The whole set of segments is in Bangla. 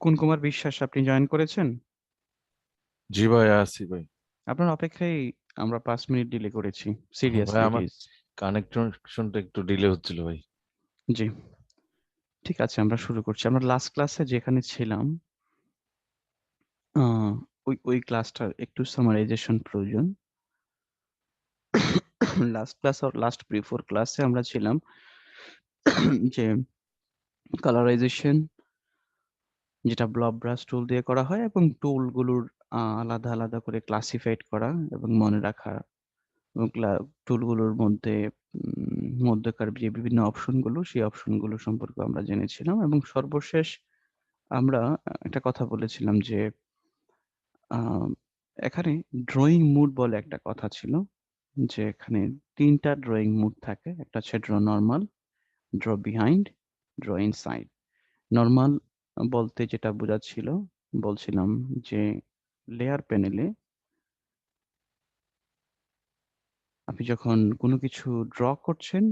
মুকুন কুমার বিশ্বাস আপনি জয়েন করেছেন? জি ভাই, আছি ভাই। আপনার অপেক্ষায় আমরা ৫ মিনিট ডিলে করেছি। ভাই, সিরিয়াসলি ইট আমার ইজ। কানেকশনটা একটু ডিলে হচ্ছিল ভাই। জি, ঠিক আছে, আমরা শুরু করছি। আমরা লাস্ট ক্লাসে যেখানে ছিলাম, আহ, ওই ক্লাসটার একটু সামারাইজেশন প্রয়োজন। লাস্ট ক্লাস আর লাস্ট প্রিফোর ক্লাসে আমরা ছিলাম যে কালারাইজেশন, যেটা ব্লব ব্রাশ টুল দিয়ে করা হয়, এবং টুলগুলোর আলাদা আলাদা করে ক্লাসিফাইড করা এবং মনে রাখা, এবং টুলগুলোর মধ্যে মধ্যকার যে বিভিন্ন অপশনগুলো, সেই অপশনগুলো সম্পর্কে আমরা জেনেছিলাম। এবং সর্বশেষ আমরা একটা কথা বলেছিলাম যে আহ, এখানে ড্রয়িং মুড বলে একটা কথা ছিল, যে এখানে 3টা ড্রয়িং মুড থাকে। একটা হচ্ছে draw normal, draw behind, draw inside. Normal বলতে যেটা বোঝাচ্ছিল, বলছিলাম যে লেয়ার প্যানেলে আপনি যখন কোনো কিছু ড্র করছেন,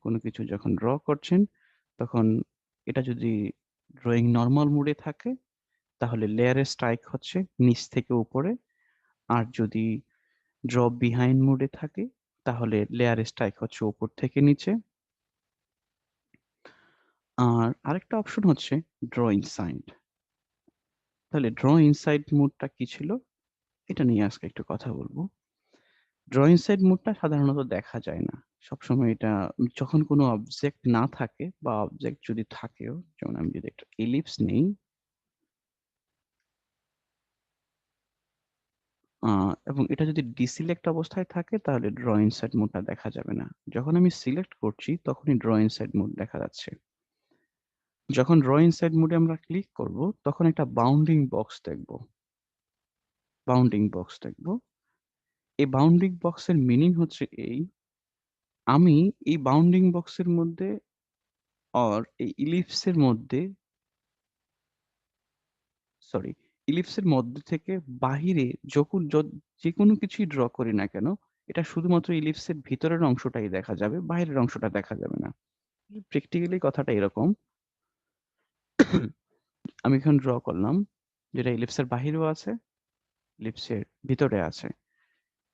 কোনো কিছু যখন ড্র করছেন, তখন এটা যদি ড্রয়িং নর্মাল মোডে থাকে, তাহলে লেয়ারের স্ট্রাইক হচ্ছে নিচ থেকে উপরে। আর যদি ড্র বিহাইন্ড মোডে থাকে, তাহলে লেয়ারের স্ট্রাইক হচ্ছে উপর থেকে নিচে। আর আরেকটা অপশন হচ্ছে ড্র ইনসাইড। তাহলে ড্র ইনসাইড মোডটা কি ছিল, এটা নিয়ে আজকে একটু কথা বলবো। ড্র ইনসাইড মোডটা সাধারণত দেখা যায় না সবসময়। এটা যখন কোনো অবজেক্ট না থাকে, বা অবজেক্ট যদি থাকেও, যেমন আমি যদি একটা ইলিপস নেই, এবং এটা যদি ডিসিলেক্ট অবস্থায় থাকে, তাহলে ড্র ইনসাইড মোডটা দেখা যাবে না। যখন আমি সিলেক্ট করছি, তখনই ড্র ইনসাইড মোড দেখা যাচ্ছে। যখন ড্র ইনসাইড মোডে আমরা ক্লিক করব, তখন একটা বাউন্ডিং বক্স দেখব। বাউন্ডিং বক্স দেখব। এই বাউন্ডিং বক্সের মিনিং হচ্ছে আমি এই বাউন্ডিং বক্সের মধ্যে, এই ইলিপসের মধ্যে, সরি, ইলিপসের মধ্যে থেকে বাহিরে যখন যে কোনো কিছুই ড্র করি না কেন, এটা শুধুমাত্র ইলিপসের ভিতরের অংশটাই দেখা যাবে, বাইরের অংশটা দেখা যাবে না। প্র্যাকটিক্যালি কথাটা এরকম। আমি এখন ড্র করলাম, যেটা ইলিপসের বাহিরেও আছে, ইলিপসের ভিতরে আছে।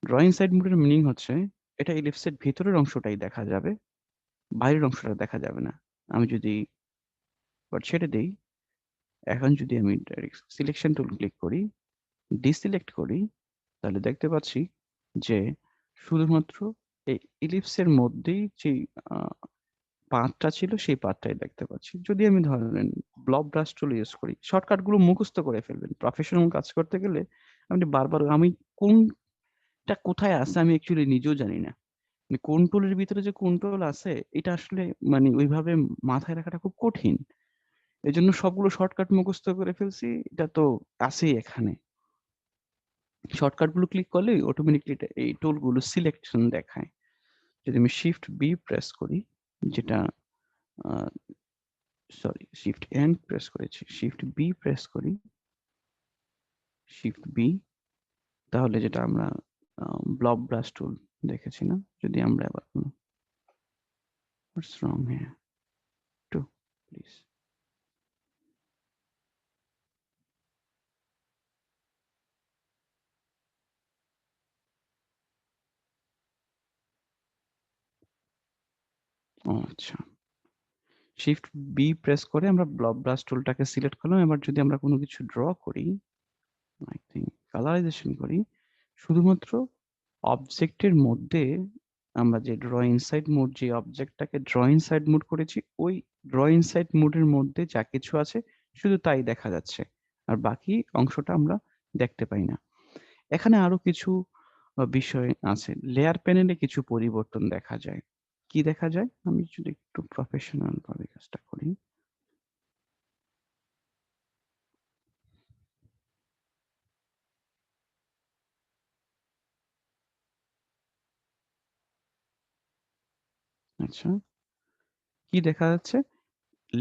ড্র ইনসাইড মোডের মিনিং হচ্ছে এটা ইলিপসের ভিতরের অংশটাই দেখা যাবে, বাইরের অংশটা দেখা যাবে না। আমি যদি ছেড়ে দিই, এখন যদি আমি ডাইরেক্ট সিলেকশন টুল ক্লিক করি, ডিসিলেক্ট করি, তাহলে দেখতে পাচ্ছি যে শুধুমাত্র এই ইলিপসের মধ্যেই যে পাথটা ছিল, সেই পাথটাই দেখতে পাচ্ছি। যদি আমি ধরেন ব্লব ব্রাশ টুল ইউজ করি, শর্টকাট গুলো মুখস্থ করে ফেলবেন। প্রফেশনাল কাজ করতে গেলে আপনি বারবার, আমি কোনটা কোথায় আছে আমি অ্যাকচুয়ালি নিজেও জানি না, মানে কোন টুলের ভিতরে যে কোন টুল আছে, এটা আসলে মানে ওইভাবে মাথায় রাখাটা খুব কঠিন। এই জন্য সবগুলো শর্টকাট মুখস্থ করে ফেলছি, এটা তো আছেই এখানে। শর্টকাট গুলো ক্লিক করলে অটোমেটিকলি এই টুল গুলো সিলেকশন দেখায়। যদি আমি শিফট বি প্রেস করি, যেটা সরি, শিফট এন প্রেস করেছি, শিফট বি প্রেস করি, শিফট বি, তাহলে যেটা আমরা ব্লব ব্রাশ টুল দেখেছি না, যদি আমরা আবার হোয়াটস রং হিয়ার, টু প্লিজ। ও আচ্ছা, শিফট বি প্রেস করে আমরা ব্লব ব্রাশ টুলটাকে সিলেক্ট করলাম। এবার যদি আমরা কোনো কিছু ড্র করি, আই থিঙ্ক কালারাইজেশন করি, শুধুমাত্র অবজেক্টের মধ্যে আমরা যে ড্র ইনসাইড মোড, যে অবজেক্টটাকে ড্র ইনসাইড মোড করেছি, ওই ড্র ইনসাইড মোডের মধ্যে যা কিছু আছে শুধু তাই দেখা যাচ্ছে, আর বাকি অংশটা আমরা দেখতে পাই না। এখানে আরো কিছু বিষয় আছে। লেয়ার প্যানেলে কিছু পরিবর্তন দেখা যায়। কি দেখা যায়, আমি যদি একটু প্রফেশনাল ভাবে কাজটা করি। আচ্ছা, কি দেখা যাচ্ছে,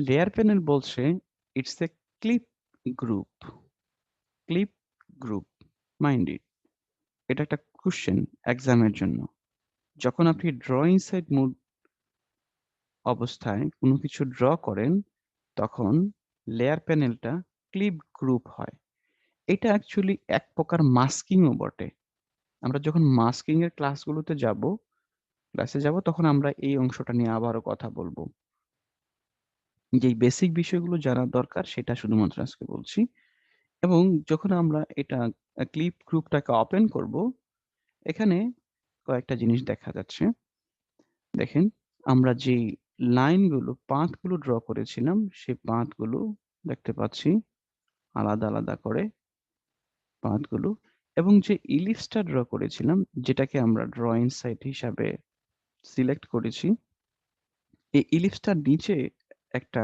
লেয়ার প্যানেল বলছে it's a clip group. Clip group, mind it, এটা একটা কোশ্চেন এক্সামের জন্য। যখন আপনি ড্র ইনসাইড মোড অবস্থায় কোনো কিছু ড্র করেন, তখন লেয়ার প্যানেলটা ক্লিপ গ্রুপ হয়। এটা অ্যাকচুয়ালি এক প্রকার মাস্কিংও বটে। আমরা যখন মাস্কিং এর ক্লাসে যাব তখন আমরা এই অংশটা নিয়ে আবারও কথা বলবো। যে বেসিক বিষয়গুলো জানার দরকার সেটা শুধুমাত্র আজকে বলছি। এবং যখন আমরা এটা ক্লিপ গ্রুপটাকে ওপেন করব, এখানে কয়েকটা জিনিস দেখা যাচ্ছে। দেখেন, আমরা যে লাইনগুলো পাথগুলো ড্র করেছিলাম সেই পাথগুলো দেখতে পাচ্ছি আলাদা আলাদা করে পাথগুলো, এবং যে ইলিপসটা ড্র করেছিলাম যেটাকে আমরা ড্রয়িং সাইড হিসাবে সিলেক্ট করেছি, এই ইলিপসটার নিচে একটা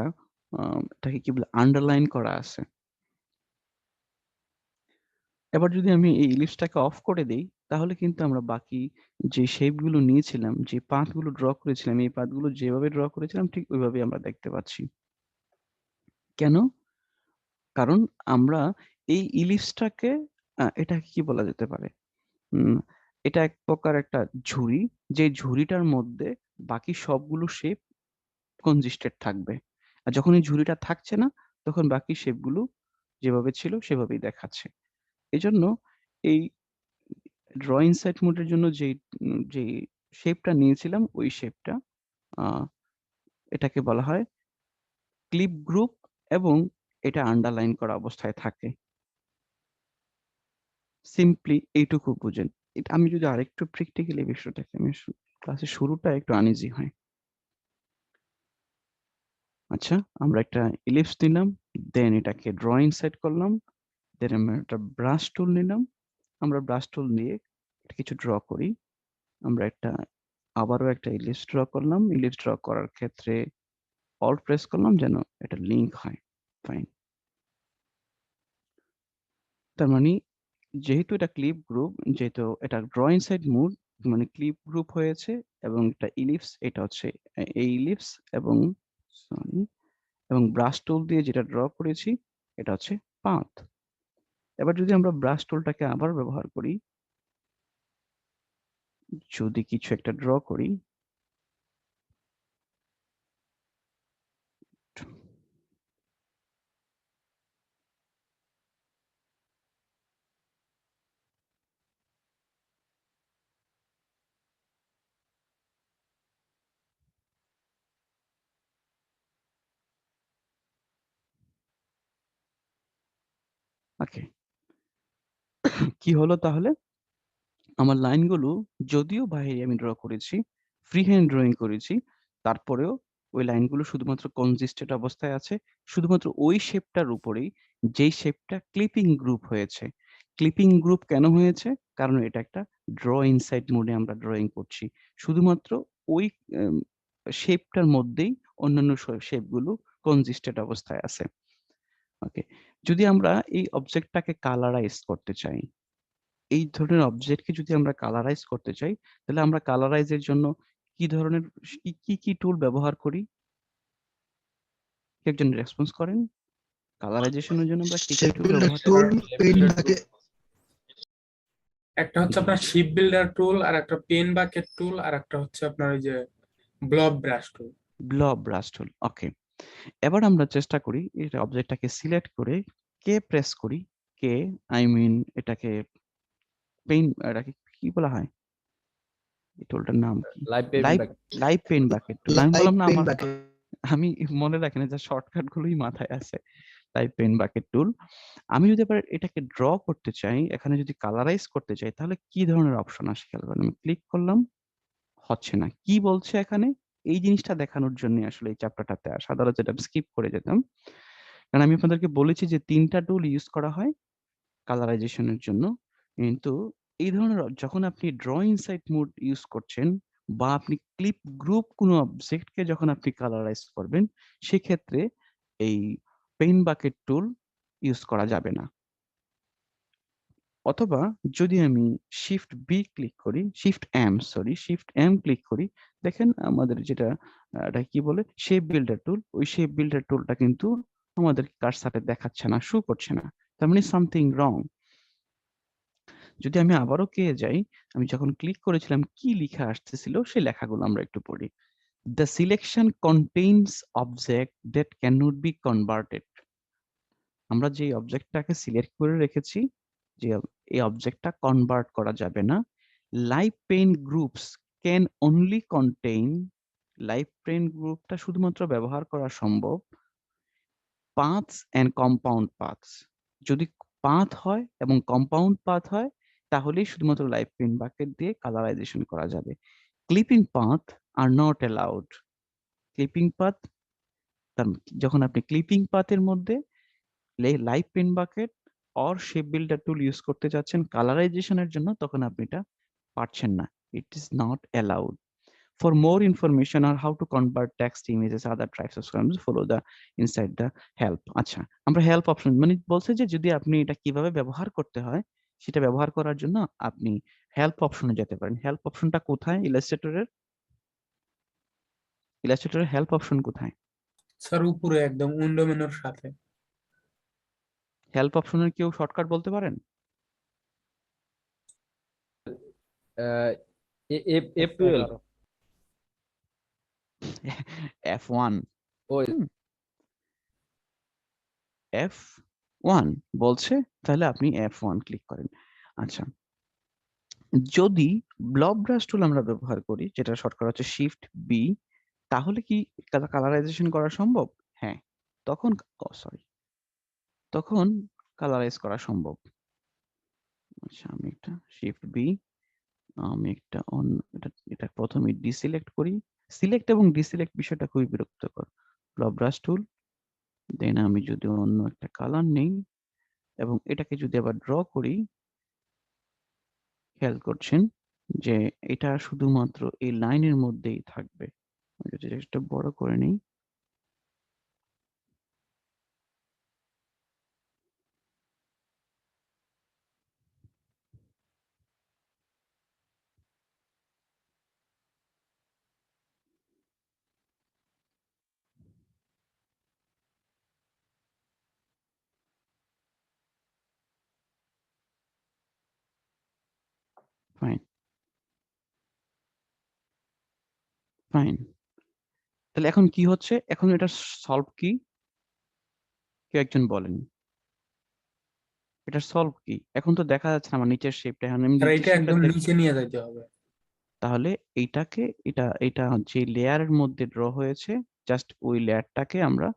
এটাকে কি বলে আন্ডারলাইন করা আছে। এবার যদি আমি এই ইলিপসটাকে অফ করে দেই তাহলে কিন্তু আমরা বাকি যে শেপগুলো নিয়েছিলাম, যে পাথগুলো ড্র করেছিলাম, এই পাথগুলো যেভাবে ড্র করেছিলাম ঠিক ওইভাবেই আমরা দেখতে পাচ্ছি। কেন? কারণ আমরা এই ইলিপসটাকে এটাকে কি বলা যেতে পারে? উম এটা এক প্রকার একটা ঝুড়ি, যে ঝুড়িটার মধ্যে বাকি সবগুলো শেপ কনজিস্টেড থাকবে। আর যখন এই ঝুড়িটা থাকছে না তখন বাকি শেপগুলো যেভাবে ছিল সেভাবেই দেখাচ্ছে। এজন্য এই ড্র ইনসাইড মোডের জন্য যে শেপটা নিয়েছিলাম ওই শেপটা এটাকে বলা হয় ক্লিপ গ্রুপ, এবং এটা আন্ডারলাইন করা অবস্থায় থাকে। সিম্পলি এইটুকু বুঝেন। এটা আমি যদি আরেকটু প্র্যাকটিক্যালি বিষয়টাকে আমি ক্লাসের শুরুটা একটু আনইজি হয়। আচ্ছা, আমরা একটা ইলিপস নিলাম, দেন এটাকে ড্রয়িং সেট করলাম, দেন আমরা একটা ব্রাশ টুল নিলাম। আমরা ব্রাশ টুল দিয়ে কিছু ড্র করি। আমরা আবারও একটা ইলিপস ড্র করলাম। ইলিপস ড্র করার ক্ষেত্রে অল্ট প্রেস করলাম যেন এটা লিংক হয়। ফাইন। তার মানে যেহেতু এটা ক্লিপ গ্রুপ, যেহেতু এটা ড্রয়িং সাইড মোড, মানে ক্লিপ গ্রুপ হয়েছে, এবং এটা ইলিপস, এটা হচ্ছে এই ইলিপস, এবং সরি, এবং ব্রাশ টুল দিয়ে যেটা ড্র করেছি এটা হচ্ছে পাথ। এবার যদি আমরা ব্রাশ টুলটাকে আবার ব্যবহার করি, যদি কিছু একটা ড্র করি, ওকে, কি হলো তাহলে? আমার লাইনগুলো যদিও বাইরে আমি ড্র করেছি, ফ্রি হ্যান্ড ড্রয়িং করেছি, তারপরেও ওই লাইনগুলো শুধুমাত্র কনজিস্টেড অবস্থায় আছে, শুধুমাত্র ওই শেপটার উপরেই, যেই শেপটা ক্লিপিং গ্রুপ হয়েছে। ক্লিপিং গ্রুপ কেন হয়েছে? কারণ এটা একটা ড্র ইনসাইড মোডে আমরা ড্রয়িং করছি। শুধুমাত্র ওই শেপটার মধ্যেই অন্যান্য শেপগুলো কনজিস্টেড অবস্থায় আছে। ওকে, যদি আমরা এই অবজেক্টটাকে কালারাইজ করতে চাই, এই ধরনের অবজেক্টকে যদি আমরা কালারাইজ করতে চাই, তাহলে আমরা কালারাইজের জন্য কি ধরনের কি টুল ব্যবহার করি? কেউ একজন রেসপন্স করেন। কালারাইজেশনের জন্য আমরা কি শেপ টুল বিল্ডার ব্যবহার টুল, করি? পেইন্ট বাকেট, একটা হচ্ছে জি, আপনার শিপ বিল্ডার টুল, আর একটা পেন বাকেট টুল, আর একটা হচ্ছে আপনার ওই যে ব্লব ব্রাশ টুল। ব্লব ব্রাশ টুল। ওকে, এবার আমরা চেষ্টা করি এটা অবজেক্টটাকে সিলেক্ট করে কে প্রেস করি। কে, আই মিন এটাকে এটাকে কি বলা হয়? এই টুলটার নাম কি? Live payment live back. Live pen bucket tool. আমি লাইভ বললাম না পেইন্ট আমার বাকেট। আমি মনে রাখি না, যে শর্টকাট গুলোই মাথায় আছে। তাই পেন বাকেট টুল। আমি যদি এবার এটাকে ড্র করতে চাই, এখানে যদি কালারাইজ করতে চাই, তাহলে কি ধরনের অপশন আসে খেয়াল করেন। আমি ক্লিক করলাম, হচ্ছে না। কি বলছে এখানে? এই জিনিসটা দেখানোর জন্য আসলে এই চ্যাপ্টারটাতে আসা। সাধারণত এটা স্কিপ করে যেতাম, কারণ আমি আপনাদেরকে বলেছি যে ৩টা টুল ইউজ করা হয় কালারাইজেশনের জন্য। কিন্তু এই ধরনের যখন আপনি ড্র ইনসাইড মোড ইউজ করছেন, বা আপনি ক্লিপ গ্রুপ কোনো অবজেক্টকে যখন আপনি কালারাইজ করবেন, সেক্ষেত্রে এই পেইন বাকেট টুল ইউজ করা যাবে না। অথবা যদি আমি শিফট এম ক্লিক করি, দেখেন আমাদের যেটা এটা কি বলে শেপ বিল্ডার টুল, ওই শেপ বিল্ডার টুলটা কিন্তু আমাদের কার্সারে দেখাচ্ছে না, শো করছে না। তার মানে সামথিং রং। যদি আমি আবারও কে যাই, আমি যখন ক্লিক করেছিলাম কি লেখা আসতেছিল সেই লেখাগুলো আমরা একটু পড়ি। The selection contains object that cannot be converted. আমরা যে অবজেক্টটাকে সিলেক্ট করে রেখেছি, যে এই অবজেক্টটা কনভার্ট করা যাবে না। Live pain groups can only contain, live pain গ্রুপটা শুধুমাত্র ব্যবহার করা সম্ভব পাথস এন্ড কম্পাউন্ড পাথস। যদি পাথ হয় এবং কম্পাউন্ড পাথ হয় তাহলেই শুধুমাত্র লাইভ পেইন বাকেট দিয়ে কালারাইজেশন করা যাবে। Clipping path are not allowed. Clipping path, যখন আপনি ক্লিপিং পাথের মধ্যে live pen bucket or shape builder tool use করতে চাচ্ছেন কালারাইজেশনের জন্য, তখন আপনি এটা পারছেন না। It is not allowed. For more information on how to convert text images other types of programs, follow the inside the help. আচ্ছা, আমরা হেল্প অপশন মানে বলছে যে যদি আপনি এটা কিভাবে ব্যবহার করতে হয় সেটা ব্যবহার করার জন্য আপনি হেল্প অপশনে যেতে পারেন। হেল্প অপশনটা কোথায়? ইলাস্ট্রেটরের হেল্প অপশন কোথায়? স্যার উপরে একদম উইন্ডো মেনুর সাথে। হেল্প অপশনের কেউ শর্টকাট বলতে পারেন? F12 F1। ওই F1 বলছে, তাহলে আপনি F1 ক্লিক করেন। আচ্ছা, যদি ব্লব ব্রাশ টুল আমরা ব্যবহার করি, যেটা শর্টকাট হচ্ছে শিফট বি, তাহলে কি কালারাইজেশন করা সম্ভব? হ্যাঁ, তখন তখন কালারাইজ করা সম্ভব। আচ্ছা, আমি একটা শিফট বি, আমি একটা এটা প্রথমে ডিসিলেক্ট করি। সিলেক্ট এবং ডিসিলেক্ট বিষয়টা খুবই বিরক্তকর। ব্লব ব্রাশ টুল, দেন আমি যদি অন্য একটা কালার নেই এবং এটাকে যদি আবার ড্র করি, খেয়াল করছেন যে এটা শুধুমাত্র এই লাইনের মধ্যেই থাকবে। আমি যদি এটা বড় করে নিই, ফাইন ফাইন। তাহলে এখন কি হচ্ছে? এখন এটা সলভ কি? কেউ একজন বলেন, এটা সলভ কি? এখন তো দেখা যাচ্ছে না আমার নিচের শেপটা, এখন আমি স্যার নিচের এটা শেপটা একদম দেখতে, নিচে নিয়ে যেতে হবে। তাহলে এইটাকে এটা যে লেয়ারের মধ্যে ড্র হয়েছে, জাস্ট ওই লেয়ারটাকে আমরা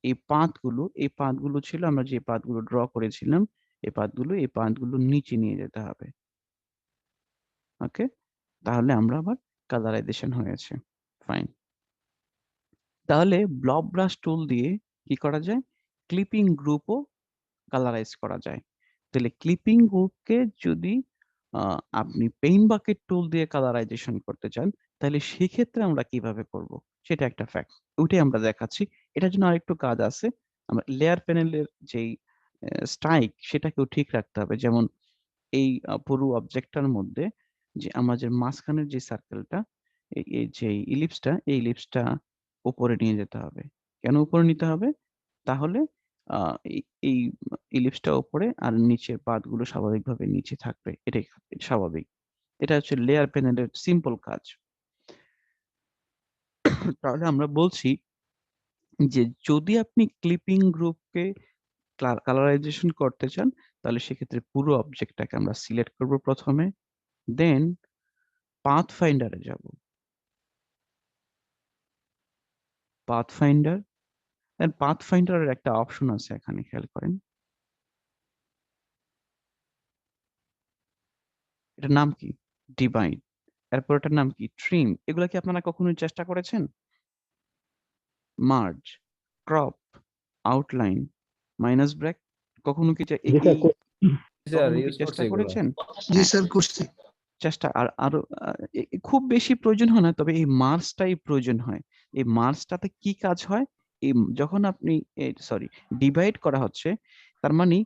এই পাথগুলো ছিল, আমরা যে পাথগুলো ড্র করেছিলাম এই পাথগুলো নিচে নিয়ে যেতে হবে। ওকে, তাহলে আমরা আবার কালারাইজেশন হয়েছে। ফাইন। তাহলে ব্লব ব্রাশ টুল দিয়ে কি করা যায়? ক্লিপিং গ্রুপও কালারাইজ করা যায়। তাহলে ক্লিপিং গ্রুপকে যদি আপনি পেইন বাকেট টুল দিয়ে কালারাইজেশন করতে চান, তাহলে সেক্ষেত্রে আমরা কিভাবে করব সেটা একটা ফ্যাক্ট, ওইটাই আমরা দেখাচ্ছি। এটার জন্য আরেকটু কাজ আছে। আমরা লেয়ার প্যানেলের যেই স্ট্রাইক সেটাকেও ঠিক রাখতে হবে। যেমন এই পুরো অবজেক্টটার মধ্যে যে আমাদের মাঝখানের যে সার্কেলটা, এই যে এই ইলিপসটা উপরে নিয়ে যেতে হবে। কেন উপরে নিতে হবে? তাহলে এই ইলিপসটা উপরে আর নিচের পাতগুলো স্বাভাবিকভাবে নিচে থাকবে, এটাই স্বাভাবিক। এটা হচ্ছে লেয়ার প্যানেলের সিম্পল কাজ। তাহলে আমরা বলছি যে যদি আপনি ক্লিপিং গ্রুপকে কালারাইজেশন করতে চান, তাহলে সেক্ষেত্রে পুরো অবজেক্টটাকে আমরা সিলেক্ট করব প্রথমে, দেন পাথ ফাইন্ডারে যাব। পাথ ফাইন্ডার, দেন পাথ ফাইন্ডারের একটা অপশন আছে এখানে, খেয়াল করেন। এটার নাম কি? ডিভাইড। এরপর এটার নাম কি? ট্রিম। এগুলা কি আপনারা কখনোই চেষ্টা করেছেন? Merge, crop, outline, minus break, কখনো কি স্যার কখনো কি ইউজ চেষ্টা করছি এগুলো। করেছেন? জি হ্যাঁ, স্যার করছি। চেষ্টা আর আরো খুব বেশি প্রয়োজন হয় না, তবে এই মার্জটাই প্রয়োজন হয়। এই মার্জটাতে কি কাজ হয়? এই যখন আপনি সরি ডিভাইড করা হচ্ছে, তার মানে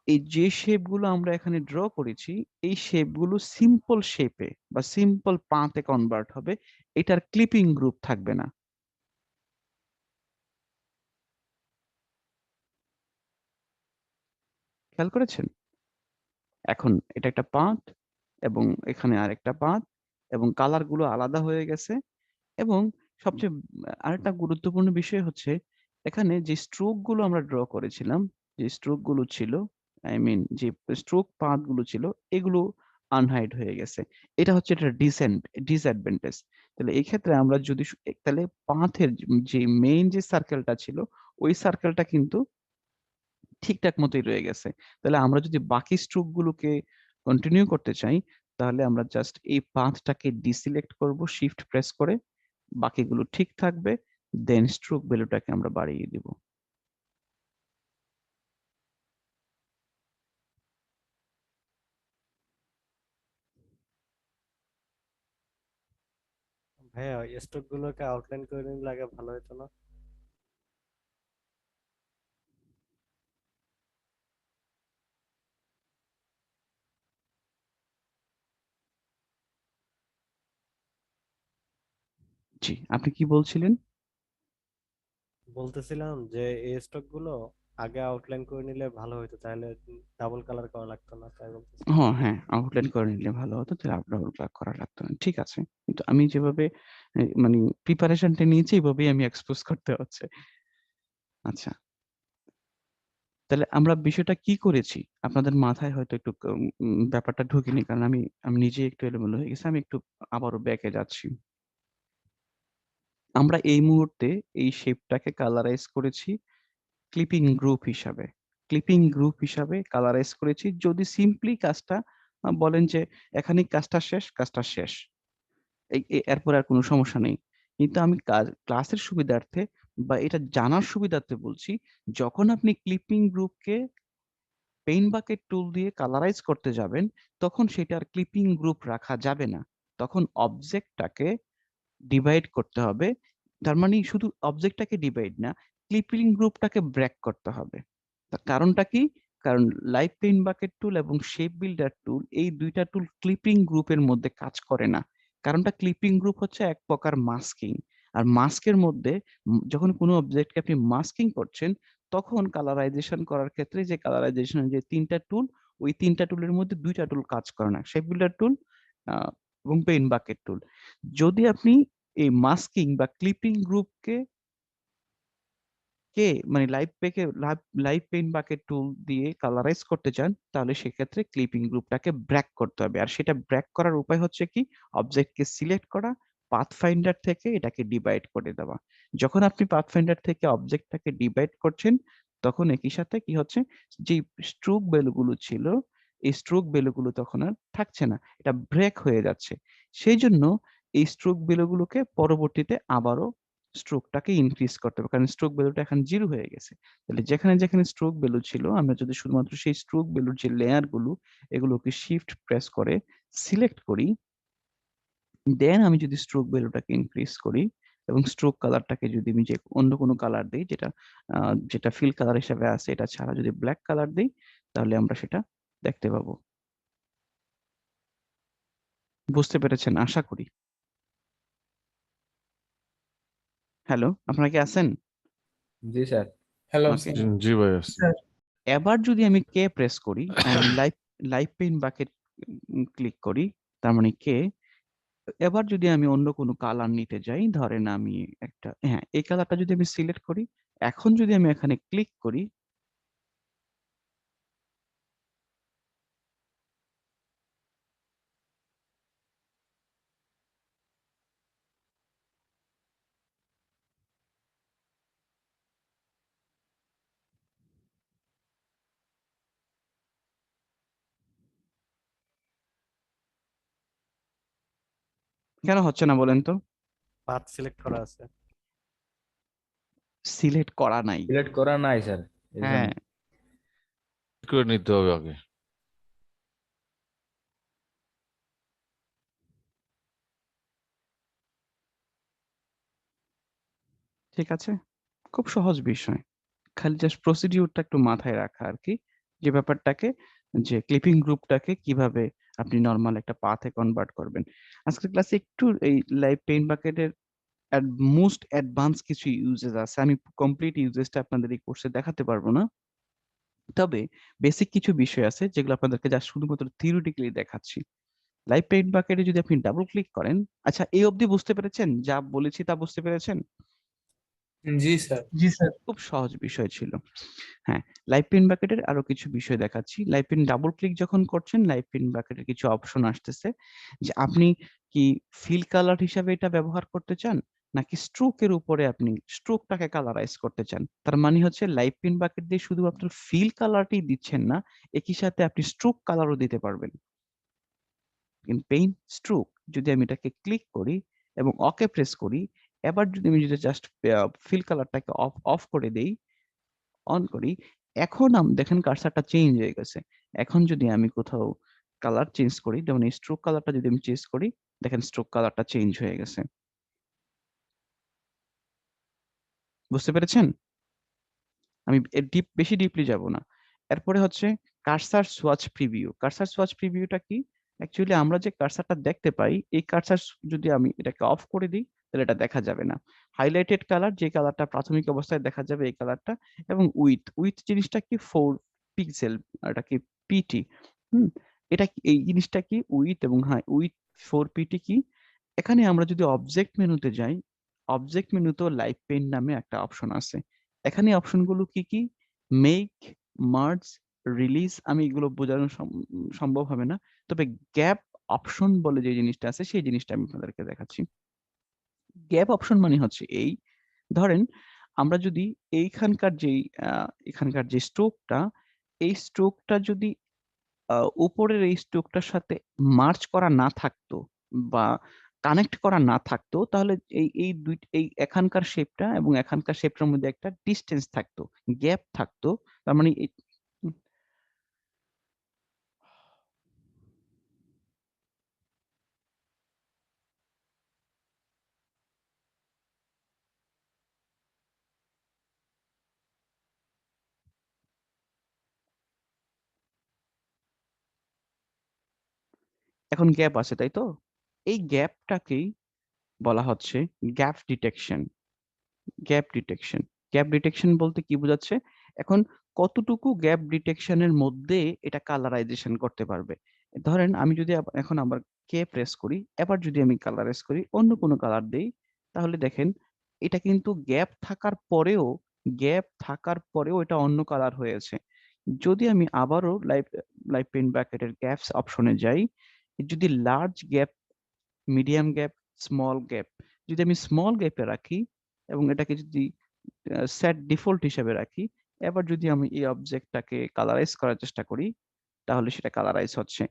এই যে শেপ গুলো আমরা এখানে ড্র করেছি, এই শেপ গুলো সিম্পল শেপে বা সিম্পল পাতে কনভার্ট হবে, এটার ক্লিপিং গ্রুপ থাকবে না। খেয়াল করেছেন? এখন এটা একটা পাত এবং এখানে আরেকটা পাত এবং কালার গুলো আলাদা হয়ে গেছে। এবং সবচেয়ে আরেকটা গুরুত্বপূর্ণ বিষয় হচ্ছে, এখানে যে স্ট্রোক গুলো আমরা ড্র করেছিলাম, যে স্ট্রোক গুলো ছিল, আই মিন যে স্ট্রোক পাথ গুলো ছিল, এগুলো আনহাইড হয়ে গেছে। এটা হচ্ছে এটা ডিসঅ্যাডভান্টেজ। তাহলে এই ক্ষেত্রে আমরা যদি তাহলে পাথের যে মেইন যে সার্কেলটা ছিল, ওই সার্কেলটা কিন্তু ঠিকঠাক মতোই রয়ে গেছে। তাহলে আমরা যদি বাকি স্ট্রোক গুলোকে কন্টিনিউ করতে চাই, তাহলে আমরা জাস্ট এই পাথটাকে ডিসিলেক্ট করব শিফট প্রেস করে, বাকিগুলো ঠিক থাকবে, দেন স্ট্রোক ভ্যালুটাকে আমরা বাড়িয়ে দিব। ভাইয়া স্টক গুলোকে আউটলাইন করে নিলে আগে ভালো হতো না? জি, আপনি কি বলছিলেন? বলতেছিলাম যে এই স্টক গুলো আগে আউটলাইন করে নিলে ভালো হতো, তাহলে ডাবল কালার করা লাগতো না, তাই বলতেছি। হ্যাঁ, আউটলাইন করে নিলে ভালো হতো, তাহলে ডাবল ক্লিক করা লাগতো না। ঠিক আছে, কিন্তু আমি যেভাবে মানে প্রিপারেশনটা নিয়েছি এইভাবেই আমি এক্সপোজ করতে হচ্ছে। আচ্ছা, তাহলে আমরা বিষয়টা কি করেছি আপনাদের মাথায় হয়তো একটু ব্যাপারটা ঢুকেনি, কারণ আমি আমি নিজে একটু এলোমেলো হয়ে গেছি। আমি একটু আবারও ব্যাকে যাচ্ছি। আমরা এই মুহূর্তে এই শেপটাকে কালারাইজ করেছি ক্লিপিং গ্রুপ হিসাবে। ক্লিপিং গ্রুপ হিসাবে কালারাইজ করেছি। যদি সিম্পলি কাজটা বলেন যে এখানেই কাজটা শেষ, কাজটা শেষ, এরপর আর কোনো সমস্যা নেই। কিন্তু আমি ক্লাসের সুবিধার্থে বা এটা জানার সুবিধার্থে বলছি, যখন আপনি ক্লিপিং গ্রুপকে পেইন্ট বাকেট টুল দিয়ে কালারাইজ করতে যাবেন, তখন সেটা আর ক্লিপিং গ্রুপ রাখা যাবে না। তখন অবজেক্টটাকে ডিভাইড করতে হবে। তার মানে শুধু অবজেক্টটাকে ডিভাইড না, ক্লিপিং গ্রুপটাকে ব্রেক করতে হবে। তার কারণটা কি? কারণ লাইভ পেইন্ট বাকেট টুল এবং শেপ বিল্ডার টুল, এই দুইটা টুল ক্লিপিং গ্রুপের মধ্যে কাজ করে না। কারণটা ক্লিপিং গ্রুপ হচ্ছে এক প্রকার মাস্কিং। আর মাস্কের মধ্যে যখন কোনো অবজেক্টকে আপনি মাস্কিং করছেন, তখন কালারাইজেশন করার ক্ষেত্রে যে কালারাইজেশনের যে তিনটা টুল, ওই তিনটা টুলের মধ্যে দুইটা টুল কাজ করে না, শেপ বিল্ডার টুল এবং পেইন্ট বাকেট টুল। যদি আপনি এই মাস্কিং বা ক্লিপিং গ্রুপকে মানে লাইভ পেইন্ট বাকেট টুল দিয়ে কালারাইজ করতে চান, তাহলে সেক্ষেত্রে ক্লিপিং গ্রুপটাকে ব্রেক করতে হবে। আর সেটা ব্রেক করার উপায় হচ্ছে কি, অবজেক্টকে সিলেক্ট করা, পাথফাইন্ডার থেকে এটাকে ডিভাইড করে দেওয়া। যখন আপনি পাথফাইন্ডার থেকে অবজেক্টটাকে ডিভাইড করছেন, তখন একই সাথে কি হচ্ছে, যে স্ট্রোক ভ্যালুগুলো ছিল, এই স্ট্রোক ভ্যালুগুলো তখন আর থাকছে না, এটা ব্রেক হয়ে যাচ্ছে। সেই জন্য এই স্ট্রোক ভ্যালুগুলোকে পরবর্তীতে আবারও স্ট্রোকটাকে ইনক্রিজ করতে হবে, কারণ স্ট্রোক ভ্যালুটা এখন 0 হয়ে গেছে। তাহলে যেখানে যেখানে স্ট্রোক ভ্যালু ছিল, আমরা যদি শুধুমাত্র সেই স্ট্রোক ভ্যালুর যে লেয়ার গুলো, এগুলোকে শিফট প্রেস করে সিলেক্ট করি, দেন আমি যদি স্ট্রোক ভ্যালুটাকে ইনক্রিজ করি এবং স্ট্রোক কালারটাকে যদি আমি যে অন্য কোনো কালার দিই, যেটা যেটা ফিল কালার হিসেবে আছে, এটা ছাড়া যদি ব্ল্যাক কালার দিই, তাহলে আমরা সেটা দেখতে পাবো। বুঝতে পেরেছেন আশা করি। হ্যালো, আপনারা কি আছেন? জি স্যার। Hello okay. স্যার। জি ভাই আসছি। এবার যদি আমি কে প্রেস করি, live live paint bucket click করি, তার মানে কে। এবার যদি আমি অন্য কোনো কালার নিতে যাই, ধরেন আমি একটা, হ্যাঁ, এই কালারটা যদি আমি সিলেক্ট করি, এখন যদি আমি এখানে ক্লিক করি, কেন হচ্ছে না বলেন তো? পাথ সিলেক্ট করা আছে। সিলেক্ট করা নাই। সিলেক্ট করা নাই স্যার, এই জন্য। হ্যাঁ, করে নিতে হবে আগে। ঠিক আছে, খুব সহজ বিষয়। খালি জাস্ট প্রসিডিউরটা একটু মাথায় রাখা আর কি, যে ব্যাপারটাকে, যে ক্লিপিং গ্রুপটাকে কিভাবে আপনি নর্মাল একটা পাথে কনভার্ট করবেন। আজকের ক্লাসে একটু এই লাইভ পেইন্ট বাকেটের মোস্ট অ্যাডভান্স কিছু ইউজেস আছে, আমি কমপ্লিট ইউজেসটা আপনাদের এই কোর্সে দেখাতে পারবো না। তবে বেসিক কিছু বিষয় আছে যেগুলো আপনাদেরকে যা শুধুমাত্র থিওরিটিক্যালি দেখাচ্ছি। লাইভ পেইন্ট বাকেটে যদি আপনি ডাবল ক্লিক করেন, আচ্ছা এই অবধি বুঝতে পেরেছেন? যা বলেছি তা বুঝতে পেরেছেন? জি স্যার। খুব সহজ বিষয় ছিল। হ্যাঁ, লাইভ পেইন্ট বাকেটের আরো কিছু বিষয় দেখাচ্ছি। লাইভ পেইন্ট ডাবল ক্লিক যখন করছেন, লাইভ পেইন্ট বাকেটের কিছু অপশন আসতেছে যে আপনি কি ফিল কালার হিসাবে এটা ব্যবহার করতে চান, নাকি স্ট্রোকের উপরে আপনি স্ট্রোকটাকে কালারাইজ করতে চান। তার মানে হচ্ছে লাইভ পেইন্ট বাকেট দিয়ে শুধুমাত্র ফিল কালারটি দিচ্ছেন না, একই সাথে আপনি স্ট্রোক কালারও দিতে পারবেন। পেইন্ট স্ট্রোক যদি আমি এটাকে ক্লিক করি এবং ওকে প্রেস করি, এবার যদি আমি জাস্ট ফিল কালারটাকে অফ অফ করে দেই, অন করি, এখন দেখেন কার্সারটা চেঞ্জ হয়ে গেছে। এখন যদি আমি কোথাও কালার চেঞ্জ করি, যেমন এই স্ট্রোক কালারটা যদি আমি চেঞ্জ করি, দেখেন স্ট্রোক কালারটা চেঞ্জ হয়ে গেছে। বুঝতে পেরেছেন? আমি বেশি ডিপলি যাব না। এরপরে হচ্ছে cursor swatch preview. Cursor swatch প্রিভিউটা কি? অ্যাকচুয়ালি আমরা যে কার্সারটা দেখতে পাই, এই কার্সার যদি আমি এটাকে অফ করে দিই, তাহলে এটা দেখা যাবে না। হাইলাইটেড কালার, যে কালারটা প্রাথমিক অবস্থায় দেখা যাবে এই কালারটা, এবং উইথ জিনিসটা কি 4 পিক্সেল, এটা কি পিটি। হুম, এটা কি এই জিনিসটা কি উইথ, এবং হ্যাঁ উইথ 4 পিটি কি? এখানে আমরা যদি অবজেক্ট মেনুতে যাই, অবজেক্ট মেনুতেও লাইভ পেইন্ট নামে একটা অপশন আছে। এখানে অপশনগুলো কি কি? মেক, মার্জ, রিলিজ, আমি এগুলো বোঝানো সম্ভব হবে না। তবে গ্যাপ অপশন বলে যে জিনিসটা আছে, সেই জিনিসটা আমি আপনাদেরকে দেখাচ্ছি। গ্যাপ অপশন মানে হচ্ছে এই, ধরেন আমরা যদি এখানকার যে স্ট্রোকটা, এই স্ট্রোকটা যদি উপরের এই স্ট্রোকটার সাথে মার্জ করা না থাকতো বা কানেক্ট করা না থাকতো, তাহলে এই এখানকার শেপটা এবং এখানকার শেপটার মধ্যে একটা ডিস্টেন্স থাকতো, গ্যাপ থাকতো। তার মানে এখন গ্যাপ আছে, তাই তো? এই গ্যাপটাকেই বলা হচ্ছে gap detection. Gap detection gap detection বলতে কি বোঝাচ্ছে? এখন কতটুকু গ্যাপ ডিটেকশনের মধ্যে এটা কালারাইজেশন করতে পারবে। ধরেন আমি যদি এখন আবার কে প্রেস করি, এবার যদি আমি কালারাইজ করি, অন্য কোনো কালার দেই, তাহলে দেখেন এটা কিন্তু গ্যাপ থাকার পরেও এটা অন্য কালার হয়েছে। যদি আমি আবারও লাইভ লাইভ পেইন্ট ব্র্যাকেটের গ্যাপস অপশনে যাই, যদি large gap, medium gap, small gap, যদি আমি স্মল গ্যাপে রাখি এবং এটাকে যদি সেট ডিফল্ট হিসেবে রাখি, এবার যদি আমি এই অবজেক্টটাকে কালারাইজ করার চেষ্টা করি, তাহলে সেটা কালারাইজ হচ্ছে।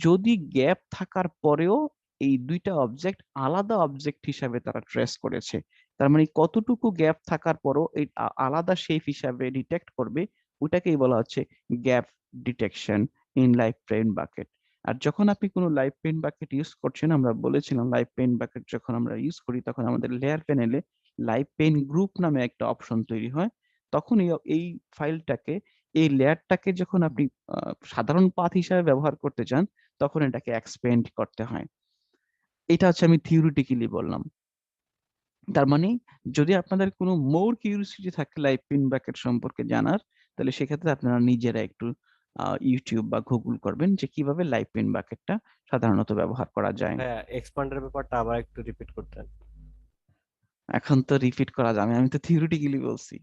যদি গ্যাপ থাকার পরেও এই দুইটা অবজেক্ট আলাদা অবজেক্ট হিসাবে তারা ট্রেস করেছে, তার মানে কতটুকু গ্যাপ থাকার পরও এই আলাদা শেপ হিসাবে ডিটেক্ট করবে, ওটাকেই বলা হচ্ছে gap detection in live paint bucket. আর যখন আপনি কোনো লাইভ পেইন্ট বাকেট ইউজ করছেন, আমরা বলেছিলাম লাইভ পেইন্ট বাকেট যখন আমরা ইউজ করি, তখন আমাদের লেয়ার প্যানেলে লাইভ পেইন্ট গ্রুপ নামে একটা অপশন তৈরি হয়। তখন এই ফাইলটাকে, এই লেয়ারটাকে যখন আপনি সাধারণ পাথ হিসাবে ব্যবহার করতে চান, তখন এটাকে এক্সপেন্ড করতে হয়। এটা হচ্ছে আমি থিওরিটিক্যালি বললাম। তার মানে যদি আপনাদের কোনো মোর কিউরিওসিটি থাকে লাইভ পেইন্ট বাকেট সম্পর্কে জানার, তাহলে সেক্ষেত্রে আপনারা নিজেরা একটু ইউটিউব বা গুগল করবেন যে কিভাবে লাইভ পেইন্ট বাকেটটা সাধারণত ব্যবহার করা যায়। হ্যাঁ, এক্সপান্ডের ব্যাপারটা আবার একটু রিপিট করতেন। এখন তো রিপিট করা যাবে, আমি তো থিওরিটিক্যালি বলছি।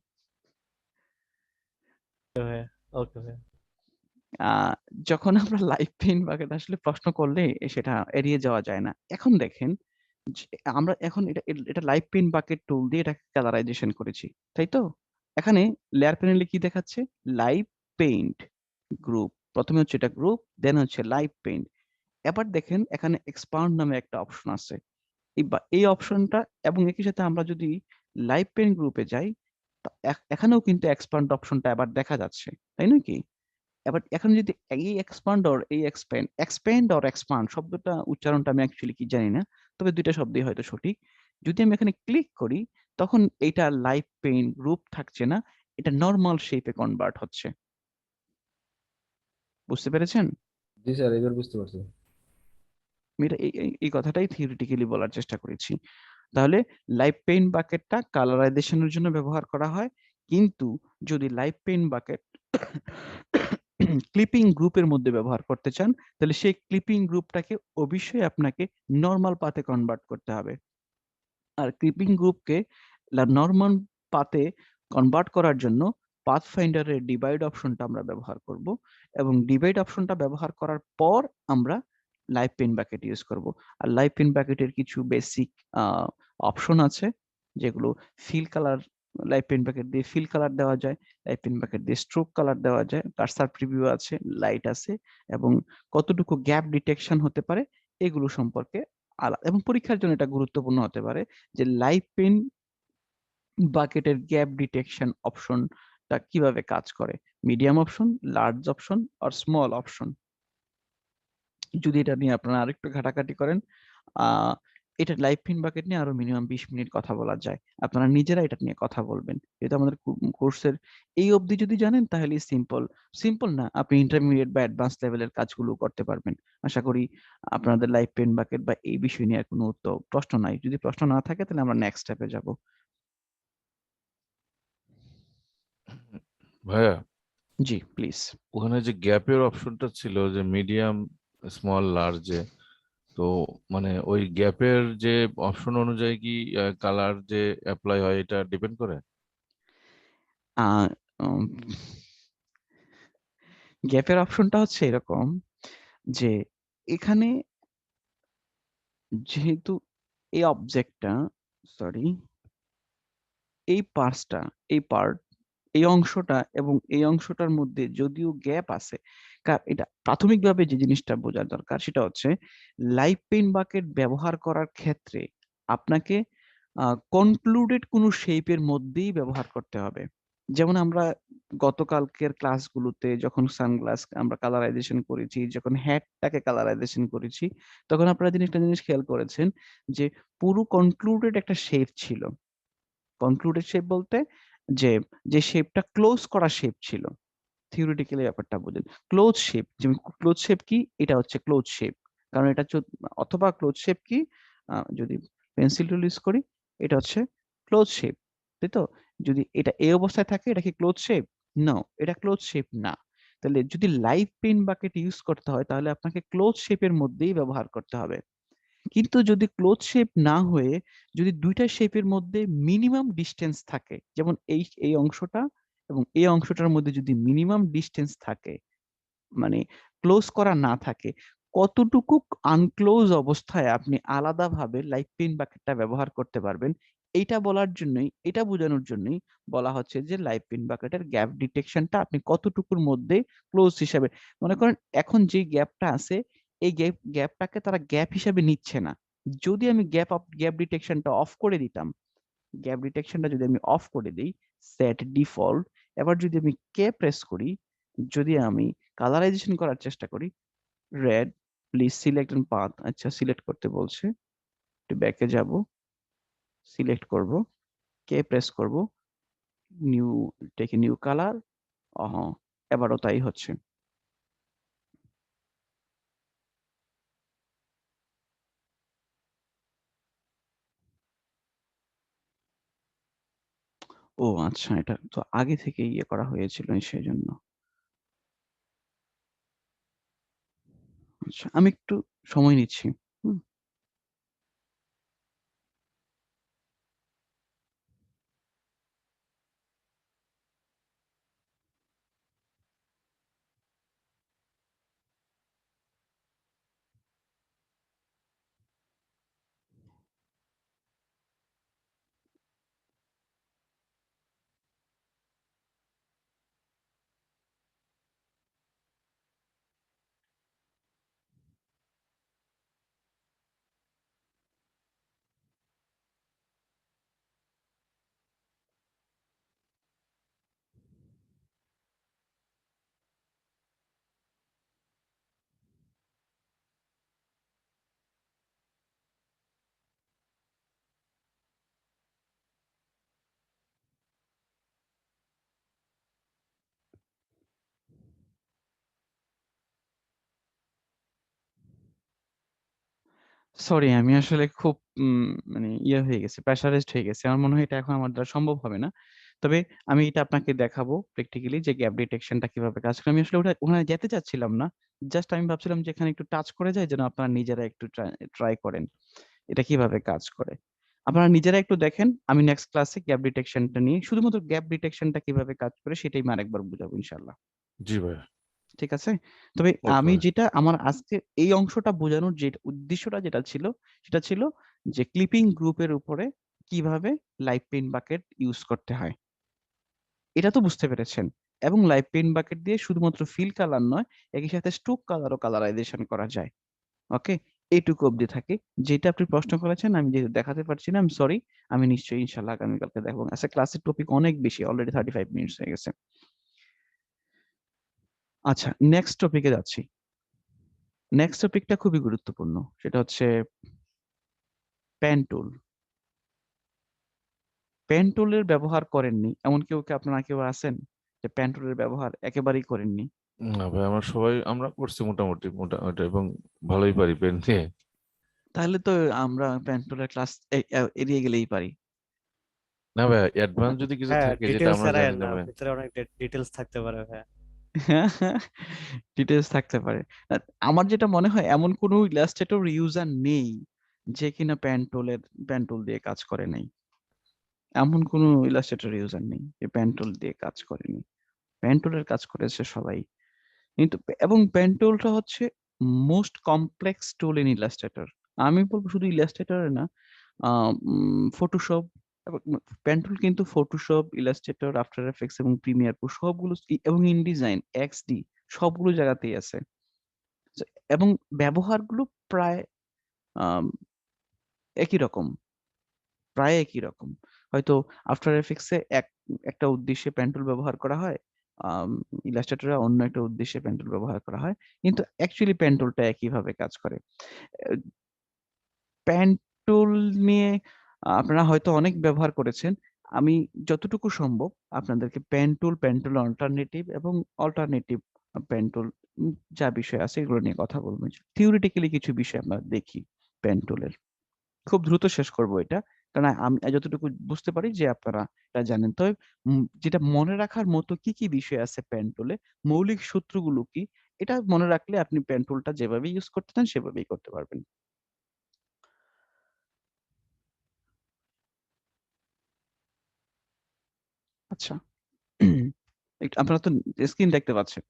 হ্যাঁ, ওকে ভাই। আহ যখন আমরা লাইভ পেইন্ট বাকেট আসলে প্রশ্ন করলে সেটা এড়িয়ে যাওয়া যায় না। এখন দেখেন যে আমরা এখন এটা লাইভ পেইন্ট বাকেট টুল দিয়ে এটাকে কালারাইজেশন করেছি, তাই তো? এখানে লেয়ার প্যানেলে কি দেখাচ্ছে? Live paint group. প্রথমে হচ্ছে এটা গ্রুপ, দেন হচ্ছে লাইভ পেইন্ট। এবার দেখেন এখানে এক্সপান্ড নামে একটা অপশন আছে। এই অপশনটা এবং একই সাথে আমরা যদি লাইভ পেইন্ট গ্রুপে যাই, এখানেও কিন্তু এক্সপান্ড অপশনটা আবার দেখা যাচ্ছে, তাই নাকি? এবার এখন যদি এই এক্সপান্ড অর এই এক্সপ্যান্ড অর এক্সপান্ড শব্দটা উচ্চারণটা আমি অ্যাকচুয়ালি কি জানি না, তবে দুইটা শব্দই হয়তো সঠিক। যদি আমি এখানে ক্লিক করি, তখন এটা লাইভ পেইন গ্রুপ থাকছে না, এটা নরমাল শেপে কনভার্ট হচ্ছে। বুঝতে পেরেছেন? জি স্যার, এবার বুঝতে পারছি। আমি এই কথাটাই থিওরিটিক্যালি বলার চেষ্টা করেছি। তাহলে লাইভ পেইন বাকেটটা কালারাইজেশনের জন্য ব্যবহার করা হয়, কিন্তু যদি লাইভ পেইন বাকেট ক্লিপিং গ্রুপের মধ্যে ব্যবহার করতে চান, তাহলে সেই ক্লিপিং গ্রুপটাকে অবশ্যই আপনাকে নরমাল পাথে কনভার্ট করতে হবে। আর ক্লিপিং গ্রুপকে নরমাল পাতে কনভার্ট করার জন্য পাথফাইন্ডারের ডিভাইড অপশনটা আমরা ব্যবহার করব, এবং ডিভাইড অপশনটা ব্যবহার করার পর আমরা লাইভ পেন বাকেট ইউজ করব। আর লাইভ পেন বাকেটের কিছু বেসিক অপশন আছে, যেগুলো fill colour, live pen bucket দিয়ে ফিল কালার দেওয়া যায়, লাইভ পেন বাকেট দিয়ে স্ট্রোক কালার দেওয়া যায়, কার্সার প্রিভিউ আছে, লাইট আছে, এবং কতটুকু গ্যাপ ডিটেকশন হতে পারে এগুলো সম্পর্কে আলাদা। এবং পরীক্ষার জন্য এটা গুরুত্বপূর্ণ হতে পারে যে লাইভ পেন বাকেটের গ্যাপ ডিটেকশন অপশনটা কিভাবে কাজ করে, মিডিয়াম অপশন, লার্জ অপশন আর স্মল অপশন। যদি এটা নিয়ে আপনারা আরেকটু ঘাটাঘাটি করেন, এটা লাইভ পেন বাকেট নিয়ে আরো মিনিমাম 20 মিনিট কথা বলা যায়। আপনারা নিজেরা এটা নিয়ে কথা বলবেন। যেহেতু আমাদের কোর্সের এই অবধি যদি জানেন তাহলে সিম্পল না, আপনি ইন্টারমিডিয়েট বা অ্যাডভান্স লেভেলের কাজগুলো করতে পারবেন। আশা করি আপনাদের লাইভ পেন বাকেট বা এই বিষয় নিয়ে আর কোনো প্রশ্ন নাই। যদি প্রশ্ন না থাকে তাহলে আমরা নেক্সট স্টেপে যাব। ভাইয়া, জি প্লিজ। ওখানে যে গ্যাপের অপশনটা ছিল যে মিডিয়াম, স্মল, লার্জে, তো মানে ওই গ্যাপের যে অপশন অনুযায়ী কি কালার যে অ্যাপ্লাই হয় এটা ডিপেন্ড করে? গ্যাপের অপশনটা হচ্ছে এরকম যে এখানে যেহেতু এই অবজেক্টটা, সরি, এই পার্টসটা, এই পার্ট, এই অংশটা এবং এই অংশটার মধ্যে যদিও গ্যাপ আছে, এটা প্রাথমিকভাবে যে জিনিসটা বোঝার দরকার সেটা হচ্ছে লাইভ পেন বাকেট ব্যবহার করার ক্ষেত্রে আপনাকে কনক্লুডেড কোনো শেপের মধ্যেই ব্যবহার করতে হবে। যেমন আমরা গতকালকের ক্লাসগুলোতে যখন সানগ্লাস আমরা কালারাইজেশন করেছি, যখন হ্যাটটাকে কালারাইজেশন করেছি, তখন আপনারা একটা জিনিস খেয়াল করেছেন যে পুরো কনক্লুডেড একটা শেপ ছিল। কনক্লুডেড শেপ বলতে যে যে শেপটা ক্লোজ করা শেপ ছিল। থিওরিটিক্যালি ব্যাপারটা বুঝেন। ক্লোজ শেপ, যেমন ক্লোজ শেপ কি, এটা হচ্ছে ক্লোজ শেপ, কারণ এটা অথবা ক্লোজ শেপ কি, যদি পেন্সিল টুল ইউজ করি, এটা হচ্ছে ক্লোজ শেপ, তাই তো? যদি এটা এই অবস্থায় থাকে এটা কি ক্লোজ শেপ? নো, এটা ক্লোজ শেপ না। তাহলে যদি লাইভ পেন বাকেট ইউজ করতে হয় তাহলে আপনাকে ক্লোজ শেপের মধ্যেই ব্যবহার করতে হবে। কিন্তু যদি ক্লোজ শেপ না হয়ে যদি দুইটা শেপের মধ্যে মিনিমাম ডিস্টেন্স থাকে, যেমন এই এই অংশটা এবং এই অংশটার মধ্যে যদি মিনিমাম ডিস্টেন্স থাকে, মানে ক্লোজ করা না থাকে, কতটুকু আনক্লোজ অবস্থায় আপনি আলাদাভাবে লাইভ পেন বাকেটটা ব্যবহার করতে পারবেন, এইটা বলার জন্যই, এটা বোঝানোর জন্যই বলা হচ্ছে যে লাইভ পেন বাকেটের গ্যাপ ডিটেকশনটা আপনি কতটুকুর মধ্যে ক্লোজ হিসাবে, মনে করেন এখন যে গ্যাপটা আছে এই গ্যাপটাকে তারা গ্যাপ হিসাবে নিচ্ছে না। যদি আমি গ্যাপ ডিটেকশনটা অফ করে দিতাম, গ্যাপ ডিটেকশনটা যদি আমি অফ করে দিই, সেট ডিফল্ট, এবার যদি আমি কে প্রেস করি, যদি আমি কালারাইজেশন করার চেষ্টা করি, red, please select and path, আচ্ছা সিলেক্ট করতে বলছে, একটু ব্যাকে যাব, সিলেক্ট করব, কে প্রেস করব, নিউ, টেক নিউ কালার, এবারও তাই হচ্ছে। ও আচ্ছা, এটা তো আগে থেকে ইয়ে করা হয়েছিল সেই জন্য। আচ্ছা আমি একটু সময় নিচ্ছি। হুম। সরি, আমি আসলে খুব মানে ইয়ে হয়ে গেছে, প্রেসারাইজড হয়ে গেছে। আমার মনে হয় এটা এখন আমার দ্বারা সম্ভব হবে না। তবে আমি এটা আপনাকে দেখাবো প্র্যাকটিক্যালি যে গ্যাপ ডিটেকশনটা কিভাবে কাজ করে। আমি আসলে ওখানে যেতে চাচ্ছিলাম না, জাস্ট আমি ভাবছিলাম যে এখানে একটু টাচ করে যায়, যেন আপনারা নিজেরা একটু ট্রাই করেন এটা কিভাবে কাজ করে। আপনারা নিজেরা একটু দেখেন, আমি নেক্সট ক্লাসে গ্যাপ ডিটেকশনটা নিয়ে শুধুমাত্র গ্যাপ ডিটেকশনটা কিভাবে কাজ করে সেটাই আমি আরেকবার বুঝাবো ইনশাল্লাহ। জি ভাইয়া। ঠিক আছে? তবে ওকে আমি ভাইয়া। যেটা আমার আজকে এই অংশটা বোঝানোর যে উদ্দেশ্যটা যেটা ছিল সেটা ছিল যে ক্লিপিং গ্রুপের উপরে কিভাবে লাইভ পেইন বাকেট ইউজ করতে হয়, এটা তো বুঝতে পেরেছেন। এবং লাইভ পেইন বাকেট দিয়ে শুধুমাত্র ফিল কালার নয়, একই সাথে স্ট্রোক কালারও কালারাইজেশন করা যায়। ওকে, এইটুকু অবধি থাকে। যেটা আপনি প্রশ্ন করেছেন আমি যেহেতু দেখাতে পারছি না, আমি সরি। আমি নিশ্চয়ই ইনশাল্লাহ আগামীকালকে দেখবো। আচ্ছা, ক্লাসের টপিক অনেক বেশি, অলরেডি 35 মিনিটস হয়ে গেছে। আচ্ছা, নেক্সট টপিকে যাচ্ছি। নেক্সট টপিকটা খুবই গুরুত্বপূর্ণ, সেটা হচ্ছে পেন টুল। পেন টুলের ব্যবহার করেননি এমন কেউ কি আপনারা কেউ আছেন যে পেন টুলের ব্যবহার একেবারেই করেননি? না ভাই, আমরা করছি মোটামুটি এবং ভালোই পারি পেন দিয়ে। তাহলে তো আমরা পেন টুলের ক্লাস এড়িয়ে গেলেই পারি। না ভাই, অ্যাডভান্স যদি কিছু হ্যাঁ, থাকে যেটা ডিটেলস আমরা এড়ায় জানি না না, ভাই। ভিতরে অনেক ডিটেলস থাকতে পারে ভাই। ডিটেলস থাকতে পারে। আমার যেটা মনে হয় এমন কোনো ইলাস্ট্রেটর ইউজার নেই যে কিনা পেন টুল দিয়ে কাজ করে নাই। এমন কোনো ইলাস্ট্রেটর ইউজার নেই যে পেন টুল দিয়ে কাজ করেনি। পেন টুলের কাজ করেছে সবাই। কিন্তু এবং পেন টুলটা হচ্ছে most complex tool in Illustrator. আমি বলবো শুধু ইলাস্ট্রেটর না, ফটোশপ এবং পেন টুল কিন্তু ফটোশপ, ইলাস্ট্রেটর, আফটার এফেক্টস এবং প্রিমিয়ার প্রো সবগুলো এবং ইনডিজাইন, এক্সডি সবগুলো জায়গাতেই আছে। So, এবং ব্যবহারগুলো প্রায় আম, একই রকম, প্রায় একই রকম। হয়তো আফটার এফেক্টসে একটা উদ্দেশ্যে পেন টুল ব্যবহার করা হয়, ইলাস্ট্রেটরে অন্য একটা উদ্দেশ্যে পেন টুল ব্যবহার করা হয়, কিন্তু অ্যাকচুয়ালি পেন টুলটা একইভাবে কাজ করে। পেন টুল নিয়ে আপনারা হয়তো অনেক ব্যবহার করেছেন। আমি যতটুকু সম্ভব আপনাদেরকে পেন টুল অল্টারনেটিভ এবং অল্টারনেটিভ পেন টুল যা বিষয় আছে এগুলো নিয়ে কথা বলবো। থিওরিটিক্যালি কিছু বিষয় আমরা দেখি পেন টুলের। খুব দ্রুত শেষ করব এটা, কারণ আমি যতটুকু বুঝতে পারি যে আপনারা এটা জানেন। তবে যেটা মনে রাখার মতো কি কি বিষয় আছে পেন টুলে, মৌলিক সূত্রগুলো কি, এটা মনে রাখলে আপনি পেন টুলটা যেভাবে ইউজ করতে চান সেভাবেই করতে পারবেন। আচ্ছা, আপনারা তো স্ক্রিন দেখতে পাচ্ছেন।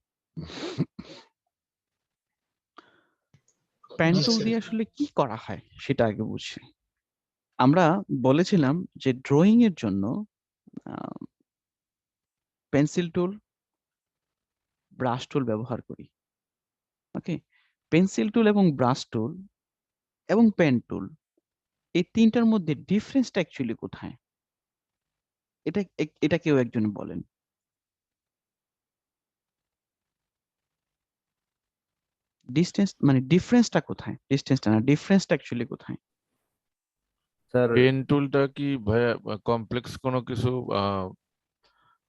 পেন জি টুল স্যার। দিয়ে আসলে কি করা হয় সেটা আগে বুঝি। আমরা বলেছিলাম যে ড্রয়িং এর জন্য পেন্সিল টুল, ব্রাশ টুল ব্যবহার করি। ওকে, পেন্সিল টুল এবং ব্রাশ টুল এবং পেন টুল, এই তিনটার মধ্যে ডিফারেন্সটা অ্যাকচুয়ালি কোথায়? এটা কেউ একজন বলেন। ডিস্টেন্স মানে ডিফারেন্সটা কোথায়? ডিস্টেন্সটা না, ডিফারেন্সটা অ্যাকচুয়ালি কোথায়? স্যার পেন টুলটা কি ভাইয়া কমপ্লেক্স কোনো কিছু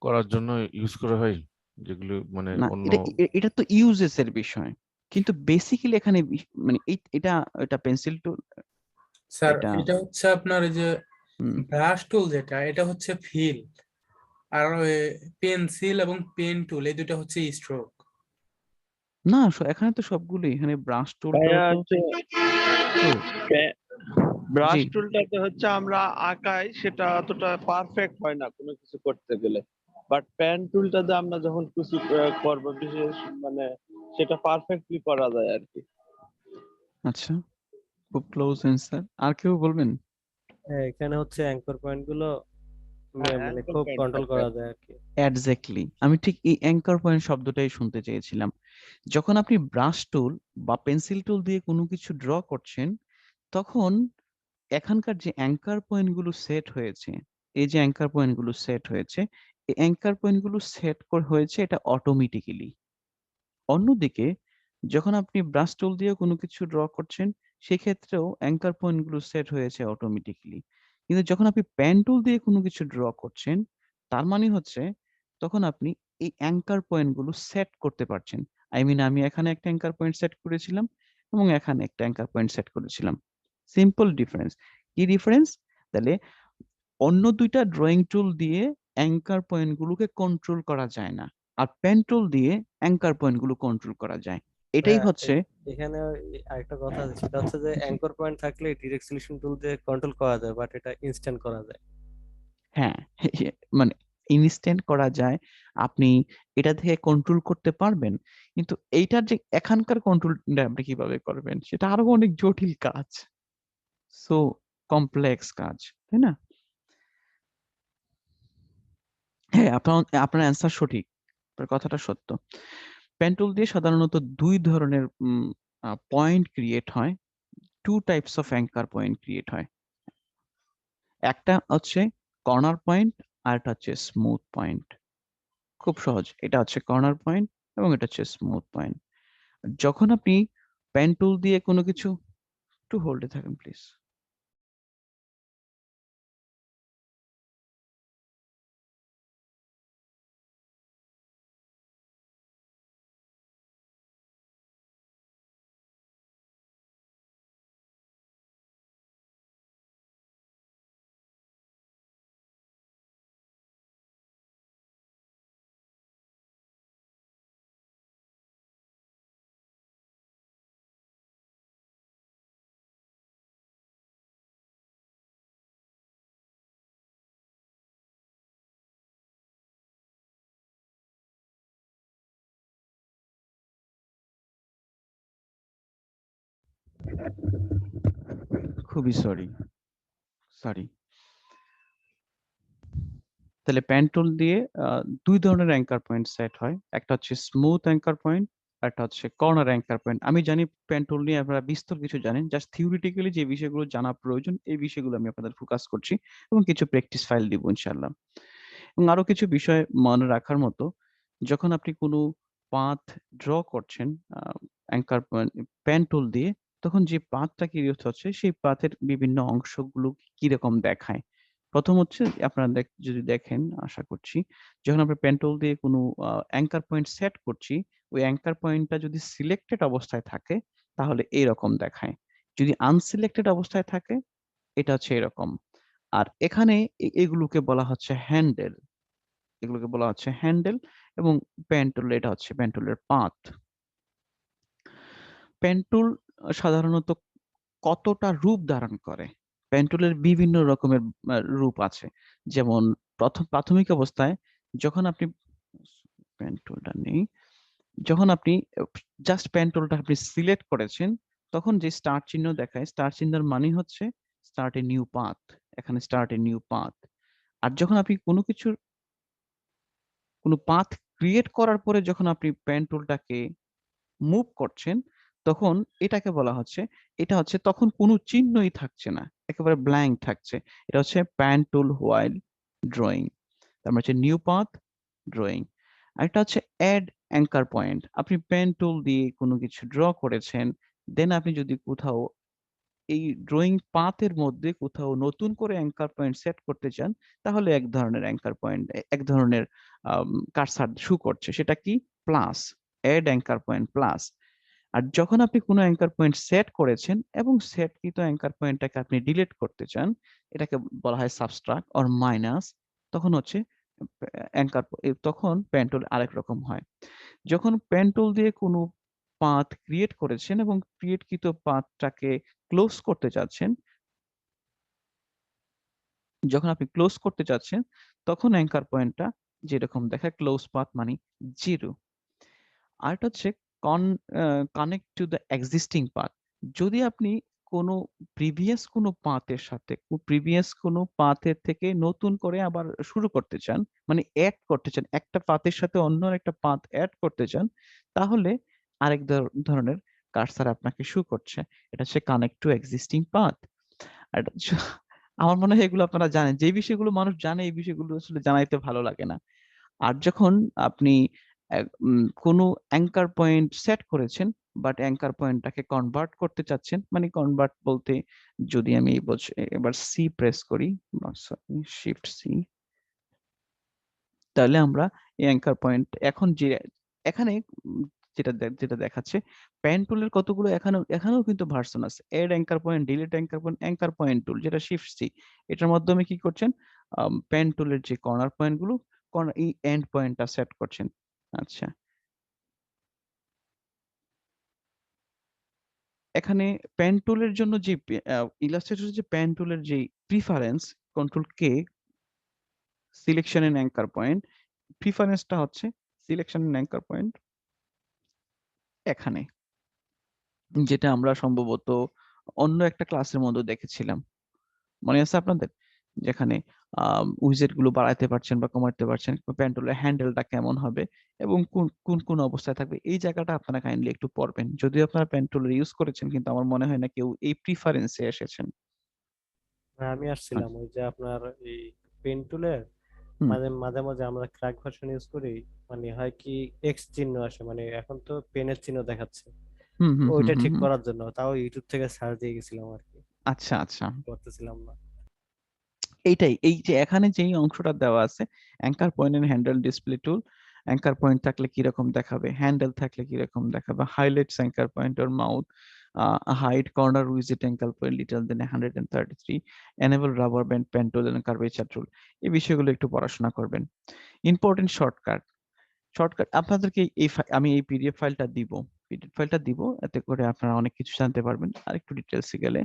করার জন্য ইউজ করা হয়, যেগুলো মানে না, অন্য। এটা তো ইউজেস এর বিষয়, কিন্তু বেসিক্যালি এখানে মানে এটা এটা পেন্সিল টুল, স্যার এটা এটা হচ্ছে আপনার এই যে হুম, ব্রাশ টুল যেটা, এটা হচ্ছে ফিল, আর পেন্সিল এবং পেন টুল এই দুটো হচ্ছে স্ট্রোক। না এখানে তো সবগুলোই, এখানে ব্রাশ টুলটাও ভাইয়া তো হচ্ছে টুল। জি, ব্রাশ টুলটাতে হচ্ছে আমরা আঁকাই, সেটা অতটা পারফেক্ট হয় না কোনো কিছু করতে গেলে। বাট পেন টুলটাতে আমরা যখন কিছু করবো বিশেষ মানে সেটা পারফেক্টলি করা যায় আর কি। আচ্ছা, খুব ক্লোজ অ্যান্সার। আর কেউ বলবেন? হ্যাঁ, এখানে হচ্ছে অ্যাঙ্কর পয়েন্ট গুলো হ্যাঁ, মানে অ্যাঙ্কর খুব পয়েন্ট কন্ট্রোল থাকবে। করা যায় আর কি। এক্স্যাক্টলি, আমি ঠিক এই অ্যাঙ্কর পয়েন্ট শব্দটাই শুনতে চেয়েছিলাম। যখন আপনি ব্রাশ টুল বা পেন্সিল টুল দিয়ে কোনো কিছু ড্র করছেন, তখন এখানকার যে অ্যাঙ্কার পয়েন্ট গুলো সেট হয়েছে, এই যে অ্যাঙ্কার পয়েন্ট গুলো সেট হয়েছে, এই অ্যাঙ্কার পয়েন্ট গুলো সেট হয়েছে এটা অটোমেটিক্যালি। অন্যদিকে যখন আপনি ব্রাশ টুল দিয়ে কোনো কিছু ড্র করছেন, সেক্ষেত্রেও অ্যাঙ্কার পয়েন্ট গুলো সেট হয়েছে অটোমেটিক্যালি। কিন্তু যখন আপনি পেন টুল দিয়ে কোনো কিছু ড্র করছেন, তার মানে হচ্ছে তখন আপনি এই অ্যাঙ্কার পয়েন্ট গুলো সেট করতে পারছেন। আই মিন আমি এখানে একটা অ্যাঙ্কার পয়েন্ট সেট করেছিলাম এবং এখানে একটা অ্যাঙ্কার পয়েন্ট সেট করেছিলাম। Simple difference. কি ডিফারেন্স? তাহলে অন্য দুইটা ড্রয়িং টুল দিয়ে অ্যাঙ্কার পয়েন্ট গুলোকে কন্ট্রোল করা যায় না, আর পেন টুল দিয়ে অ্যাঙ্কার পয়েন্ট গুলো কন্ট্রোল করা যায়। এটাই ভাইয়া, হচ্ছে এখানে আরেকটা কথা আছে, সেটা হচ্ছে যে অ্যাঙ্কর পয়েন্ট থাকলে ডিরেক্ট সলিউশন টুল দিয়ে কন্ট্রোল করা যায়, বাট এটা ইনস্ট্যান্ট করা যায়। হ্যাঁ মানে ইনস্ট্যান্ট করা যায়, আপনি এটা থেকে কন্ট্রোল করতে পারবেন, কিন্তু এইটার যে এখানকার কন্ট্রোলটা আপনি কিভাবে করবেন সেটা আরো অনেক জটিল কাজ, সো কমপ্লেক্স কাজ, তাই না? হ্যাঁ, আপনার অ্যান্সার সঠিক, আপনার কথাটা সত্য। পেন টুল দিয়ে সাধারণত দুই ধরনের পয়েন্ট ক্রিয়েট হয়, two types of anchor point create হয়। একটা হচ্ছে কর্নার পয়েন্ট আর একটা হচ্ছে স্মুথ পয়েন্ট। খুব সহজ, এটা হচ্ছে কর্নার পয়েন্ট এবং এটা হচ্ছে স্মুথ পয়েন্ট। যখন আপনি পেন টুল দিয়ে কোনো কিছু, একটু হোল্ডে থাকেন প্লিজ। খুবই সরি। তাহলে পেন টুল দিয়ে দুই ধরনের অ্যাঙ্কার পয়েন্ট সেট হয়, একটা হচ্ছে স্মুথ অ্যাঙ্কার পয়েন্ট, একটা হচ্ছে কর্নার অ্যাঙ্কার পয়েন্ট। আমি জানি পেন টুল নিয়ে আপনারা বিস্তর কিছু জানেন, জাস্ট থিওরিটিক্যালি যে বিষয়গুলো জানা প্রয়োজন এই বিষয়গুলো আমি আপনাদের ফোকাস করছি এবং কিছু প্র্যাকটিস ফাইল দিব ইনশাআল্লাহ। এবং আরো কিছু বিষয় মনে রাখার মতো, যখন আপনি কোনো পাথ ড্র করছেন অ্যাঙ্কার পয়েন্ট পেন টুল দিয়ে, তখন যে পাথটা ক্রিয়েট হচ্ছে সেই পাথের বিভিন্ন অংশগুলো কিরকম দেখায়। প্রথম হচ্ছে আপনারা যদি দেখেন, আশা করছি যখন আমরা পেন টুল দিয়ে কোনো অ্যাঙ্কার পয়েন্ট সেট করছি, ওই অ্যাঙ্কার পয়েন্টটা যদি সিলেক্টেড অবস্থায় থাকে তাহলে এইরকম দেখায়, যদি আনসিলেক্টেড অবস্থায় থাকে এটা হচ্ছে এরকম। আর এখানে এগুলোকে বলা হচ্ছে হ্যান্ডেল, এগুলোকে বলা হচ্ছে হ্যান্ডেল, এবং পেন টুল এটা হচ্ছে পেন টুলের পাথ। পেন টুল সাধারণত কতটা রূপ ধারণ করে? পেন টুলের বিভিন্ন রকমের রূপ আছে। যেমন প্রাথমিক অবস্থায় যখন আপনি পেন টুলটা নেই, যখন আপনি জাস্ট পেন টুলটা আপনি সিলেক্ট করেছেন, তখন যে স্টার চিহ্ন দেখায়, স্টার চিহ্নের মানে হচ্ছে স্টার্ট এ নিউ পাথ, এখানে স্টার্ট এ নিউ পাথ। আর যখন আপনি কোনো পাথ ক্রিয়েট করার পরে যখন আপনি পেন টুলটাকে মুভ করছেন, তখন এটাকে বলা হচ্ছে, এটা হচ্ছে তখন কোনো চিহ্নই থাকছে না, একেবারে ব্ল্যাঙ্ক থাকছে। এটা হচ্ছে পেন টুল হোয়াইল ড্রয়িং। তার মানে হচ্ছে নিউ পাথ ড্রয়িং। আরেকটা হচ্ছে অ্যাড অ্যাঙ্কার পয়েন্ট। আপনি পেন টুল দিয়ে কোনো কিছু ড্র করেছেন, দেন আপনি যদি কোথাও এই ড্রয়িং পাথের মধ্যে কোথাও নতুন করে অ্যাঙ্কার পয়েন্ট সেট করতে চান, তাহলে এক ধরনের অ্যাঙ্কার পয়েন্ট, এক ধরনের কার্সার শো করছে, সেটা কি? Plus, add anchor point plus. আর যখন আপনি কোনো অ্যাঙ্কার পয়েন্ট সেট করেছেন এবং সেটকৃত অ্যাঙ্কার পয়েন্টটাকে আপনি ডিলিট করতে চান, এটাকে বলা হয় সাবট্রাক্ট অর মাইনাস, তখন হচ্ছে অ্যাঙ্কার, তখন পেন টুল আরেক রকম হয়। যখন পেন টুল দিয়ে কোনো পাথ ক্রিয়েট করেছেন এবং ক্রিয়েটকৃত পাথটাকে ক্লোজ করতে চাচ্ছেন, যখন আপনি ক্লোজ করতে চাচ্ছেন, তখন অ্যাঙ্কার পয়েন্টটা যেরকম দেখায় ক্লোজ পাথ মানে 0। আরেকটা হচ্ছে connect to the existing path. যদি আপনি কোনো কোনো পাথের সাথে প্রিভিয়াস কোনো পাথের থেকে নতুন করে আবার শুরু করতে চান, মানে এড করতে চান, একটা পাথের সাথে অন্য একটা পাথ এড করতে চান, তাহলে আরেক ধরনের কার্সার আপনাকে শো করছে, এটা হচ্ছে কানেক্ট টু এক্সিস্টিং পাথ। আর আমার মনে হয় এগুলো আপনারা জানেন, যে বিষয়গুলো মানুষ জানে এই বিষয়গুলো আসলে জানাইতে ভালো লাগে না। আর যখন আপনি কোনো অ্যাঙ্কার পয়েন্ট সেট করেছেন, বাট অ্যাঙ্কার পয়েন্টটাকে কনভার্ট করতে চাচ্ছেন, মানে কনভার্ট বলতে, যদি আমি এবার সি প্রেস করি, শিফট সি, তাহলে আমরা এই অ্যাঙ্কার পয়েন্ট এখন যে এখানে যেটা দেখাচ্ছে, পেন টুলের কতগুলো এখানেও কিন্তু ভার্সন আছে, add anchor point, delete anchor point, anchor point tool, যেটা শিফট সি, এটার মাধ্যমে কি করছেন, পেন টুলের যে কর্নার পয়েন্ট গুলো, এই এন্ড পয়েন্টটা সেট করছেন। আচ্ছা, এখানে পেন টুলের জন্য যে ইলাস্ট্রেটর যে পেন টুলের যে preference, control K, selection and anchor point, প্রিফারেন্সটা হচ্ছে সিলেকশন এন্ড অ্যাঙ্কার পয়েন্ট এখানে, যেটা আমরা সম্ভবত অন্য একটা ক্লাসের মধ্যে দেখেছিলাম, মনে আছে আপনাদের? যেখানে উইজেট গুলো বাড়াইতে পারছেন বা কমাতে পারছেন, পেন টুলের হ্যান্ডেলটা কেমন হবে এবং কোন কোন কোন অবস্থায় থাকবে, এই জায়গাটা আপনারা কাইন্ডলি একটু পড়বেন। যদিও আপনারা পেন টুলের ইউজ করেছেন, কিন্তু আমার মনে হয় না কেউ এই প্রিফারেন্সে এসেছেন। হ্যাঁ, আমি আসছিলাম ওই যে আপনার এই পেন টুলের হুম মাঝে মাঝে মাঝে আমরা ক্র্যাক ভার্সন ইউজ করি, মানে হয় কি এক্স চিহ্ন আসে, মানে এখন তো পেনের চিহ্ন দেখাচ্ছে, হুম হুম হুম ওইটা হুম ঠিক হুম। করার জন্য তাও ইউটিউব থেকে সার্চ দিয়ে গেছিলাম আর কি, আচ্ছা আচ্ছা, করতেছিলাম না। এইটাই, এই যে এখানে যেই অংশটা দেওয়া আছে, anchor point and handle display tool, anchor point থাকলে কিরকম দেখাবে, হ্যান্ডেল থাকলে কিরকম দেখাবে, highlights anchor point or mouse, hide corner উইজেট anchor point little than 133, enable rubber band pen tool and curvature tool, এই বিষয়গুলো একটু পড়াশোনা করবেন। ইম্পর্টেন্ট শর্টকাট, আপনাদেরকে আমি এই পিডিএফ ফাইলটা দিব, পিডিএফ ফাইলটা দিব, এতে করে আপনারা অনেক কিছু জানতে পারবেন। আর একটু ডিটেলসে গেলে,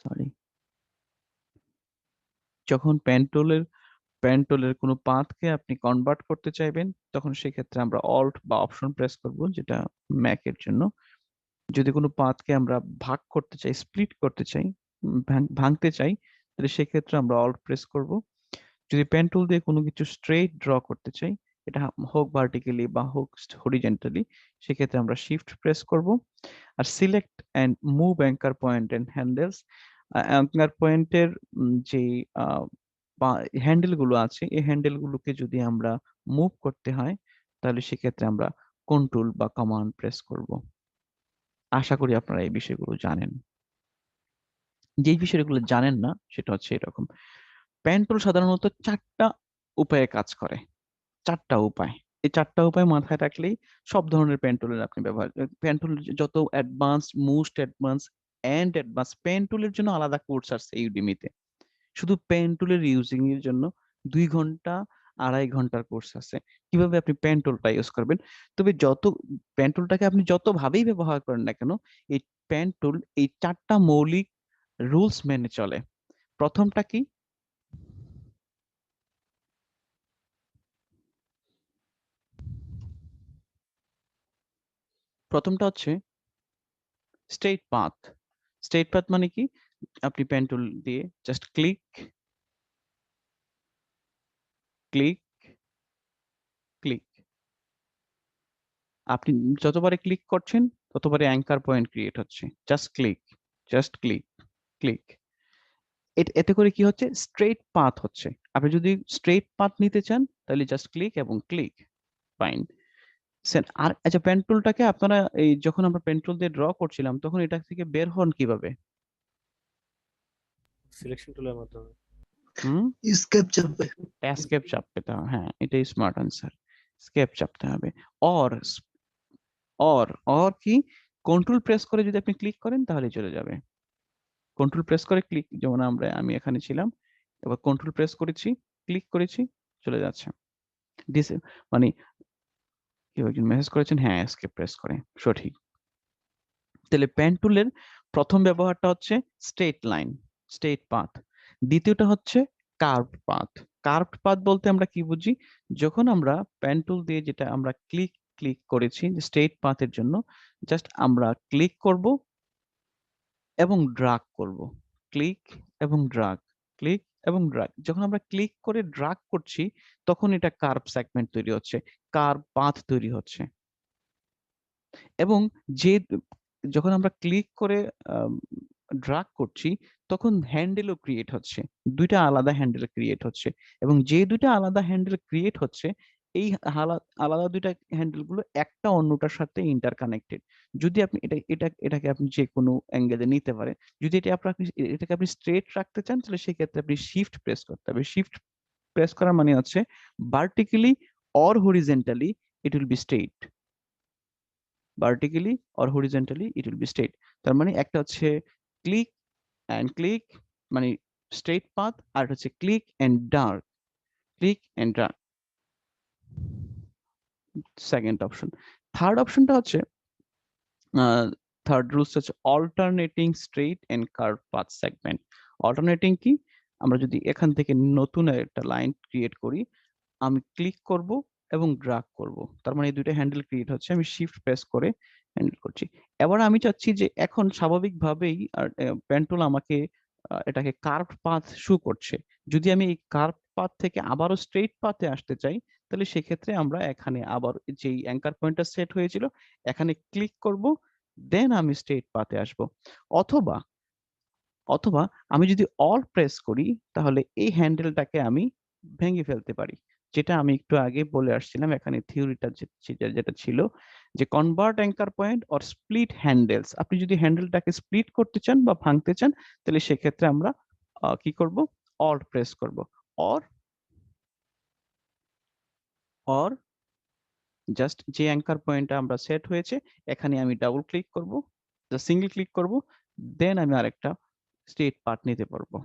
সরি, যখন পেন টুলের কোনো পাথকে আপনি কনভার্ট করতে চাইবেন, তখন সেক্ষেত্রে আমরা অল্ট বা অপশন প্রেস করব, যেটা ম্যাকের জন্য। যদি কোনো পাথকে আমরা ভাগ করতে চাই, স্প্লিট করতে চাই, ভাঙতে চাই, তাহলে সেক্ষেত্রে আমরা অল্ট প্রেস করব। যদি পেন টুল দিয়ে কোনো কিছু স্ট্রেইট ড্র করতে চাই, এটা হোক ভার্টিক্যালি বা হোক হরিজেন্টালি, সেক্ষেত্রে আমরা শিফট প্রেস করব। আর select and move anchor point and handles, anchor পয়েন্টের যে হ্যান্ডেল গুলো আছে, এই হ্যান্ডেল গুলোকে যদি আমরা মুভ করতে হয়, তাহলে সেক্ষেত্রে আমরা কন্ট্রোল বা কমান্ড প্রেস করব। আশা করি আপনারা এই বিষয়গুলো জানেন। যেই বিষয়গুলো জানেন না, সেটা হচ্ছে এরকম, পেন টুল সাধারণত 4টা উপায়ে কাজ করে, 4টা উপায়। এই 4টা উপায় মাথায় রাখলেই সব ধরনের পেন টুলের আপনি ব্যবহার, পেন টুল যত advance, most advance and advance pen টুলের জন্য আলাদা কোর্স আছে ইউডেমিতে। শুধু পেন টুলের ইউজিং এর জন্য 2 ঘন্টা 2.5 ঘন্টার কোর্স আছে, কিভাবে আপনি পেন টুলটা ইউজ করবেন। তবে যত পেন টুলটাকে আপনি যত ভাবেই ব্যবহার করেন না কেন, এই পেন টুল এই 4টা মৌলিক রুলস মেনে চলে। প্রথমটা কি? প্রথমটা হচ্ছে স্ট্রেট পাথ। স্ট্রেট পাথ মানে কি? আপনি পেন টুল দিয়ে জাস্ট ক্লিক ক্লিক ক্লিক, আপনি যতবারে ক্লিক করছেন ততবারে অ্যাঙ্কার পয়েন্ট ক্রিয়েট হচ্ছে। জাস্ট ক্লিক ক্লিক, এতে করে কি হচ্ছে, স্ট্রেট পাথ হচ্ছে। আপনি যদি স্ট্রেট পাথ নিতে চান, তাহলে জাস্ট ক্লিক এবং ক্লিক, ফাইন। আর আচ্ছা, পেন টুলটাকে আপনারা এই যখন আমরা পেন টুল দিয়ে ড্র করছিলাম, তখন এটা থেকে বের হন কিভাবে? সিলেকশন টুলের মাধ্যমে। হুম, স্কেপ চাপবে। এস্কেপ চাপতে হবে, হ্যাঁ, এটাই স্মার্ট আনসার, স্কেপ চাপতে হবে। অর অর অর কি, কন্ট্রোল প্রেস করে যদি আপনি ক্লিক করেন তাহলে চলে যাবে। কন্ট্রোল প্রেস করে ক্লিক, যেমন আমি এখানে ছিলাম, এবার কন্ট্রোল প্রেস করেছি, ক্লিক করেছি, চলে যাচ্ছে। দিস মানে কেউ একজন মেসেজ করেছেন, হ্যাঁ, এস্কেপ প্রেস করে, সঠিক। তাহলে পেন টুলের প্রথম ব্যবহারটা হচ্ছে স্ট্রেট লাইন, স্ট্রেট পাথ। দ্বিতীয়টা হচ্ছে কার্ভড পাথ। কার্ভড পাথ বলতে আমরা কি বুঝি? যখন আমরা পেন টুল দিয়ে যেটা আমরা ক্লিক ক্লিক করেছি যে স্ট্রেট পাথের জন্য, জাস্ট আমরা ক্লিক করব এবং ড্রাগ করব, ক্লিক এবং ড্রাগ, ক্লিক এবং ড্রাগ। যখন আমরা ক্লিক করে ড্রাগ করছি, তখন এটা কার্ভ সেগমেন্ট তৈরি হচ্ছে, কার্ভ পাথ তৈরি হচ্ছে। এবং যে যখন আমরা ক্লিক করে ড্রাগ করছি, তখন হ্যান্ডেলও ক্রিয়েট হচ্ছে, 2টা আলাদা হ্যান্ডেল ক্রিয়েট হচ্ছে। এবং যে 2টা আলাদা হ্যান্ডেল ক্রিয়েট হচ্ছে, এই আলাদা 2টা হ্যান্ডেল গুলো একটা অন্যটার সাথে ইন্টারকানেক্টেড। যদি আপনি এটাকে আপনি যে কোনো অ্যাঙ্গেলে নিতে পারেন। যদি এটাকে আপনি স্ট্রেট রাখতে চান, তাহলে সেক্ষেত্রে আপনি শিফট প্রেস করতে হবে। শিফট প্রেস করা মানে হচ্ছে vertically or horizontally it will be straight, vertically or horizontally it will be straight. তার মানে একটা হচ্ছে ক্লিক অ্যান্ড ক্লিক মানে স্ট্রেট পাথ, আর হচ্ছে click and drag, click and drag, second option. Third অপশনটা হচ্ছে থার্ড রুলস হচ্ছে alternating straight and curve path segment. Alternating কি? আমরা যদি এখান থেকে নতুন একটা লাইন ক্রিয়েট করি, আমি ক্লিক করব এবং ড্রাগ করব, তার মানে এই দুইটা হ্যান্ডেল ক্রিয়েট হচ্ছে, আমি শিফট প্রেস করে হ্যান্ডেল করছি। এবার আমি চাচ্ছি যে এখন স্বাভাবিকভাবেই পেন টুল আমাকে এটাকে কার্ভ পাথ শো করছে। যদি আমি এই কার্ভ পাথ থেকে আবারও স্ট্রেট পাথে আসতে চাই, তাহলে সেক্ষেত্রে আমরা এখানে আবার যেই অ্যাঙ্কার পয়েন্টটা সেট হয়েছিল এখানে ক্লিক করব, দেন আমি স্ট্রেট পাথে আসব। অথবা অথবা আমি যদি অল প্রেস করি, তাহলে এই হ্যান্ডেলটাকে আমি ভেঙে ফেলতে পারি, যেটা আমি একটু আগে বলে আসছিলাম। এখানে থিওরিটা যেটা ছিল যে convert anchor point or split handles. আপনি যদি হ্যান্ডেলটাকে স্প্লিট করতে চান বা ভাঙতে চান, তাহলে সেক্ষেত্রে আমরা কি করব? অল্ট প্রেস করব। অর অর জাস্ট যে অ্যাঙ্কার পয়েন্টটা আমরা সেট হয়েছে এখানে আমি ডাবল ক্লিক করব, সিঙ্গেল ক্লিক করব, দেন আমি আরেকটা স্ট্রেট পাথ নিতে পারবো।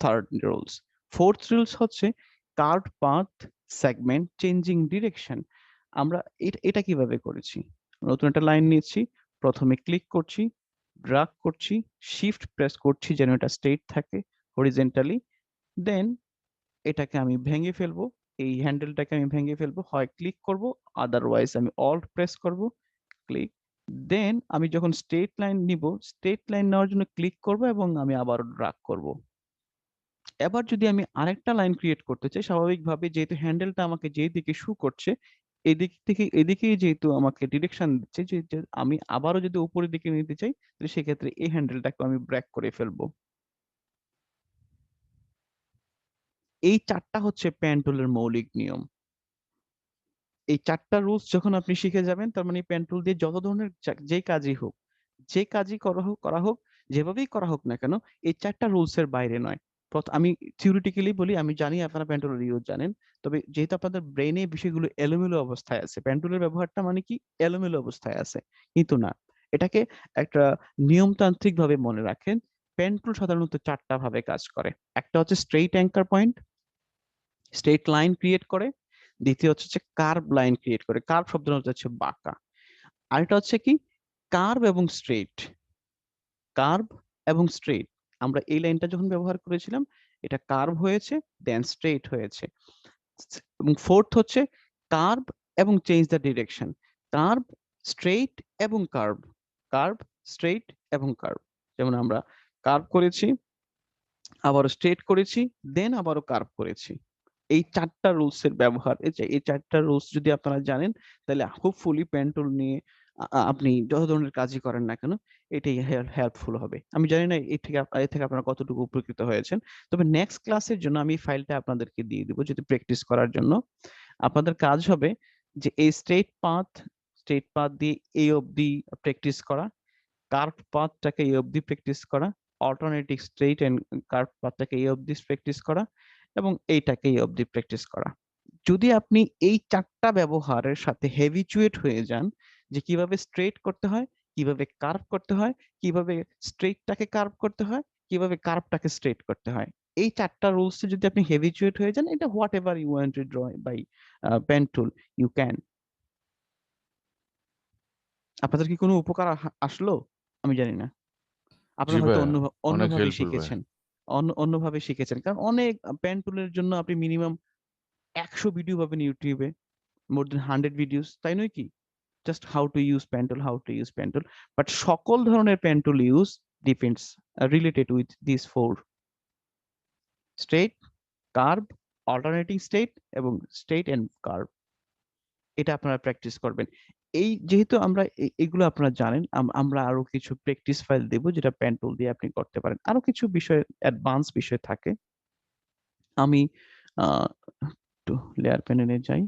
Third rules. ফোর্থ রুলস হচ্ছে curve path segment changing direction. আমরা এটা কিভাবে করেছি? নতুন একটা লাইন নিচ্ছি, প্রথমে ক্লিক করছি, ড্রাগ করছি, শিফট প্রেস করছি যেন এটা স্ট্রেট থাকে হরিজেন্টালি, দেন এটাকে আমি ভেঙে ফেলবো, এই হ্যান্ডেলটাকে আমি ভেঙে ফেলবো, হয় ক্লিক করব, আদারওয়াইজ আমি অল্ট প্রেস করব, ক্লিক, দেন আমি যখন স্ট্রেট লাইন নিব, স্ট্রেট লাইন নেওয়ার জন্য ক্লিক করব এবং আমি আবার ড্রাগ করব। এবার যদি আমি আরেকটা লাইন ক্রিয়েট করতে চাই, স্বাভাবিকভাবে যেহেতু হ্যান্ডেলটা আমাকে যেই দিকে শু করছে, এদিক থেকে এদিকেই যেহেতু আমাকে ডিরেকশন দিচ্ছে, যে আমি আবারও যদি উপরের দিকে নিতে চাই, তাহলে সেক্ষেত্রে এই হ্যান্ডেলটাকে আমি ব্রেক করে ফেলবো। এই চারটা হচ্ছে পেন টুলের মৌলিক নিয়ম। এই চারটা রুলস যখন আপনি শিখে যাবেন, তার মানে পেন টুল দিয়ে যত ধরনের যে কাজই হোক, যে কাজই করা হোক, যেভাবেই করা হোক না কেন, এই চারটা রুলস এর বাইরে নয়। আমি থিওরিটিক্যালি বলি, আমি জানি আপনারা পেন টুলের ইউজ জানেন, তবে যেহেতু আপনাদের ব্রেনে বিষয়গুলো এলোমেলো অবস্থায় আছে, পেন টুলের ব্যবহারটা মানে কি এলোমেলো অবস্থায় আছে, কিন্তু না, এটাকে একটা নিয়মতান্ত্রিক ভাবে মনে রাখেন। পেন টুল সাধারণত চারটা ভাবে কাজ করে। একটা হচ্ছে straight anchor point, straight line create করে। দ্বিতীয় হচ্ছে কার্ভ লাইন ক্রিয়েট করে, কার্ভ শব্দটা হচ্ছে বাঁকা। আরেকটা হচ্ছে কি কার্ভ এবং স্ট্রেট, কার্ভ এবং স্ট্রেট। আমরা এই লাইনটা যখন ব্যবহার করেছিলাম, এটা কার্ভ হয়েছে, দেন স্ট্রেট হয়েছে। এবং ফোর্থ হচ্ছে কার্ভ এবং change the direction, curve, straight এবং কার্ভ, কার্ভ, স্ট্রেট এবং কার্ভ। যেমন আমরা কার্ভ করেছি, আবারও স্ট্রেট করেছি, দেন আবারও কার্ভ করেছি। এই চারটা রুলস এর ব্যবহার, এই চারটা রুলস যদি আপনারা জানেন, তাহলে হোপফুলি পেন টুল নিয়ে আপনি যত ধরনের কাজই করেন না কেন, এটাই হেল্পফুল হবে। আমি জানি না এ থেকে আপনারা কতটুকু উপকৃত হয়েছেন। তবে নেক্সট ক্লাসের জন্য আমি ফাইলটা আপনাদেরকে দিয়ে দিব, যদি প্র্যাকটিস করার জন্য। আপনাদের কাজ হবে যে এই স্ট্রেট পাথ দিয়ে এই অবধি প্র্যাকটিস করা, কার্ভ পাথটাকে এই অবধি প্র্যাকটিস করা, অল্টারনেটিভ স্ট্রেট এন্ড কার্ভ পাথটাকে এই অবধি প্র্যাকটিস করা, এবং এইটাকে এই অবধি প্র্যাকটিস করা। যদি আপনি এই চারটা ব্যবহারের সাথে হ্যাবিচুয়েট হয়ে যান, যে কিভাবে স্ট্রেট করতে হয়, কিভাবে কার্ভ করতে হয়, কিভাবে স্ট্রেটটাকে কার্ভ করতে হয়, কিভাবে কার্ভটাকে স্ট্রেট করতে হয়, এই চারটা রুলস যদি আপনি হ্যাবিচুয়েট হয়ে যান, এটা whatever you want to draw by pen tool, you can. আপনাদের কি কোনো উপকার আসলো? আমি জানি না। জি আপনারা হয়তো ভাইয়া, অনেক অন্যভাবে হেল্পফুল ভাইয়া। শিখেছেন, অন্যভাবে শিখেছেন, কারণ অনেক পেন টুলের জন্য আপনি মিনিমাম 100 ভিডিও পাবেন ইউটিউবে, মোর দেন 100 ভিডিওস, তাই নয় কি? Just how to use pen tool, how to use pen tool. But সকল ধরনের pen tool use depends related with this four: straight, curve, alternating straight এবং স্ট্রেট এন্ড কার্ভ। এটা আপনারা প্র্যাকটিস করবেন। এই যেহেতু আমরা এগুলো আপনারা জানেন, আমরা আরো কিছু প্র্যাকটিস ফাইল দেব, যেটা পেন টুল দিয়ে আপনি করতে পারেন। আরো কিছু বিষয়, অ্যাডভান্স বিষয় থাকে। আমি একটু লেয়ার প্যানেলে যাই।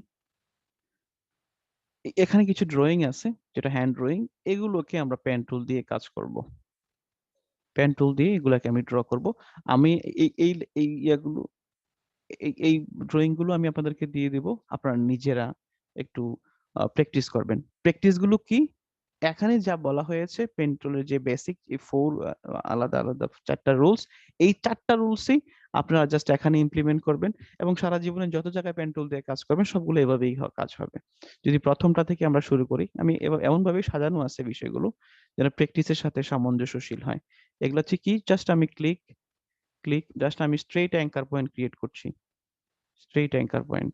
এখানে কিছু ড্রয়িং আছে, যেটা হ্যান্ড ড্রয়িং, এগুলোকে আমরা পেন টুল দিয়ে কাজ করব। পেন টুল দিয়ে এগুলাকে আমি ড্র করব। আমি এই এই এই ইয়াগুলো, এই ড্রয়িং গুলো আমি আপনাদেরকে দিয়ে দিব, আপনারা নিজেরা একটু প্র্যাকটিস করবেন। প্র্যাকটিস গুলো কি? এখানে যা বলা হয়েছে পেন টুলের যে বেসিক, এই ফোর আলাদা আলাদা চারটা রুলস, এই চারটা রুলসই আপনারা জাস্ট এখানে ইমপ্লিমেন্ট করবেন এবং সারা জীবনে যত জায়গায় পেন টুল দিয়ে কাজ করবেন সবগুলো এভাবেই কাজ হবে। যদি প্রথমটা থেকে আমরা শুরু করি, আমি এমন ভাবেই সাজানো আছে বিষয়গুলো যেন প্র্যাকটিসের সাথে সামঞ্জস্যশীল হয়। এগুলো হচ্ছে কি, জাস্ট আমি ক্লিক জাস্ট আমি স্ট্রেইট অ্যাঙ্কার পয়েন্ট ক্রিয়েট করছি, স্ট্রেইট অ্যাঙ্কার পয়েন্ট।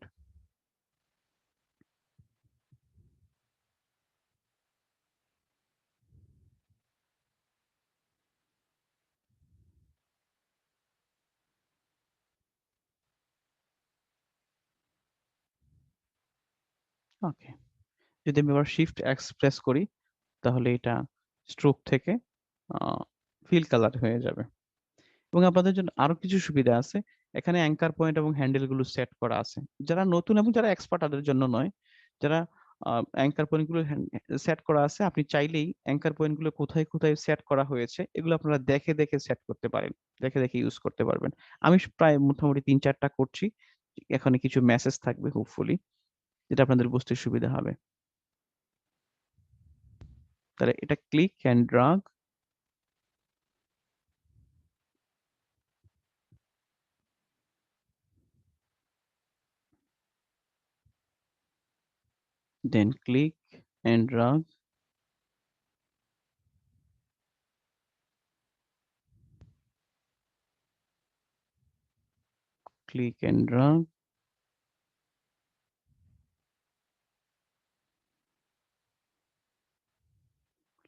ওকে, যদি আমি আবার শিফট এক্স প্রেস করি তাহলে এটা স্ট্রোক থেকে ফিল কালার হয়ে যাবে। এবং আপনাদের জন্য আরো কিছু সুবিধা আছে, এখানে অ্যাঙ্কার পয়েন্ট এবং হ্যান্ডেল গুলো সেট করা আছে। যারা নতুন এবং যারা এক্সপার্ট তাদের জন্য নয়, যারা অ্যাঙ্কার পয়েন্ট গুলো সেট করা আছে, আপনি চাইলেই অ্যাঙ্কার পয়েন্ট গুলো কোথায় কোথায় সেট করা হয়েছে এগুলো আপনারা দেখে দেখে সেট করতে পারেন, দেখে দেখে ইউজ করতে পারবেন। আমি প্রায় মোটামুটি 3-4টা করছি, এখানে কিছু মেসেজ থাকবে হোপফুলি, যেটা আপনাদের বুঝতে সুবিধা হবে। তাহলে এটা click and drug, then click and drag, click and drag,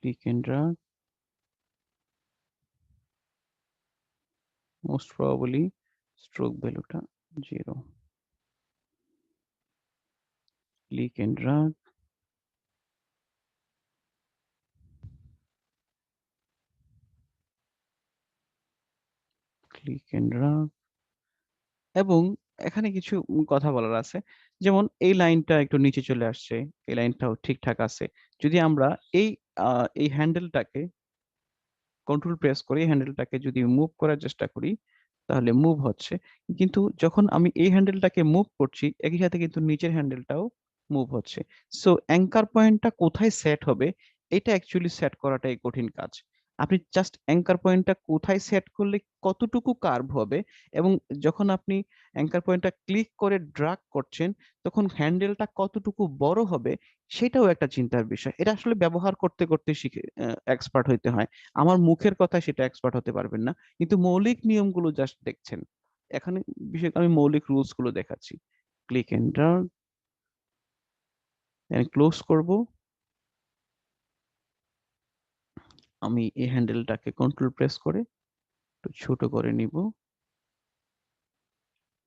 click and drag, most probably stroke valueটা 0, click and drag, click and drag। এবং এখানে কিছু কথা বলার আছে, যেমন এই লাইনটা একটু নিচে চলে আসছে, এই লাইনটাও ঠিকঠাক আছে। যদি আমরা এই এই হ্যান্ডেলটাকে কন্ট্রোল প্রেস করে হ্যান্ডেলটাকে যদি মুভ করার চেষ্টা করি তাহলে মুভ হচ্ছে, কিন্তু যখন আমি এই হ্যান্ডেলটাকে মুভ করছি একই সাথে কিন্তু নিচের হ্যান্ডেলটাও মুভ হচ্ছে। সো অ্যাঙ্কার পয়েন্টটা কোথায় সেট হবে এটা অ্যাকচুয়ালি সেট করাটাই কঠিন কাজ। আপনি জাস্ট অ্যাঙ্কার পয়েন্টটা কোথায় সেট করলে কতটুকু কার্ভ হবে, এবং যখন আপনি অ্যাঙ্কার পয়েন্টটা ক্লিক করে ড্রাগ করছেন তখন হ্যান্ডেলটা কতটুকু বড় হবে সেটাও একটা চিন্তার বিষয়। এটা আসলে ব্যবহার করতে করতে শিখে এক্সপার্ট হইতে হয়। আমার মুখের কথায় সেটা এক্সপার্ট হতে পারবেন না, কিন্তু মৌলিক নিয়মগুলো জাস্ট দেখছেন। এখানে বিশেষ আমি মৌলিক রুলস গুলো দেখাচ্ছি। ক্লিক এন্টার, ক্লোজ করব। আমি এই হ্যান্ডেলটাকে কন্ট্রোল প্রেস করে একটু ছোট করে নিব।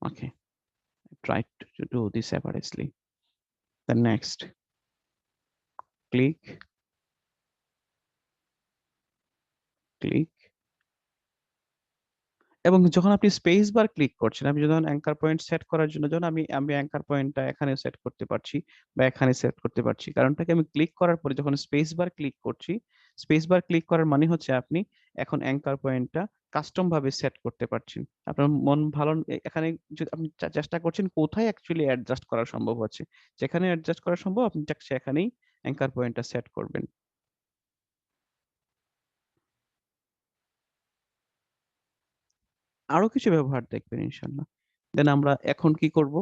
Okay, try to do this separately. The next click, click, এবং যখন আপনি স্পেস বার ক্লিক করছেন, আমি যখন অ্যাঙ্কার পয়েন্ট সেট করার জন্য যখন আমি আমি অ্যাঙ্কার পয়েন্টটা এখানে সেট করতে পারছি বা এখানে সেট করতে পারছি, কারণটাকে আমি ক্লিক করার পরে যখন স্পেস বার ক্লিক করছি, স্পেস বার ক্লিক করার মানে হচ্ছে আপনি এখন অ্যাঙ্কার পয়েন্টটা কাস্টম ভাবে সেট করতে পারছেন। আপনার মন ভালো এখানে যদি আপনি চেষ্টা করছেন কোথায় অ্যাকচুয়ালি অ্যাডজাস্ট করা সম্ভব হচ্ছে, যেখানে অ্যাডজাস্ট করা সম্ভব আপনি সেখানেই অ্যাঙ্কার পয়েন্টটা সেট করবেন। আরো কিছু ব্যবহার দেখবেন ইনশাল্লাহ। দেন আমরা এখন কি করব,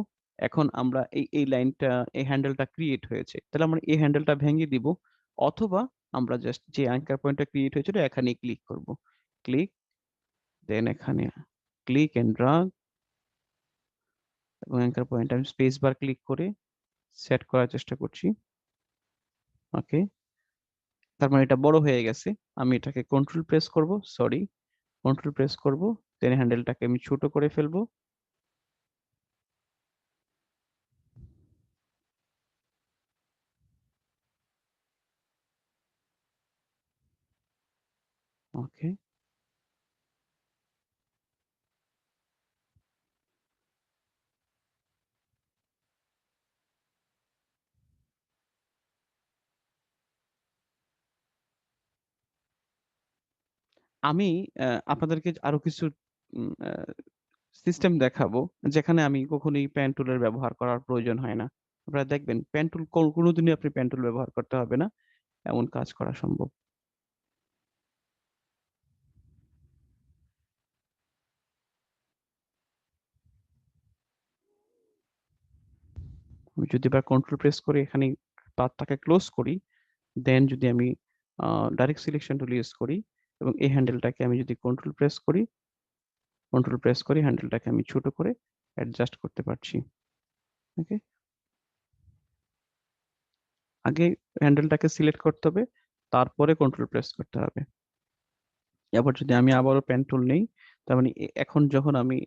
এখন আমরা এই লাইনটা এই হ্যান্ডেলটা ক্রিয়েট হয়েছে, তাহলে আমরা এই হ্যান্ডেলটা ভেঙে দিব, অথবা আমরা জাস্ট যে অ্যাঙ্কার পয়েন্টটা ক্রিয়েট হয়েছিল এখানেই ক্লিক করব। ক্লিক, দেন এখানে ক্লিক এন্ড ড্রাগ, এবং অ্যাঙ্কার পয়েন্ট আমি স্পেস বার ক্লিক করে সেট করার চেষ্টা করছি। ওকে, তার মানে এটা বড় হয়ে গেছে। আমি এটাকে কন্ট্রোল প্রেস করব, সরি কন্ট্রোল প্রেস করব, দেন হ্যান্ডেলটাকে আমি ছোট করে ফেলবো। ওকে, আমি আপনাদেরকে আরো কিছু সিস্টেম দেখাবো যেখানে আমি কখনোই পেন টুলের ব্যবহার করার প্রয়োজন হয় না। আপনারা দেখবেন পেন টুল কোনোদিনই আপনি পেন টুল ব্যবহার করতে হবে না, এমন কাজ করা সম্ভব। আমি যদি এবার কন্ট্রোল প্রেস করে এখানে পাথটাকে ক্লোজ করি, দেন যদি আমি ডাইরেক্ট সিলেকশন টুল ইউজ করি এবং এই হ্যান্ডেলটাকে আমি যদি কন্ট্রোল প্রেস করি হ্যান্ডেলটাকে আমি ছোট করে অ্যাডজাস্ট করতে পারছি। ওকে, আগে হ্যান্ডেলটাকে সিলেক্ট করতে হবে, তারপরে কন্ট্রোল প্রেস করতে হবে। এবার যদি আমি আবারও পেন টুল নেই, তার মানে এখন যখন আমি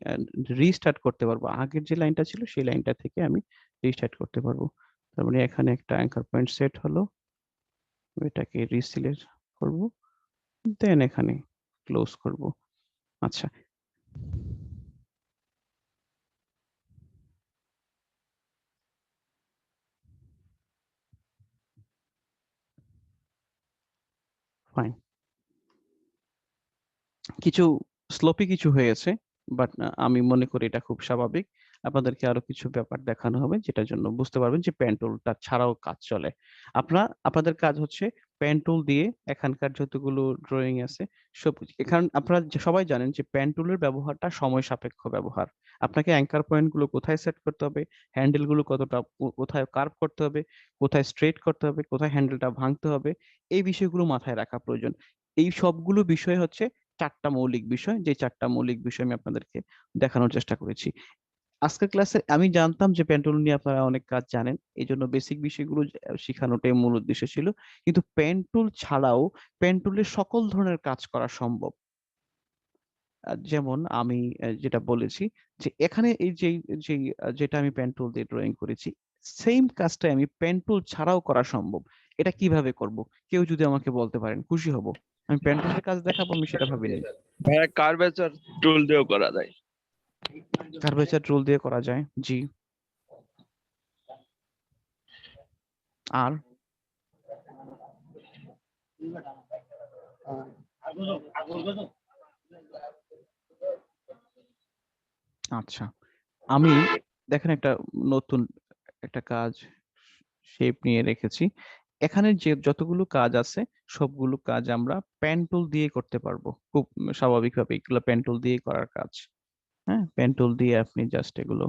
রিস্টার্ট করতে পারবো, আগের যে লাইনটা ছিল সেই লাইনটা থেকে আমি রিস্টার্ট করতে পারবো। তার মানে এখানে একটা অ্যাঙ্কার পয়েন্ট সেট হলো, এটাকে রিসিলেক্ট করব, দেন এখানে ক্লোজ করব। আচ্ছা, ফাইন। কিছু স্লোপি কিছু হয়েছে, বাট আমি মনে করি এটা খুব স্বাভাবিক। আপনাদেরকে আরো কিছু ব্যাপার দেখানো হবে, যেটার জন্য বুঝতে পারবেন যে পেন টুলটা ছাড়াও কাজ চলে। আপনাদের কাজ হচ্ছে পেন টুল দিয়ে এখানকার যতগুলো ড্রয়িং আছে সব, এখানে আপনারা সবাই জানেন যে পেন টুলের ব্যবহারটা সময় সাপেক্ষ ব্যবহার। আপনাকে অ্যাঙ্কার পয়েন্ট গুলো কোথায় সেট করতে হবে, হ্যান্ডেল গুলো কতটা কোথায় কার্ভ করতে হবে, কোথায় স্ট্রেট করতে হবে, কোথায় হ্যান্ডেলটা ভাঙতে হবে, এই বিষয়গুলো মাথায় রাখা প্রয়োজন। এই সবগুলো বিষয় হচ্ছে 4টা মৌলিক বিষয়, যে 4টা মৌলিক বিষয় আমি আপনাদেরকে দেখানোর চেষ্টা করেছি আজকের ক্লাসে। আমি জানতাম যে পেন্টুল নিয়ে আপনারা অনেক কাজ জানেন, এই জন্য বেসিক বিষয়গুলো শেখানোটাই মূল উদ্দেশ্য ছিল। কিন্তু পেন্টুল ছাড়াও পেন্টুলের সকল ধরনের কাজ করা সম্ভব। যেমন আমি যেটা বলেছি যে এখানে এই যে যেটা আমি পেন টুল দিয়ে ড্রয়িং করেছি, সেম কাজটা আমি পেন টুল ছাড়াও করা সম্ভব। এটা কিভাবে করব? কেউ যদি আমাকে বলতে পারেন খুশি হব। আমি পেন টুলের কাজ দেখাবো, আমি সেটা ভাবিনি। ভাইয়া কার্ভেচার টুল দিয়েও করা যায়। কার্ভেচার টুল দিয়ে করা যায়, জি। আর আচ্ছা, আমি দেখেন একটা নতুন একটা কাজ শেপ নিয়ে রেখেছি। এখানে যে যতগুলো কাজ আছে সবগুলো কাজ আমরা পেন টুল দিয়ে করতে পারবো খুব স্বাভাবিকভাবে। এগুলো পেন টুল দিয়ে করার কাজ। হ্যাঁ, পেন টুল দিয়ে আপনি জাস্ট এগুলো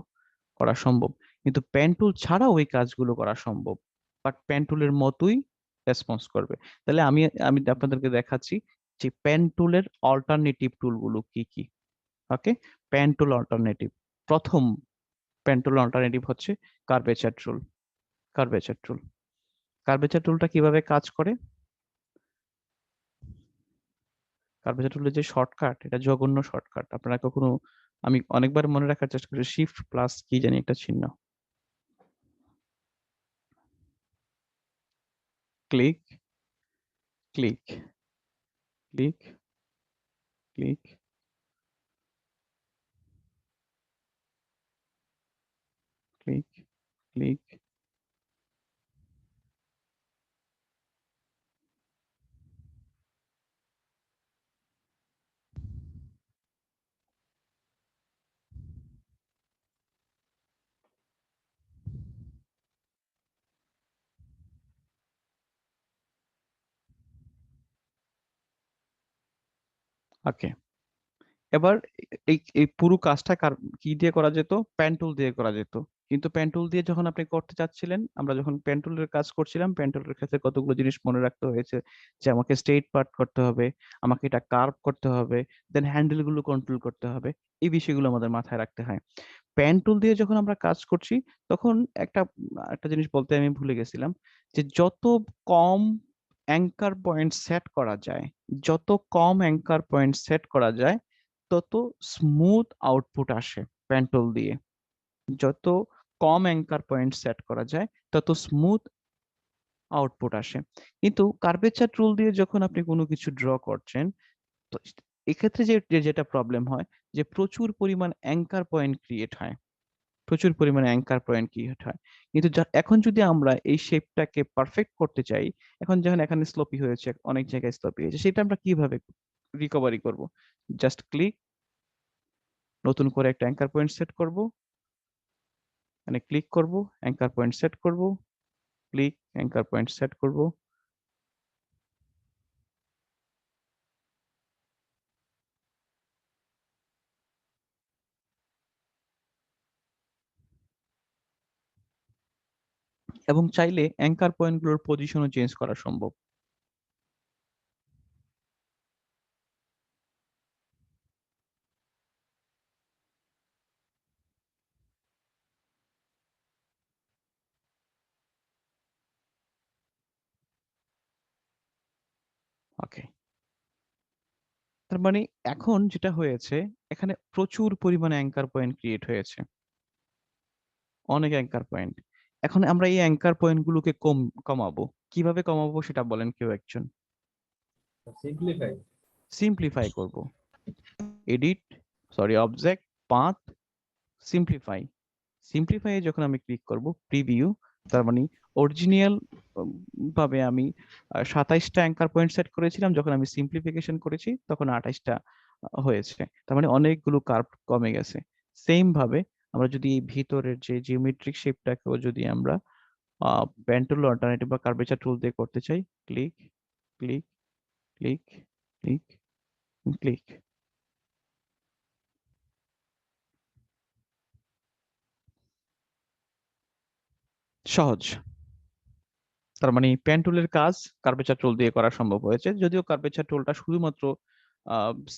করা সম্ভব। কিন্তু পেন টুল ছাড়াও ওই কাজগুলো করা সম্ভব, বাট পেন টুলের মতোই রেসপন্স করবে। তাহলে আমি আমি আপনাদেরকে দেখাচ্ছি যে পেন টুলের অল্টারনেটিভ টুলগুলো কি কি। ওকে, পেন টুল অল্টারনেটিভ। প্রথম পেন টুল অল্টারনেটিভ হচ্ছে কার্ভেচার টুল। কার্ভেচার টুল কার্ভেচার টুলটা কিভাবে কাজ করে? কার্ভেচার টুলের যে শর্টকাট, এটা জঘন্য শর্টকাট। আপনারা কখনো, আমি অনেকবার মনে রাখার চেষ্টা করি, শিফট প্লাস কি জানি একটা চিহ্ন, click click click click click click. Okay, এবার এই এই পুরো কাজটা কি দিয়ে করা যেত? পেন টুল দিয়ে করা যেত। কিন্তু পেন টুল দিয়ে যখন আপনি করতে চাচ্ছিলেন, আমরা যখন পেন টুলের কাজ করছিলাম, পেন টুলের ক্ষেত্রে কতগুলো জিনিস মনে রাখতে হয়েছে, যে আমাকে স্ট্রেট পার্ট করতে হবে, আমাকে এটা কার্ভ করতে হবে, দেন হ্যান্ডেল গুলো কন্ট্রোল করতে হবে। এই বিষয়গুলো আমাদের মাথায় রাখতে হয়। পেন টুল দিয়ে যখন আমরা কাজ করছি, তখন একটা একটা জিনিস বলতে আমি ভুলে গেছিলাম, যে যত কম অ্যাঙ্কার পয়েন্ট সেট করা যায়, যত কম অ্যাঙ্কার পয়েন্ট সেট করা যায়, তত স্মুথ আউটপুট আসে পেন টুল দিয়ে। যত কম অ্যাঙ্কার পয়েন্ট সেট করা যায়, তত স্মুথ আউটপুট আসে। কিন্তু কার্ভেচার টুল দিয়ে যখন আপনি কোনো কিছু ড্র করছেন, তো এক্ষেত্রে যেটা প্রবলেম হয়, যে প্রচুর পরিমাণ অ্যাঙ্কার পয়েন্ট ক্রিয়েট হয়, প্রচুর পরিমাণে অ্যাঙ্কার পয়েন্ট ক্রিয়েট হয়। কিন্তু এখন যদি আমরা এই শেপটাকে পারফেক্ট করতে চাই, এখন যখন এখানে স্লোপি হয়েছে, অনেক জায়গায় স্লোপি হয়েছে, সেটা আমরা কিভাবে রিকভারি করব? জাস্ট ক্লিক, নতুন করে একটা অ্যাঙ্কার পয়েন্ট সেট করব, মানে ক্লিক করব, অ্যাঙ্কার পয়েন্ট সেট করব, ক্লিক, অ্যাঙ্কার পয়েন্ট সেট করব। এবং চাইলে অ্যাঙ্কার পয়েন্টগুলোর পজিশনও চেঞ্জ করা সম্ভব। ওকে, তার মানে এখন যেটা হয়েছে, এখানে প্রচুর পরিমাণে অ্যাঙ্কার পয়েন্ট ক্রিয়েট হয়েছে, অনেক অ্যাঙ্কার পয়েন্ট। এখন আমরা এই অ্যাঙ্কার পয়েন্টগুলোকে কমাবো। কিভাবে কমাবো সেটা বলেন কেউ একজন। সিম্পলিফাই। সিম্পলিফাই করব। Edit, sorry, object, path, simplify. Simplify এ যখন আমি ক্লিক করব, প্রিভিউ, তার মানে অরিজিনাল ভাবে আমি 27টা অ্যাঙ্কার পয়েন্ট সেট করেছিলাম, যখন আমি সিম্পলিফিকেশন করেছি তখন 28টা হয়েছে। তার মানে অনেকগুলো কার্ভ কমে গেছে। সেম ভাবে আমরা যদি এই ভিতরের যে জিওমেট্রিক শেপটাকেও যদি আমরা পেন টুল, অল্টারনেটিভ বা কার্ভেচার টুল দিয়ে করতে চাই, click click click click click, সহজ। তার মানে পেন টুলের কাজ কার্ভেচার টুল দিয়ে করা সম্ভব হয়েছে, যদিও কার্ভেচার টুলটা শুধুমাত্র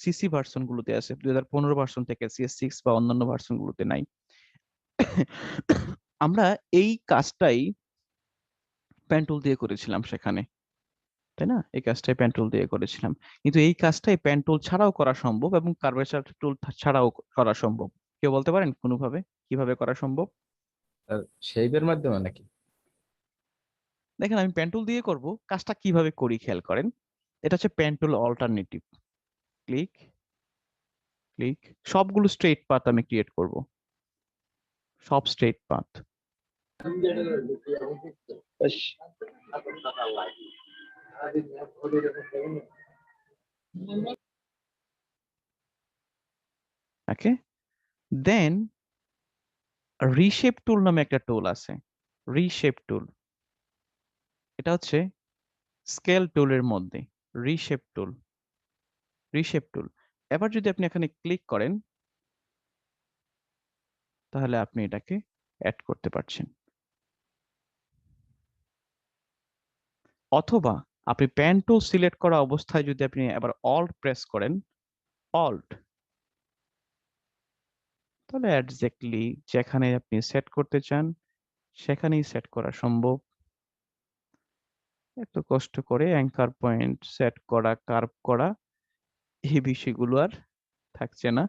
সিসি ভার্সন গুলোতে আছে, 2015 ভার্সন থেকে CS6 বা অন্যান্য ভার্সন গুলোতে নাই। আমরা এই কাজটাই পেন টুল দিয়ে করেছিলাম সেখানে, তাই না? এই কাজটাই পেন টুল দিয়ে করেছিলাম, কিন্তু এই কাজটাই পেন টুল ছাড়াও করা সম্ভব এবং কার্ভেচার টুল ছাড়াও করা সম্ভব। কেউ বলতে পারেন কোনোভাবে কিভাবে করা সম্ভব? শেপের মাধ্যমে নাকি? দেখেন, আমি পেন টুল দিয়ে করব, কাজটা কিভাবে করি খেয়াল করেন। এটা হচ্ছে pen tool alternative, click click, সবগুলো স্ট্রেট পাথ আমি ক্রিয়েট করব, সব স্ট্রেট পাথ। ব্যাস। ওকে, দেন রিশেপ টুল নামে একটা টুল আছে, রিশেপ টুল। এটা হচ্ছে স্কেল টুলের মধ্যে রিশেপ টুল, রিশেপ টুল। এবার যদি আপনি এখানে ক্লিক করেন তাহলে আপনি এটাকে অ্যাড করতে পারছেন, অথবা আপনি পেন টুল সিলেক্ট করা অবস্থায় যদি আপনি আবার অল্ট প্রেস করেন, অল্ট, তাহলে এক্স্যাক্টলি যেখানে আপনি সেট করতে চান সেখানেই সেট করা সম্ভব। এত কষ্ট করে অ্যাঙ্কার পয়েন্ট সেট করা, কার্ভ করা, এই বিষয়গুলো আর থাকছে না।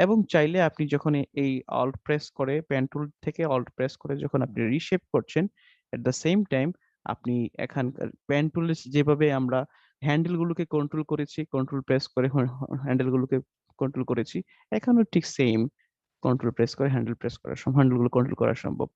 এবং চাইলে আপনি যখন এই অল্ট প্রেস করে, পেন টুল থেকে অল্ট প্রেস করে যখন আপনি রিশেপ করছেন, এট দ্য সেম টাইম আপনি এখানকার পেন টুলে যেভাবে আমরা হ্যান্ডেল গুলোকে কন্ট্রোল করেছি, কন্ট্রোল প্রেস করে হ্যান্ডেল গুলোকে কন্ট্রোল করেছি, এখানেও ঠিক সেম কন্ট্রোল প্রেস করে হ্যান্ডেল প্রেস করা সম্ভব, হ্যান্ডেল গুলো কন্ট্রোল করা সম্ভব।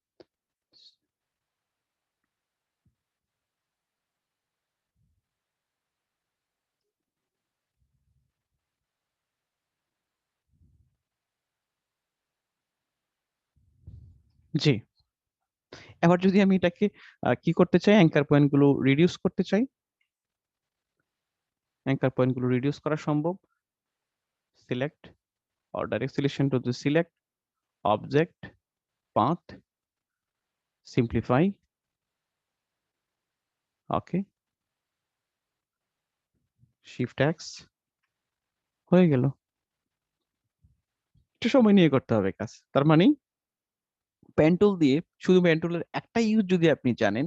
জি, এবার যদি আমি এটাকে কি করতে চাই, অ্যাঙ্কার পয়েন্ট গুলো রিডিউস করতে চাই, অ্যাঙ্কার পয়েন্ট গুলো রিডিউস করা সম্ভব। Select or direct selection to the select, object, path, simplify, okay, shift X, হয়ে গেল। একটু সময় নিয়ে করতে হবে কাজ। তার মানে পেন টুল দিয়ে, শুধু পেন টুলের একটা ইউজ যদি আপনি জানেন,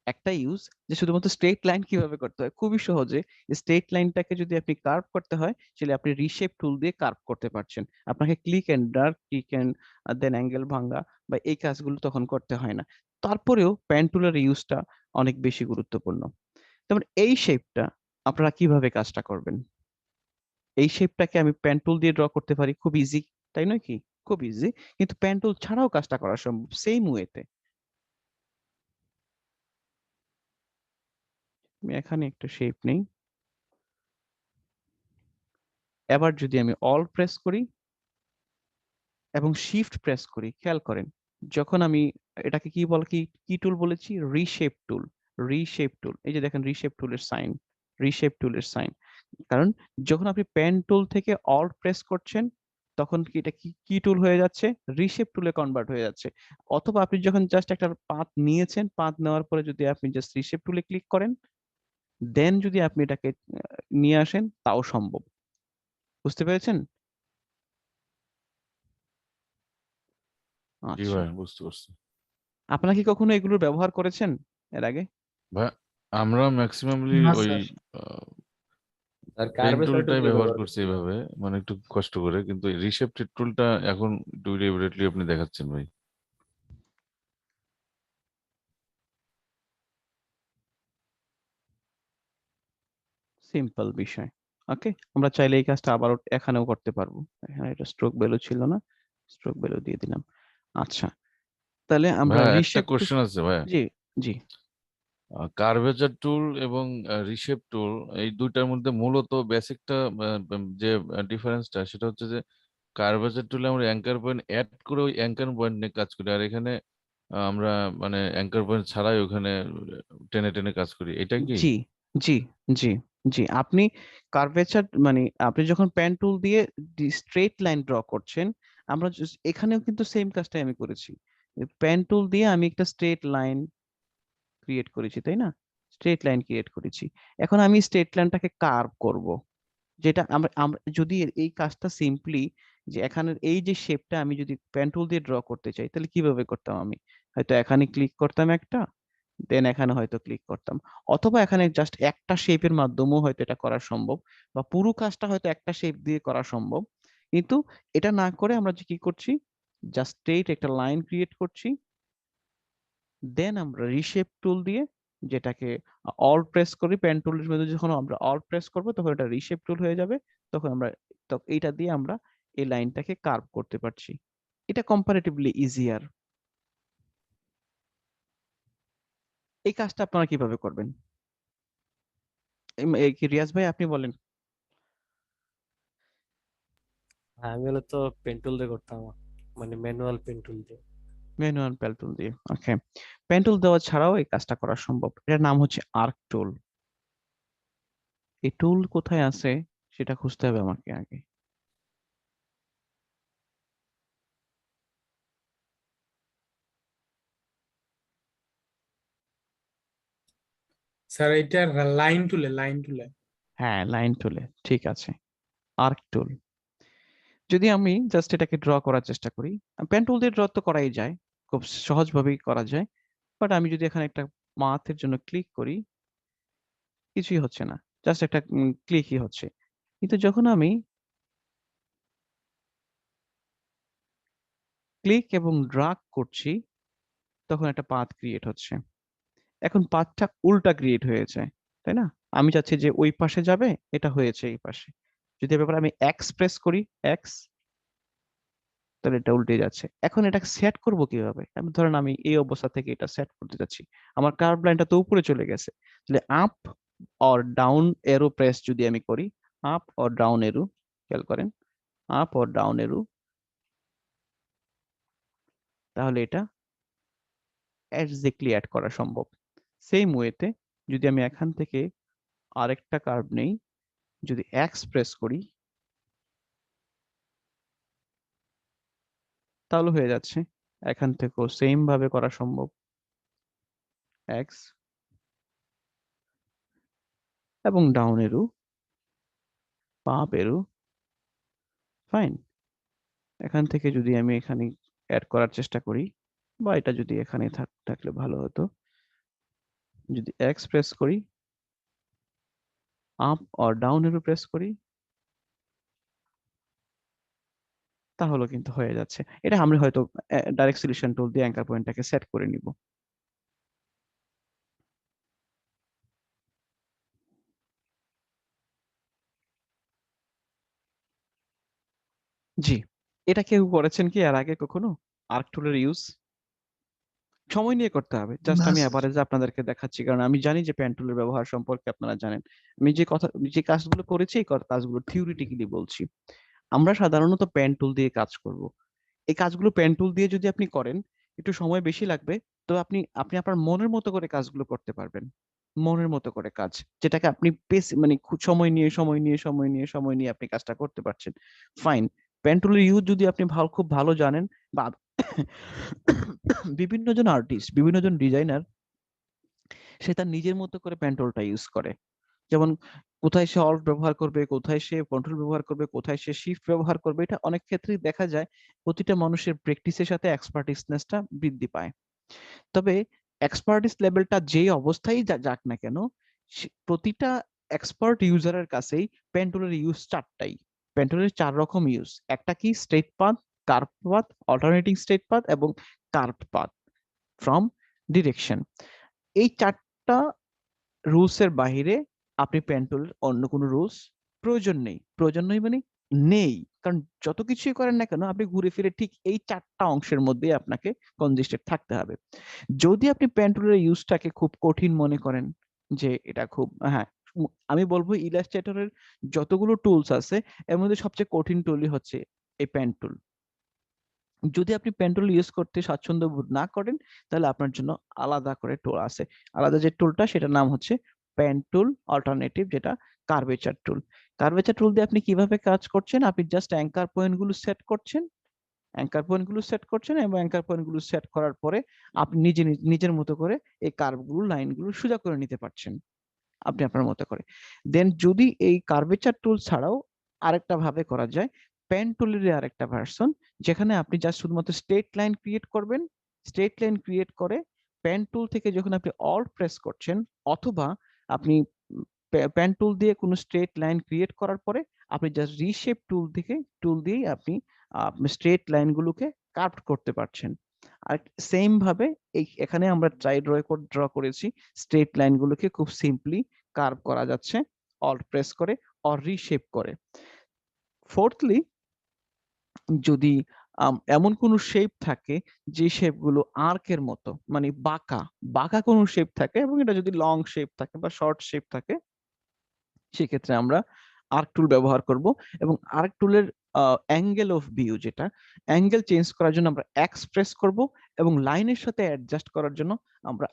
একটা ইউজ যে শুধুমাত্র স্ট্রেট লাইন কিভাবে করতে হয়, খুবই সহজে স্ট্রেট লাইনটাকে যদি আপনি কার্ভ করতে হয়, তাহলে আপনি রিশেপ টুল দিয়ে কার্ভ করতে পারছেন। আপনাকে click and drag, click and then angle ভাঙা বা এই কাজগুলো তখন করতে হয় না। তারপরেও পেন টুলের ইউজটা অনেক বেশি গুরুত্বপূর্ণ। যেমন এই শেপটা আপনারা কিভাবে কাজটা করবেন? এই শেপটাকে আমি পেন টুল দিয়ে ড্র করতে পারি, খুব ইজি, তাই নয় কি? খুব ইজি, কিন্তু পেন টুল ছাড়াও কাজটা করা সম্ভব সেম ওয়েতে। আমি এখানে একটা শেপ নেই, এবার যদি আমি অল প্রেস করি এবং শিফট প্রেস করি, খেয়াল করেন যখন আমি এটাকে কি বল, কি কি টুল বলেছি? রিশেপ টুল, রিশেপ টুল। এই যে দেখেন রিশেপ টুলের সাইন, রিশেপ টুলের সাইন। কারণ যখন আপনি পেন টুল থেকে অল্ট প্রেস করছেন তখন কি এটা কি টুল হয়ে যাচ্ছে? রিশেপ টুলে কনভার্ট হয়ে যাচ্ছে। অথবা আপনি যখন জাস্ট একটা পাথ নিয়েছেন, পাথ নেওয়ার পরে যদি আপনি জাস্ট রিশেপ টুলে ক্লিক করেন, দেন যদি আপনি এটাকে নিয়ে আসেন, তাও সম্ভব। বুঝতে পেরেছেন? জি আচ্ছা, ভাই, বুঝতে পারছি। আপনারা কি কখনো এগুলোর ব্যবহার করেছেন এর আগে? ভাই আমরা ম্যাক্সিমামলি না ওই স্যার। আর পেন কার্ভেচার টুল টুলটাই দিয়ে ব্যবহার ব্যবহার করছি করছি ভাই। এভাবে, মানে একটু কষ্ট করে, কিন্তু রিসেপ্টেড টুলটা এখন ডিউরেবলি আপনি দেখাচ্ছেন ভাই। সিম্পল বিষয়। ওকে, আমরা চাইলে এই কাজটা আবারও এখানেও করতে পারবো। এখানে এটা স্ট্রোক ভ্যালু ছিল না, স্ট্রোক ভ্যালু দিয়ে দিলাম। আচ্ছা, তাহলে আমরা ভাই একটা রিশেপ টু, কোশ্চেন আছে ভাই, জি জি, কার্ভেচার টুল এবং রিশেপ টুল এই দুইটার মধ্যে মূলত বেসিকটা যে ডিফারেন্সটা সেটা হচ্ছে যে কার্ভেচার টুলে আমরা অ্যাঙ্কার পয়েন্ট অ্যাড করে ওই অ্যাঙ্কার পয়েন্ট নিয়ে কাজ করি, আর এখানে আমরা মানে অ্যাঙ্কার পয়েন্ট ছাড়াই ওখানে টেনে টেনে কাজ করি, এটা কি? জি জি জি জি, আপনি কার্ভেচার মানে আপনি যখন পেন টুল দিয়ে স্ট্রেট লাইন ড্র করছেন, আমরা এখানেও কিন্তু সেম কাজটাই আমি করেছি। পেন টুল দিয়ে আমি একটা স্ট্রেট লাইন ক্রিয়েট করেছি, তাই না? স্ট্রেট লাইন ক্রিয়েট করেছি। এখন আমি স্ট্রেট লাইনটাকে কার্ভ করব, যেটা আমরা আমরা যদি এই কাজটা সিম্পলি, যে এখানের এই যে শেপটা আমি যদি পেন টুল দিয়ে ড্র করতে চাই, তাহলে কিভাবে করতাম? আমি হয়তো এখানে ক্লিক করতাম একটা, দেন এখানে হয়তো ক্লিক করতাম, অথবা এখানে জাস্ট একটা শেপের মাধ্যমেও হয়তো এটা করা সম্ভব, বা পুরো কাজটা হয়তো একটা শেপ দিয়ে করা সম্ভব। কিন্তু এটা না করে আমরা যে কি করছি, জাস্ট স্ট্রেট একটা লাইন ক্রিয়েট করছি, দেন আমরা রিশেপ টুল দিয়ে, যেটাকে অল প্রেস করি, পেন টুলের মধ্যে যখন আমরা অল প্রেস করব তখন এটা রিশেপ টুল হয়ে যাবে। তখন আমরা এইটা দিয়ে আমরা এই লাইনটাকে কার্ভ করতে পারছি। এটা কম্পারেটিভলি ইজিয়ার। এই কাজটা আপনারা কিভাবে করবেন? এই কি রিয়াজ ভাই আপনি বলেন। হ্যাঁ, আমি হলে তো পেন টুল দিয়ে করতাম, মানে ম্যানুয়াল পেন টুল দিয়ে। ম্যানুয়াল পেন টুল দিয়ে, ওকে। পেন টুল দেওয়া ছাড়াও এই কাজটা করা সম্ভব। এটার নাম হচ্ছে আর্ক টুল। এই টুল কোথায় আছে সেটা খুঁজতে হবে আমাকে আগে। স্যার এটা লাইন টুলে। হ্যাঁ, লাইন টুলে, ঠিক আছে। আর্ক টুল। যদি আমি জাস্ট এটাকে ড্র করার চেষ্টা করি, পেন টুল দিয়ে ড্র তো করাই যায়, খুব সহজভাবেই করা যায়। বাট আমি যদি এখানে একটা মাথের জন্য ক্লিক করি, কিছুই হচ্ছে না, জাস্ট একটা ক্লিকই হচ্ছে। কিন্তু যখন আমি ক্লিক এবং ড্রাগ করছি, তখন একটা পাথ ক্রিয়েট হচ্ছে। এখন পাথটা উল্টা ক্রিয়েট হয়েছে, তাই না? আমি চাচ্ছি যে ওই পাশে যাবে, এটা হয়েছে এই পাশে। যদি ব্যাপারে আমি এক্স প্রেস করি, এক্স, তাহলে এটা উল্টে যাচ্ছে। এখন এটা সেট করব কিভাবে? আমি ধরেন আমি এই অবস্থা থেকে এটা সেট করতে যাচ্ছি, আমার কার্ভ লাইনটা তো উপরে চলে গেছে, তাহলে up or down arrow press যদি আমি করি, আপ অর ডাউন এরো, খেয়াল করেন, আপ অর ডাউন এরো, তাহলে এটা এক্স্যাক্টলি অ্যাড করা সম্ভব। সেম ওয়েতে যদি আমি এখান থেকে আরেকটা কার্ভ নেই, যদি এক্স প্রেস করি, তাহলে হয়ে যাচ্ছে। এখান থেকেও সেম ভাবে করা সম্ভব, এক্স এবং ডাউন এরো, আপ এরো, ফাইন। এখান থেকে যদি আমি এখানে অ্যাড করার চেষ্টা করি, বা এটা যদি এখানে থাকলে ভালো হতো, যদি এক্স প্রেস করি, up or down arrow press করি, তাহলে কিন্তু হয়ে যাচ্ছে। এটা আমরা হয়তো ডাইরেক্ট সলিউশন টুল দিয়ে অ্যাঙ্কার পয়েন্টটাকে সেট করে নিব। জি, এটা কেউ করেছেন কি এর আগে কখনো? আর্ক টুলের ইউজ সময় নিয়ে করতে হবে, জাস্ট না আমি স্যার। অ্যাভারেজ আপনাদেরকে দেখাচ্ছি, কারণ আমি জানি যে পেন টুলের ব্যবহার সম্পর্কে আপনারা জানেন। আমি যে কাজগুলো করেছি এই কাজগুলো থিওরিটিক্যালি বলছি। আমরা সাধারণত পেন টুল দিয়ে কাজ করব। এই কাজগুলো পেন টুল দিয়ে যদি আপনি করেন, একটু সময় বেশি লাগবে, তো আপনি আপনি আপনার মনের মতো করে কাজগুলো করতে পারবেন। মনের মতো করে কাজ, যেটাকে আপনি মানে খুব সময় নিয়ে আপনি কাজটা করতে পারছেন, ফাইন। পেন টুলের ইউজ যদি আপনি খুব ভালো জানেন, বা বিভিন্ন জন আর্টিস্ট, বিভিন্ন জন ডিজাইনার সে তার নিজের মতো করে পেন টুলটা ইউজ করে। যেমন কোথায় সে অল্ট ব্যবহার করবে, কোথায় সে কন্ট্রোল ব্যবহার করবে, কোথায় সে শিফট ব্যবহার করবে, এটা অনেক ক্ষেত্রেই দেখা যায় প্রতিটা মানুষের প্র্যাকটিসের সাথে এক্সপার্টিসনেসটা বৃদ্ধি পায়। তবে এক্সপার্টিস লেভেলটা যেই অবস্থায় যাক না কেন, প্রতিটা এক্সপার্ট ইউজারের কাছেই পেন টুলের ইউজ চারটাই। পেন টুলের 4 রকম ইউজ। একটা কি straight path, curve path, alternating straight path এবং কার্ভ পাথ ফ্রম ডিরেকশন। এই 4টা রুলস এর বাহিরে আপনি পেন টুলের অন্য কোনো রুলস প্রয়োজন নেই। প্রয়োজন নেই মানে নেই, কারণ যত কিছুই করেন না কেন আপনি ঘুরে ফিরে ঠিক এই 4টা অংশের মধ্যেই আপনাকে কনজিস্টেড থাকতে হবে। যদি আপনি পেন টুলের ইউজটাকে খুব কঠিন মনে করেন, যে এটা খুব, হ্যাঁ, আমি বলবো ইলাস্ট্রেটরের যতগুলো টুলস আছে এর মধ্যে সবচেয়ে কঠিন টুলই হচ্ছে এই পেন টুল। যদি আপনি পেন টুল ইউজ করতে স্বাচ্ছন্দ্য বোধ না করেন, তাহলে আপনার জন্য আলাদা করে টুল আছে। আলাদা যে টুলটা সেটার নাম হচ্ছে পেন টুল অল্টারনেটিভ, যেটা কার্ভেচার টুল। কার্ভেচার টুল দিয়ে আপনি কিভাবে কাজ করছেন, আপনি জাস্ট অ্যাঙ্কার পয়েন্ট গুলো সেট করছেন, এবং অ্যাঙ্কার পয়েন্ট গুলো সেট করার পরে আপনি নিজের মতো করে এই কার্ভ গুলো, লাইন গুলো সোজা করে নিতে পারছেন আপনি আপনার মতো করে। দেন যদি এই কার্ভেচার টুল ছাড়াও আরেকটা ভাবে করা যায়, পেন টুলের আরেকটা ভার্সন, যেখানে আপনি জাস্ট শুধুমাত্র স্ট্রেট লাইন ক্রিয়েট করবেন। স্ট্রেট লাইন ক্রিয়েট করে পেন টুল থেকে যখন আপনি অল্ট প্রেস করছেন, অথবা আপনি পেন টুল দিয়ে কোনো স্ট্রেট লাইন ক্রিয়েট করার পরে আপনি জাস্ট রিশেপ টুল দিয়েই আপনি স্ট্রেট লাইনগুলোকে কাট করতে পারছেন। আর সেম ভাবে এখানে আমরা ড্র করেছি, স্ট্রেট লাইনগুলোকে খুব সিম্পলি কার্ভ করা যাচ্ছে অল্ট প্রেস করে অর রিশেপ করে। ফোর্থলি, যদি এমন কোনো শেপ থাকে যে শেপগুলো আর্কের মতো, মানে বাঁকা কোনো শেপ থাকে, এবং এটা যদি লং শেপ থাকে বা শর্ট শেপ থাকে, সেক্ষেত্রে আমরা আর্ক টুল ব্যবহার করব। এবং আর্ক টুলের অ্যাঙ্গেল অফ ভিউ, যেটা অ্যাঙ্গেল চেঞ্জ করার জন্য আমরা এক্স প্রেস করব, এবং লাইনের সাথে অ্যাডজাস্ট করার জন্য আমরা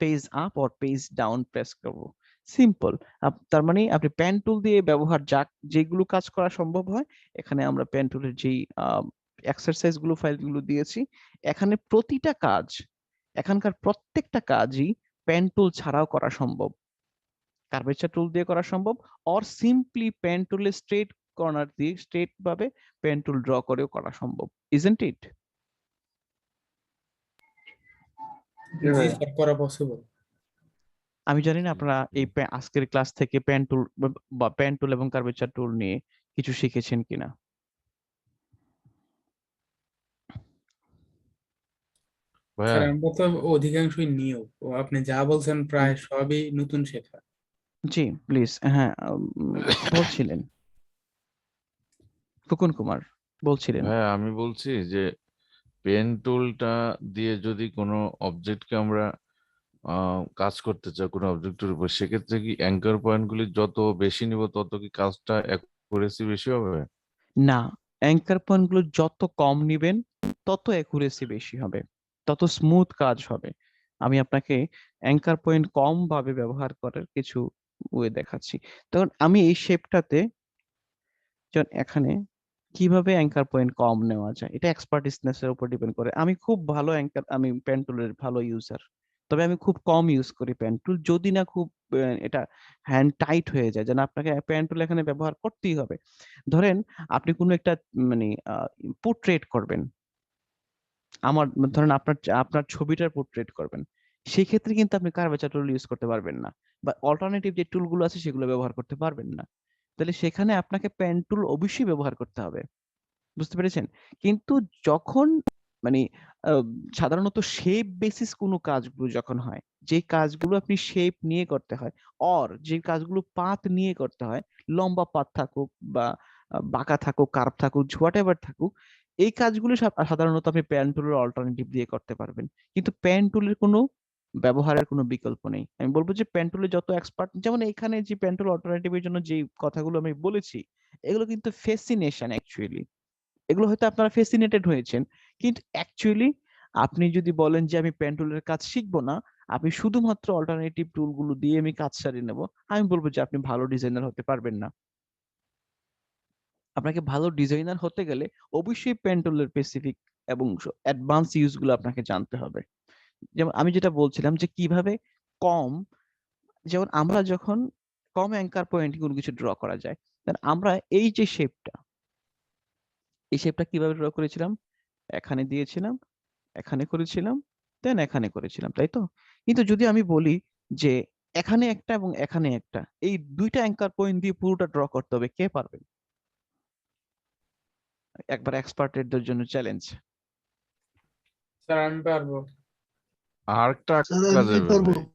page up or page down press করব। সিম্পল। তার মানে আপনি পেন টুল দিয়ে ব্যবহার যেগুলো কাজ করা সম্ভব হয়, এখানে আমরা পেন টুলের যেই এক্সারসাইজ গুলো, ফাইলগুলো দিয়েছি, এখানে প্রতিটা কাজ, এখানকার প্রত্যেকটা কাজই পেন টুল ছাড়াও করা সম্ভব। কার্ভেচার টুল দিয়ে করা সম্ভব, অর সিম্পলি পেন টুলে স্ট্রেট কর্নার দিয়ে স্ট্রেট ভাবে পেন টুল ড্র করেও করা সম্ভব, ইজন্ট ইট? জি স্যার, করা পসিবল। আমি জানি না আপনারা এই আজকের ক্লাস থেকে পেন টুল এবং কার্ভেচার টুল নিয়ে কিছু শিখেছেন কিনা। ভাইয়া স্যার আমরা তো অধিকাংশই নিউ, ও আপনি যা বলছেন প্রায় সবই নতুন শেখা। জি প্লিজ, হ্যাঁ, বলছিলেন ফুকন কুমার, বলছিলেন। ভাইয়া আমি বলছি যে পেন টুলটা দিয়ে যদি কোনো অবজেক্টকে আমরা কাজ করতে চাই কোনো অবজেক্টের উপর, সেক্ষেত্রে কি অ্যাঙ্কার পয়েন্ট গুলি যত বেশি নিব তত কি কাজটা অ্যাকুরেসি বেশি হবে? না, অ্যাঙ্কার পয়েন্ট গুলো যত কম নিবেন তত অ্যাকুরেসি বেশি হবে, তত স্মুথ কাজ হবে। আমি আপনাকে অ্যাঙ্কার পয়েন্ট কম ভাবে ব্যবহার করার কিছু ওয়ে দেখাচ্ছি। তখন আমি এই শেপটাতে, যেমন এখানে কিভাবে অ্যাঙ্কার পয়েন্ট কম নেওয়া যায়, এটা এক্সপার্টিসনেস এর উপর ডিপেন্ড করে। আমি খুব ভালো আমি পেন টুলের ভালো ইউজার, তবে আমি খুব কম ইউজ করি পেন টুল, যদি না খুব এটা হ্যান্ড টাইট হয়ে যায়, যেন আপনাকে পেন টুল এখানে ব্যবহার করতেই হবে। ধরেন আপনি কোনো একটা মানে পোর্ট্রেট করবেন, ধরেন আপনার আপনার ছবিটার পোর্ট্রেট করবেন, সেই ক্ষেত্রে কিন্তু আপনি কার্ভেচার টুল ইউজ করতে পারবেন না, বা অল্টারনেটিভ যে টুলগুলো আছে সেগুলো ব্যবহার করতে পারবেন না। তাহলে সেখানে আপনাকে পেন টুল অবশ্যই ব্যবহার করতে হবে, বুঝতে পেরেছেন? কিন্তু যখন মানে আহ, সাধারণত শেপ বেসিস কোনো কাজগুলো যখন হয়, যে কাজগুলো আপনি শেপ নিয়ে করতে হয়, যে কাজগুলো পাত নিয়ে করতে হয়, লম্বা পাত থাকুক বা বাঁকা থাকুক, কার্ভ থাকুক, হোয়াট এভার থাকুক, এই কাজগুলো সাধারণত আপনি পেন টুলের অল্টারনেটিভ দিয়ে করতে পারবেন। কিন্তু পেন টুলের কোনো ব্যবহারের কোনো বিকল্প নেই। আমি বলবো যে পেন টুলে যত এক্সপার্ট, যেমন এখানে যে পেন টুল অল্টারনেটিভের জন্য যে কথাগুলো আমি বলেছি, এগুলো কিন্তু ফেসিনেশন অ্যাকচুয়ালি। এগুলো হয়তো আপনারা ফেসিনেটেড হয়েছেন, কিন্তু অ্যাকচুয়ালি আপনি যদি বলেন যে আমি পেন টুলের কাজ শিখবো না, আপনি শুধুমাত্র অল্টারনেটিভ টুল গুলো দিয়ে আমি কাজ সারিয়ে নেবো, আমি বলবো যে আপনি ভালো ডিজাইনার হতে পারবেন না। আপনাকে ভালো ডিজাইনার হতে গেলে অবশ্যই পেন টুলের স্পেসিফিক এবং অ্যাডভান্স ইউজ গুলো আপনাকে জানতে হবে। যেমন আমি যেটা বলছিলাম যে কিভাবে কম, যেমন আমরা যখন কম অ্যাঙ্কার পয়েন্ট কোনো কিছু ড্র করা যায়, then আমরা এই যে শেপটা, এই শেপটা কিভাবে ড্র করেছিলাম, এখানে দিয়েছিলাম, এখানে করেছিলাম, দেন এখানে করেছিলাম, তাই তো? কিন্তু যদি আমি বলি যে এখানে একটা এবং এখানে একটা, এই দুইটা অ্যাঙ্কার পয়েন্ট দিয়ে পুরোটা ড্র করতে হবে, কে পারবে? একবার এক্সপার্টদের জন্য চ্যালেঞ্জ। স্যার আমি পারবো। আরেকটা স্যার আঁকা আমি যাবে পারবো। ভাই।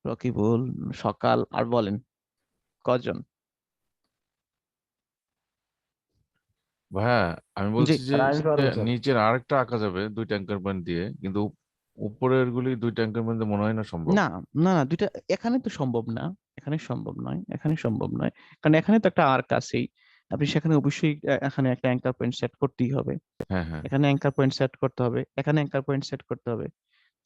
রকিবুল, সকাল, আর বলেন কজন? ভাইয়া আমি জি, বলছি যে স্যার আমি পারবো স্যার। নিচের আরেকটা আঁকা যাবে দুইটা অ্যাঙ্কার পয়েন্ট দিয়ে, কিন্তু উপরের গুলি দুইটা অ্যাঙ্কার পয়েন্ট দিয়ে মনে হয় না সম্ভব। না না না, দুইটা এখানে তো সম্ভব না, এখানে সম্ভব নয়, এখানে সম্ভব নয়, কারণ এখানে তো একটা আর্ক আছেই। আপনি সেখানে অবশ্যই এখানে একটা অ্যাঙ্কার পয়েন্ট সেট করতেই হবে, হ্যাঁ হ্যাঁ এখানে অ্যাঙ্কার পয়েন্ট সেট করতে হবে, এখানে অ্যাঙ্কার পয়েন্ট সেট করতে হবে,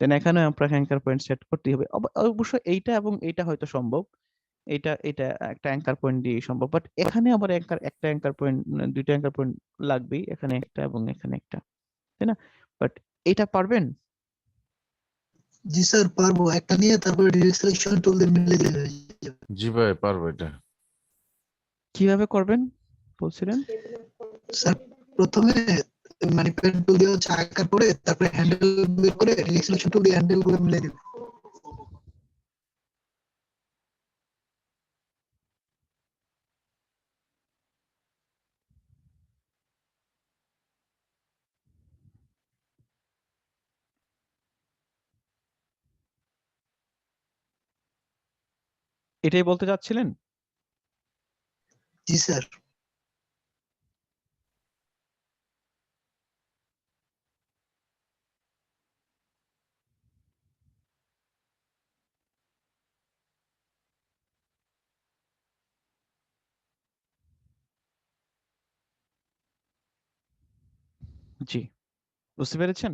দেন এখানেও আপনাকে অ্যাঙ্কার পয়েন্ট সেট করতেই হবে। অবশ্য এইটা এবং এইটা হয়তো সম্ভব, এটা এটা একটা অ্যাঙ্কার পয়েন্ট দিয়ে সম্ভব, বাট এখানে আবার একটা অ্যাঙ্কার পয়েন্ট, দুইটা অ্যাঙ্কার পয়েন্ট লাগবেই, এখানে একটা এবং এখানে একটা, তাই না? বাট এটা পারবেন? জি স্যার পারবো, একটা নিয়ে তারপরে ডিরেক্ট সিলেকশন টুল দিয়ে মিলে দিলে হয়ে যাবে। জি ভাই পারবো এটা। কিভাবে করবেন বলছিলেন? স্যার প্রথমে মানে পেন টুল দিয়ে হচ্ছে আঁকার পরে তারপরে হ্যান্ডেল বের করে ডিরেক্ট সিলেকশন টুল দিয়ে হ্যান্ডেল গুলো মিলে দিবে। এটাই বলতে চাচ্ছিলেন? জি স্যার। জি, বুঝতে পেরেছেন?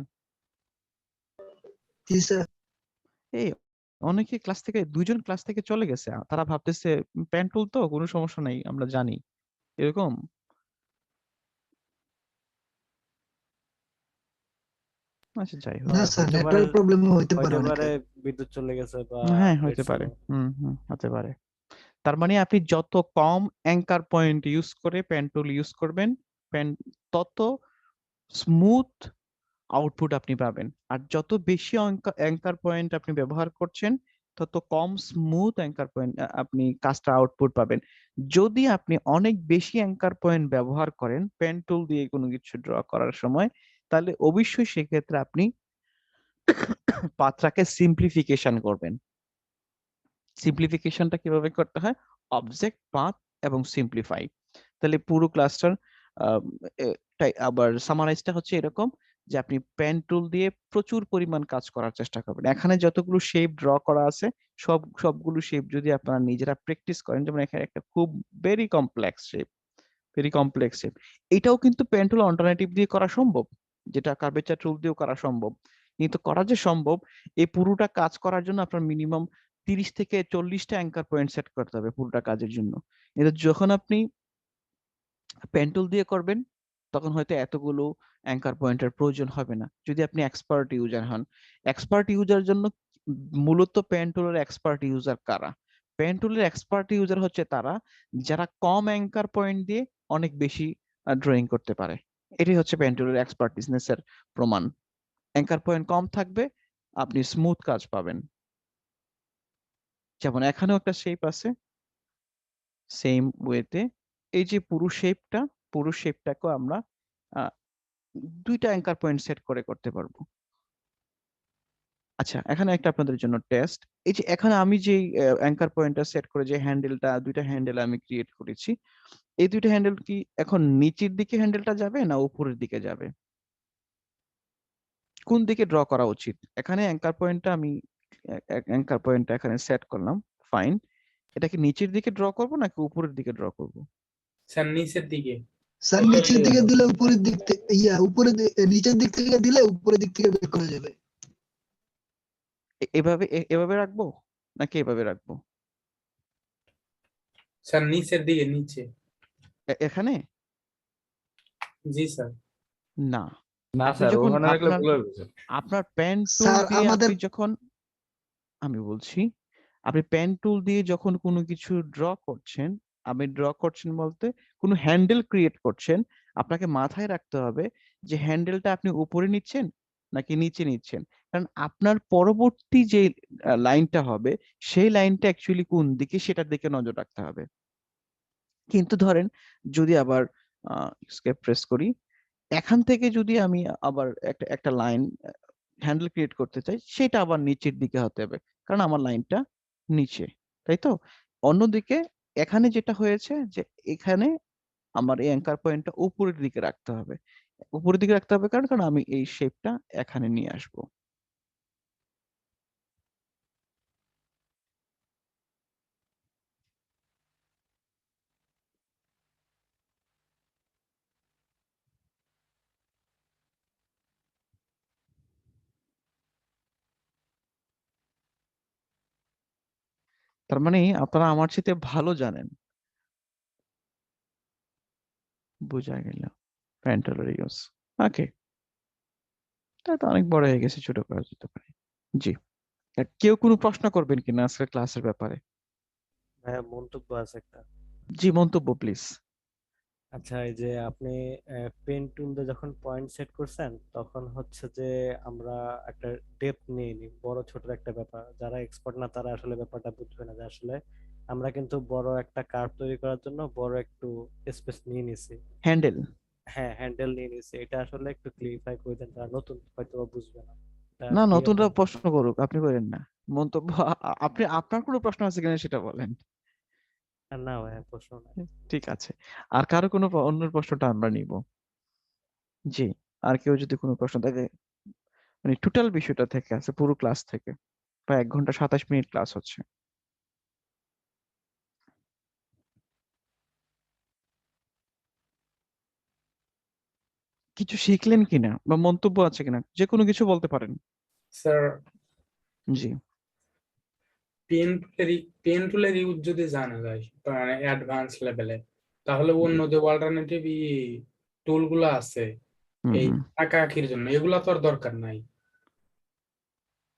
জি স্যার। এই অনেকে ক্লাস থেকে, দুইজন ক্লাস থেকে চলে গেছে, তারা ভাবতেছে প্যান টুল তো কোনো সমস্যা নাই, আমরা জানি, এরকম। আচ্ছা যাই হোক। না স্যার হইতে পারে, নেটওয়ার্ক প্রবলেম হইতে পারে হইতে পারে অনেকের। বিদ্যুৎ চলে গেছে বা হ্যাঁ নেট হতে পারে, স্লো। হতে পারে। তার মানে আপনি যত কম অ্যাঙ্কার পয়েন্ট ইউজ করে পেন টুল ইউজ করবেন, পেন, তত স্মুথ আউটপুট আপনি পাবেন। আর যত বেশি অ্যাঙ্কার পয়েন্ট আপনি ব্যবহার করছেন, তত কম স্মুথ অ্যাঙ্কার পয়েন্ট আপনি কাজটা আউটপুট পাবেন। যদি আপনি অনেক বেশি অ্যাঙ্কার পয়েন্ট ব্যবহার করেন পেন টুল দিয়ে কোনো কিছু ড্র করার সময়, তাহলে অবশ্যই সেক্ষেত্রে আপনি পাথটাকে সিম্পলিফিকেশন করবেন। সিম্পলিফিকেশনটা কিভাবে করতে হয়? অবজেক্ট, পাথ এবং সিম্পলিফাই। তাহলে পুরো ক্লাসটার আবার সামারাইজটা হচ্ছে এরকম যে আপনি পেন টুল দিয়ে প্রচুর পরিমাণ কাজ করার চেষ্টা করবেন। এখানে যতগুলো শেপ ড্র করা আছে, সবগুলো শেপ যদি আপনারা নিজেরা প্র্যাকটিস করেন, যেমন এখানে একটা খুব very complex shape, very complex shape, এটাও কিন্তু পেন টুল অল্টারনেটিভ দিয়ে করা সম্ভব, যেটা কার্ভেচার টুল দিয়েও করা সম্ভব। কিন্তু করা যে সম্ভব, এই পুরোটা কাজ করার জন্য আপনার মিনিমাম 30 থেকে 40টা অ্যাঙ্কার পয়েন্ট সেট করতে হবে পুরোটা কাজের জন্য। কিন্তু যখন আপনি পেন টুল দিয়ে করবেন, তখন হয়তো এতগুলো অ্যাঙ্কার পয়েন্টের প্রয়োজন হবে না, যদি আপনি এক্সপার্ট ইউজার হন। এক্সপার্ট ইউজার জন্য মূলত পেন টুলের এক্সপার্ট ইউজার কারা? পেন টুলের এক্সপার্ট ইউজার হচ্ছে তারা যারা কম অ্যাঙ্কার পয়েন্ট দিয়ে অনেক বেশি ড্রয়িং করতে পারে। এটাই হচ্ছে পেন টুলের এক্সপার্টিসনেস এর প্রমাণ। অ্যাঙ্কার পয়েন্ট কম থাকবে, আপনি স্মুথ কাজ পাবেন। যেমন এখানেও একটা শেপ আছে, সেম ওয়েতে এই যে পুরো শেপটাকেও আমরা আহ, দুইটা অ্যাঙ্কার পয়েন্ট সেট করে করতে পারবো। আচ্ছা, এখানে একটা আপনাদের জন্য টেস্ট। এই যে এখানে আমি যে অ্যাঙ্কার পয়েন্টটা সেট করে যে হ্যান্ডেলটা, দুইটা হ্যান্ডেল আমি ক্রিয়েট করেছি, এই দুইটা হ্যান্ডেল কি এখন নিচের দিকে হ্যান্ডেলটা যাবে না উপরের দিকে যাবে? কোন দিকে ড্র করা উচিত? এখানে অ্যাঙ্কার পয়েন্টটা এখানে সেট করলাম, ফাইন। এটা কি নিচের দিকে ড্র করব নাকি উপরের দিকে ড্র করব? স্যার নিচের দিকে। স্যার নিচের দিকে দিলে উপরের দিক থেকে নিচের দিক থেকে দিলে উপরের দিক থেকে বের করা যাবে। এভাবে রাখবো নাকি এভাবে রাখবো? স্যার নিচের দিকে, নিচে। এখানে জি স্যার। না, না আপনি স্যার, যখন ওখানে রাখলে আপনার ভুল হবে স্যার। আপনার পেন টুল স্যার দিয়ে আমাদের আপনি যখন আমি বলছি, আপনি পেন টুল দিয়ে যখন কোনো কিছু ড্র করছেন, আপনি ড্র করছেন বলতে কোনো হ্যান্ডেল ক্রিয়েট করছেন, আপনাকে মাথায় রাখতে হবে যে হ্যান্ডেলটা আপনি উপরে নিচ্ছেন নাকি নিচে নিচ্ছেন। কারণ আপনার পরবর্তী যে লাইনটা হবে সেই লাইনটা অ্যাকচুয়ালি কোন দিকে সেটার দিকে নজর রাখতে হবে। কিন্তু ধরেন যদি আবার স্কেপ প্রেস করি, এখান থেকে যদি আমি আবার একটা একটা লাইন হ্যান্ডেল ক্রিয়েট করতে চাই, সেটা আবার নিচের দিকে হতে হবে, কারণ আমার লাইনটা নিচে, তাই তো? অন্যদিকে এখানে যেটা হয়েছে যে এখানে আমার এই অ্যাঙ্কার পয়েন্টটা উপরের দিকে রাখতে হবে। উপরের দিকে রাখতে হবে কারণ কারণ আমি এই শেপটা এখানে নিয়ে আসবো। তার মানে আপনারা আমার চাইতে ভালো জানেন। বোঝা গেল। প্যান্টেলের ইউজ। ওকে, তা তো অনেক বড় হয়ে গেছে, ছোট করা যেতে পারে। জি, আর কেউ কোনো প্রশ্ন করবেন কিনা আজকের ক্লাসের ব্যাপারে? ভাইয়া মন্তব্য আছে একটা। জি, মন্তব্য প্লিজ। আচ্ছা, এই যে আপনি পেন টুল দিয়ে যখন পয়েন্ট সেট করছেন তখন হচ্ছে যে আমরা একটা ডেপথ নিয়ে নিই, বড় ছোট একটা ব্যাপার। যারা এক্সপার্ট না তারা আসলে ব্যাপারটা বুঝবে না যে আসলে আমরা কিন্তু বড় একটা কার্ভ তৈরি করার জন্য বড় একটু স্পেস নিয়ে নিছি। হ্যান্ডেল। হ্যাঁ, হ্যান্ডেল নিয়ে নিছি। এটা আসলে একটু ক্লিয়ারিফাই করে দেন, যারা নতুন হয়তো বা বুঝবে না। এটা না, ক্লিয়ার নতুনরা হবে। প্রশ্ন করুক, আপনি করেন না। মন্তব্য আপনি আপনার কোনো প্রশ্ন আছে কিনা সেটা বলেন। আর না ভাইয়া, প্রশ্ন নাই। ঠিক আছে, আর কারো কোনো অন্য প্রশ্নটা আমরা নিব। জি, আর কেউ যদি কোনো প্রশ্ন থাকে, মানে টোটাল বিষয়টা থেকে আছে, পুরো ক্লাস থেকে প্রায় 1 ঘন্টা 27 মিনিট ক্লাস হচ্ছে। কিছু শিখলেন কিনা বা মন্তব্য আছে কিনা, যে কোনো কিছু বলতে পারেন। স্যার, জি, পেন টুলের ইউজ যদি জানা যায় মানে অ্যাডভান্স লেভেলে, তাহলে অন্য যে অল্টারনেটিভ টুল গুলো আছে হুম এই হুম। আঁকা আঁকির জন্য, এগুলা তো আর দরকার নাই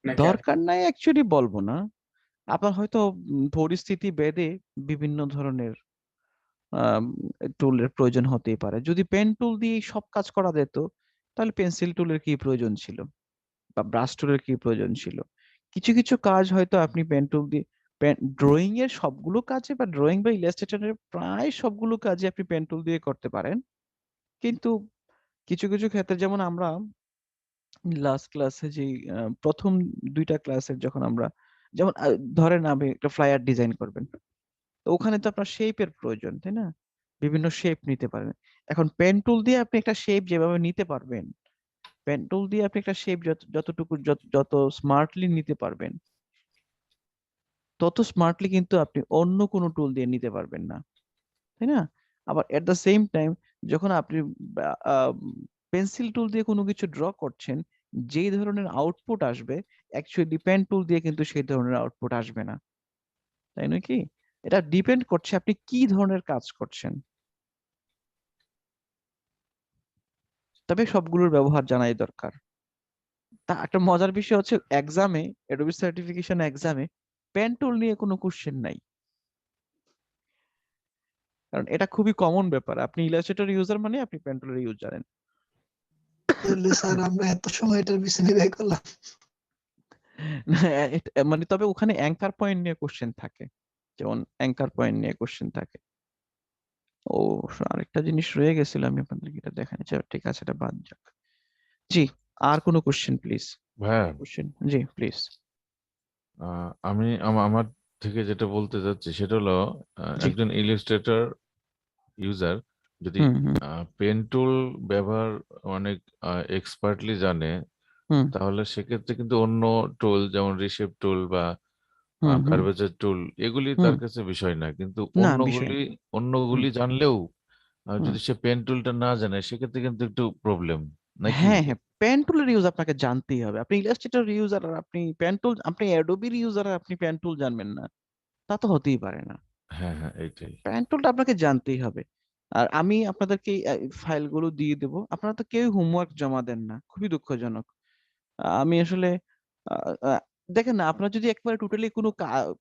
নাকি? আর দরকার নাই অ্যাকচুয়ালি বলবো না, আপনার হয়তো পরিস্থিতি ভেদে বিভিন্ন ধরনের টুলের প্রয়োজন হতেই পারে। যদি পেন টুল দিয়ে সব কাজ করা যেত, তাহলে পেন্সিল টুলের কি প্রয়োজন ছিল বা ব্রাশ টুলের কি প্রয়োজন ছিল? কিছু কিছু কাজ হয়তো আপনি পেন টুল দিয়ে, ড্রয়িং এর সবগুলো কাজে বা ড্রয়িং বা ইলাস্ট্রেটরের প্রায় সবগুলো কাজে আপনি পেন টুল দিয়ে করতে পারেন। কিন্তু কিছু কিছু ক্ষেত্রে, যেমন আমরা লাস্ট ক্লাসে যে প্রথম 2টা ক্লাসের যখন আমরা, যেমন ধরেন আপনি একটা ফ্লায়ার ডিজাইন করবেন, তো ওখানে তো আপনার শেপের প্রয়োজন, তাই না? বিভিন্ন শেপ নিতে পারেন। এখন পেন টুল দিয়ে আপনি একটা শেপ যেভাবে নিতে পারবেন, পেন টুল দিয়ে আপনি একটা শেপ যতটুকু যত স্মার্টলি নিতে পারবেন, তত স্মার্টলি কিন্তু আপনি অন্য কোনো টুল দিয়ে নিতে পারবেন না, তাই না? আবার এট দ্য সেম টাইম, যখন আপনি পেন্সিল টুল দিয়ে কোনো কিছু ড্র করছেন, যেই ধরনের আউটপুট আসবে, অ্যাকচুয়ালি পেন টুল দিয়ে কিন্তু সেই ধরনের আউটপুট আসবে না, তাই নয় কি? এটা ডিপেন্ড করছে আপনি কি ধরনের কাজ করছেন। তবে সবগুলোর ব্যবহার জানাই দরকার। তা একটা মজার বিষয় হচ্ছে, এক্সামে, অ্যাডোবি সার্টিফিকেশন এক্সামে পেন টুল নিয়ে কোনো কোশ্চেন নাই, কারণ এটা খুবই কমন ব্যাপার। আপনি ইলাস্ট্রেটর ইউজার মানে আপনি পেন টুলের ইউজ জানেন। তাহলে স্যার আমরা এত সময় এটার পিছনে ব্যয় করলাম। না, মানে তবে ওখানে অ্যাঙ্কার পয়েন্ট নিয়ে কোশ্চেন থাকে, যেমন অ্যাঙ্কার পয়েন্ট নিয়ে কোশ্চেন থাকে। ও, আরেকটা জিনিস রয়ে গেছিল, আমি আপনাদেরকে এটা দেখাই। আচ্ছা, ঠিক আছে, এটা বাদ যাক। জি, আর কোনো কোশ্চেন প্লিজ? ভাইয়া, কোশ্চেন, জি প্লিজ। আমি আমার থেকে যেটা বলতে চাচ্ছি সেটা হলো, জি। একজন ইলাস্ট্রেটর ইউজার যদি হুম হুম পেন টুল ব্যবহার অনেক এক্সপার্টলি জানে, হুম তাহলে সেক্ষেত্রে কিন্তু অন্য টুল যেমন রিশেপ টুল বা হুম হুম কার্ভেচার টুল এগুলি হুম। তার কাছে বিষয় না, কিন্তু না, বিষয় অন্যগুলি না। হুম অন্যগুলি জানলেও হুম। যদি সে পেন টুলটা না জানে সেক্ষেত্রে কিন্তু একটু প্রবলেম নাকি? হ্যাঁ হ্যাঁ, পেন টুলের ইউজ আপনাকে জানতেই হবে। আপনি ইলাস্ট্রেটর ইউজার আর আপনি পেন টুল, আপনি অ্যাডোবির ইউজার আর আপনি পেন টুল জানবেন না, তা তো হতেই পারে না। হ্যাঁ হ্যাঁ, এইটাই। পেন টুলটা আপনাকে জানতেই হবে। আর আমি আপনাদেরকে ফাইলগুলো দিয়ে দেব। আপনারা তো কেউ হোমওয়ার্ক জমা দেন না, খুবই দুঃখজনক। আমি আসলে আহ, আহ, দেখেন না, আপনারা যদি একবারে টোটালি কোনো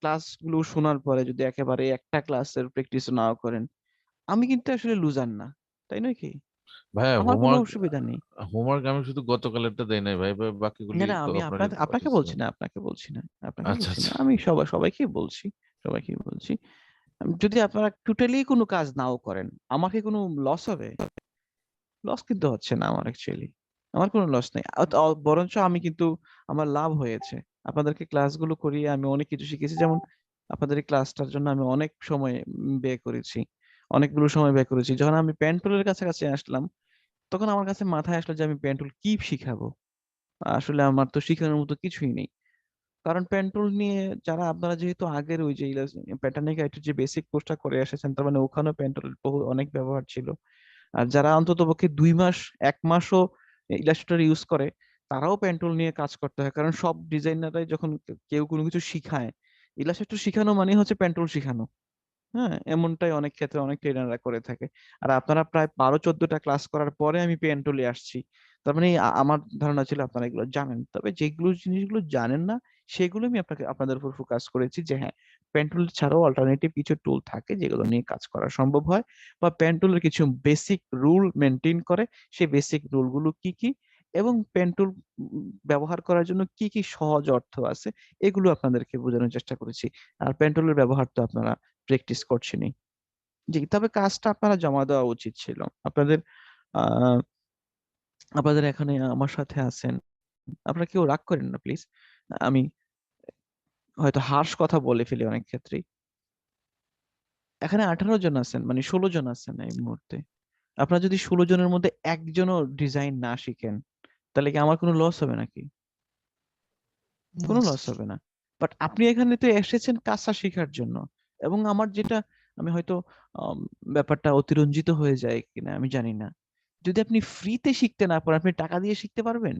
ক্লাসগুলো শোনার পরে যদি একেবারে একটা ক্লাসের প্র্যাকটিস নাও করেন, আমি কিন্তু আসলে লুজার না, তাই নয় কি? ভাইয়া আমার কোনো হোমওয়ার্ক অসুবিধা নেই। হোমওয়ার্ক আমি শুধু গতকালেরটা দেই নাই ভাই, বাকিগুলি না না, তো আমি আপনারই আপনাকে বলছি পাঠিয়েছিলাম। না, আপনাকে বলছি না, আপনাকে আচ্ছা বলছি না, আচ্ছা। আমি সবাইকেই বলছি, সবাইকেই বলছি। যদি আপনারা টোটালি কোনো কাজ নাও করেন, আমাকে কোনো লস হবে? লস কিন্তু হচ্ছে না আমার, অ্যাকচুয়ালি আমার কোনো লস নেই। বরঞ্চ আমি কিন্তু, আমার লাভ হয়েছে। আপনাদেরকে ক্লাসগুলো করিয়ে আমি অনেক কিছু শিখেছি। যেমন আপনাদের এই ক্লাসটার জন্য আমি অনেক সময় ব্যয় করেছি, অনেকগুলো সময় ব্যয় করেছি। যখন আমি পেন্টুলের কাছাকাছি আসলাম, তখন আমার কাছে মাথায় আসলো যে আমি পেন্টুল কি শিখাবো। আসলে আমার তো শিখানোর মতো কিছুই নেই। কারণ পেন্টুল নিয়ে যারা, আপনারা যেহেতু আগের ওই যে প্যাটার্নিক যে বেসিক কোর্সটা করে এসেছেন, তার মানে ওখানেও পেন্টুলের বহু অনেক ব্যবহার ছিল। আর যারা অন্ততপক্ষে 2 মাস 1 মাসও ইলাস্ট্রেটর ইউজ করে, তারাও পেন্টুল নিয়ে কাজ করতে হয়। কারণ সব ডিজাইনাররাই যখন কেউ কোনো কিছু শিখায়, ইলাস্ট্রেটর শিখানো মানে হচ্ছে পেন্টুল শিখানো। হ্যাঁ, এমনটাই অনেক ক্ষেত্রে অনেক ট্রেনাররা করে থাকে। আর আপনারা প্রায় 12-14টা ক্লাস করার পরে আমি পেন্টুলে আসছি। তার মানে আমার ধারণা ছিল আপনারা এগুলো জানেন। তবে যেগুলো জিনিসগুলো জানেন না, সেগুলো আমি আপনাদের উপর ফোকাস করেছি যে হ্যাঁ, পেন্টুল ছাড়াও অল্টারনেটিভ কিছু টুল থাকে যেগুলো নিয়ে কাজ করা সম্ভব হয়, বা পেন্টুলের কিছু বেসিক রুল মেনটেন করে। সেই বেসিক রুলগুলো কি কি, এবং পেন্টুল ব্যবহার করার জন্য কি কি সহজ অর্থ আছে, এগুলো আপনাদেরকে বোঝানোর চেষ্টা করেছি। আর পেন্টুলের ব্যবহার তো আপনারা প্র্যাকটিস করছেনই। জি, তবে কাজটা আপনারা জমা দেওয়া উচিত ছিল আপনাদের। আহ আপনাদের এখানে আমার সাথে আছেন, আপনারা কেউ রাগ করেন না প্লিজ। আমি হয়তো হার্শ কথা বলে ফেলি অনেক ক্ষেত্রেই। এখানে 18 জন আছেন, মানে 16 জন আছেন এই মুহূর্তে। আপনারা যদি 16 জনের মধ্যে একজনও ডিজাইন না শিখেন, তাহলে কি আমার কোনো লস হবে নাকি? কোনো লস হবে না। বাট আপনি এখানে তো এসেছেন কাজটা শেখার জন্য। এবং আমার যেটা, আমি হয়তো আম, ব্যাপারটা অতিরঞ্জিত হয়ে যায় কিনা আমি জানি না, যদি আপনি ফ্রিতে শিখতে না পারেন, আপনি টাকা দিয়ে শিখতে পারবেন?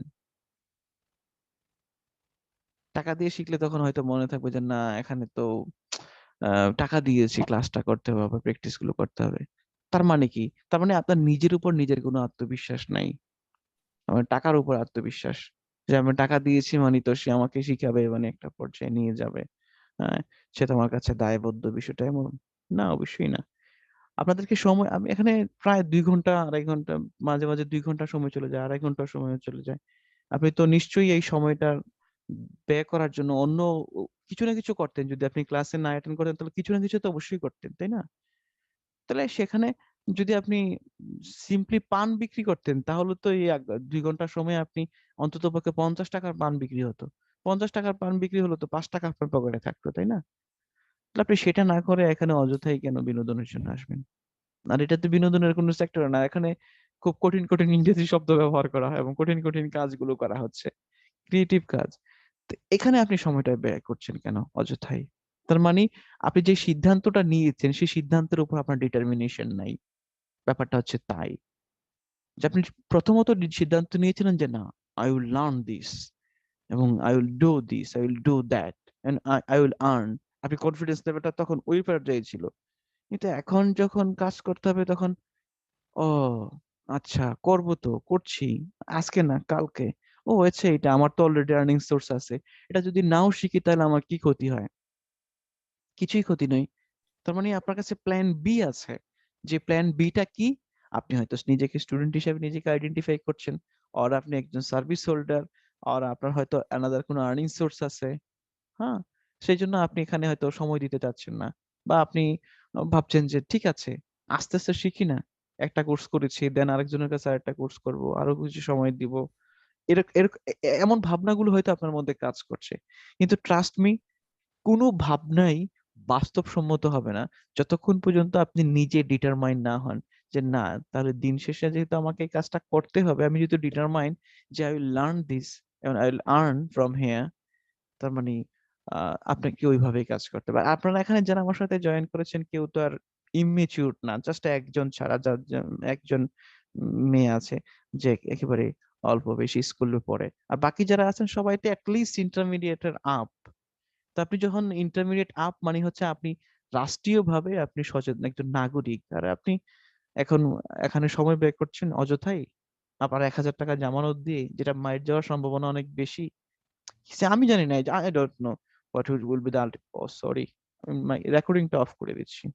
টাকা দিয়ে শিখলে তখন হয়তো মনে থাকবে যে না, এখানে তো টাকা দিয়েছি, ক্লাসটা করতে হবে, প্র্যাকটিস গুলো করতে হবে। তার মানে কি? তার মানে আপনার নিজের উপর নিজের কোনো আত্মবিশ্বাস নাই, আমার টাকার উপর আত্মবিশ্বাস, যে আমি টাকা দিয়েছি মানে তো সে আমাকে শিখাবে, মানে একটা পর্যায়ে নিয়ে যাবে। হ্যাঁ, সে তোমার কাছে দায়বদ্ধ, বিষয়টা এমন না, অবশ্যই না। আপনাদেরকে সময়, আমি এখানে প্রায় 2 ঘন্টা 2.5 ঘন্টা, মাঝে মাঝে 2 ঘন্টা সময় চলে যায়, 2.5 ঘন্টা সময় চলে যায়। আপনি তো নিশ্চয়ই এই সময়টা ব্যয় করার জন্য অন্য কিছু না কিছু করতেন। যদি আপনি ক্লাসে না অ্যাটেন্ড করতেন, তাহলে কিছু না কিছু তো অবশ্যই করতেন, তাই না? তাহলে সেখানে যদি আপনি সিম্পলি পান বিক্রি করতেন, তাহলে তো এই 2 ঘন্টা সময় আপনি অন্তত পক্ষে 50 টাকার পান বিক্রি হতো। 50 টাকার পান বিক্রি হলো তো 5 টাকা আপনার পকেটে থাকতো, তাই না? তাহলে আপনি সেটা না করে এখানে অযথাই কেন বিনোদনের জন্য আসবেন? আর এটা তো বিনোদনের কোনো সেক্টর না, এখানে খুব কঠিন কঠিন ইংরেজি শব্দ ব্যবহার করা হয় এবং কঠিন কঠিন কাজগুলো করা হচ্ছে, ক্রিয়েটিভ কাজ। তো এখানে আপনি সময়টা ব্যয় করছেন কেন অযথাই? তার মানে আপনি যে সিদ্ধান্তটা নিয়েছেন, সেই সিদ্ধান্তের উপর আপনার ডিটারমিনেশন নাই। ব্যাপারটা হচ্ছে তাই, যে আপনি প্রথমত সিদ্ধান্ত নিয়েছিলেন যে না, আই উইল লার্ন দিস, এবং I will do this, I will do that, and I will earn. আপনি কনফিডেন্স লেভেলটা তখন ওই পর্যায়ে ছিল। কিন্তু এখন যখন কাজ করতে হবে, তখন ও আচ্ছা, করব তো করছি, আজকে না কালকে। ও আচ্ছা, এটা আমার তো অলরেডি আর্নিং সোর্স আছে, এটা যদি নাও শিখি তাহলে আমার কি ক্ষতি হয়? কিছুই ক্ষতি নেই। তার মানে আপনার কাছে প্ল্যান বি আছে। যে প্ল্যান বিটা কি? আপনি হয়তো নিজেকে স্টুডেন্ট হিসেবে নিজেকে আইডেন্টিফাই করছেন, আর আপনি একজন সার্ভিস হোল্ডার, আর আপনার হয়তো অ্যানাদার কোনো আর্নিং সোর্স আছে। হ্যাঁ, সেই জন্য আপনি এখানে হয়তো সময় দিতে চাচ্ছেন না, বা আপনি ভাবছেন যে ঠিক আছে, আস্তে আস্তে শিখি না, একটা কোর্স করেছি, দেন আরেকজনের কাছে আরেকটা কোর্স করব, আরো কিছু সময় দিব। এমন ভাবনাগুলো হয়তো আপনার মধ্যে কাজ করছে। কিন্তু ট্রাস্ট মি, কোনো ভাবনাই বাস্তবসম্মত হবে না যতক্ষণ পর্যন্ত আপনি নিজে ডিটারমাইন না হন যে না, তাহলে দিন শেষে যেহেতু আমাকে এই কাজটা করতে হবে, আমি যদি ডিটারমাইন যে আই উইল লার্ন দিস এবং I will earn from here, তার মানে আপনাকে ওইভাবেই কাজ করতে হবে। আর আপনারা এখানে যারা আমার সাথে জয়েন করেছেন, কেউ তো আর ইমমেচিউর না, জাস্ট একজন ছাড়া, একজন মেয়ে আছে যে একেবারে অল্প বেশি স্কুলে পড়ে, আর বাকি যারা আছেন সবাই তো অ্যাটলিস্ট ইন্টারমিডিয়েটের আপ। তো আপনি যখন ইন্টারমিডিয়েট আপ, মানে হচ্ছে আপনি রাষ্ট্রীয়ভাবে আপনি সচেতন একজন নাগরিক, আর আপনি এখন এখানে সময় ব্যয় করছেন অযথাই আবার 1,000 টাকা জামানত দিয়ে, যেটা মাইর যাওয়ার সম্ভাবনা অনেক বেশি। আমি জানি না, I don't know what will be the ultimate cost. Sorry, আমি রেকর্ডিংটা অফ করে দিচ্ছি।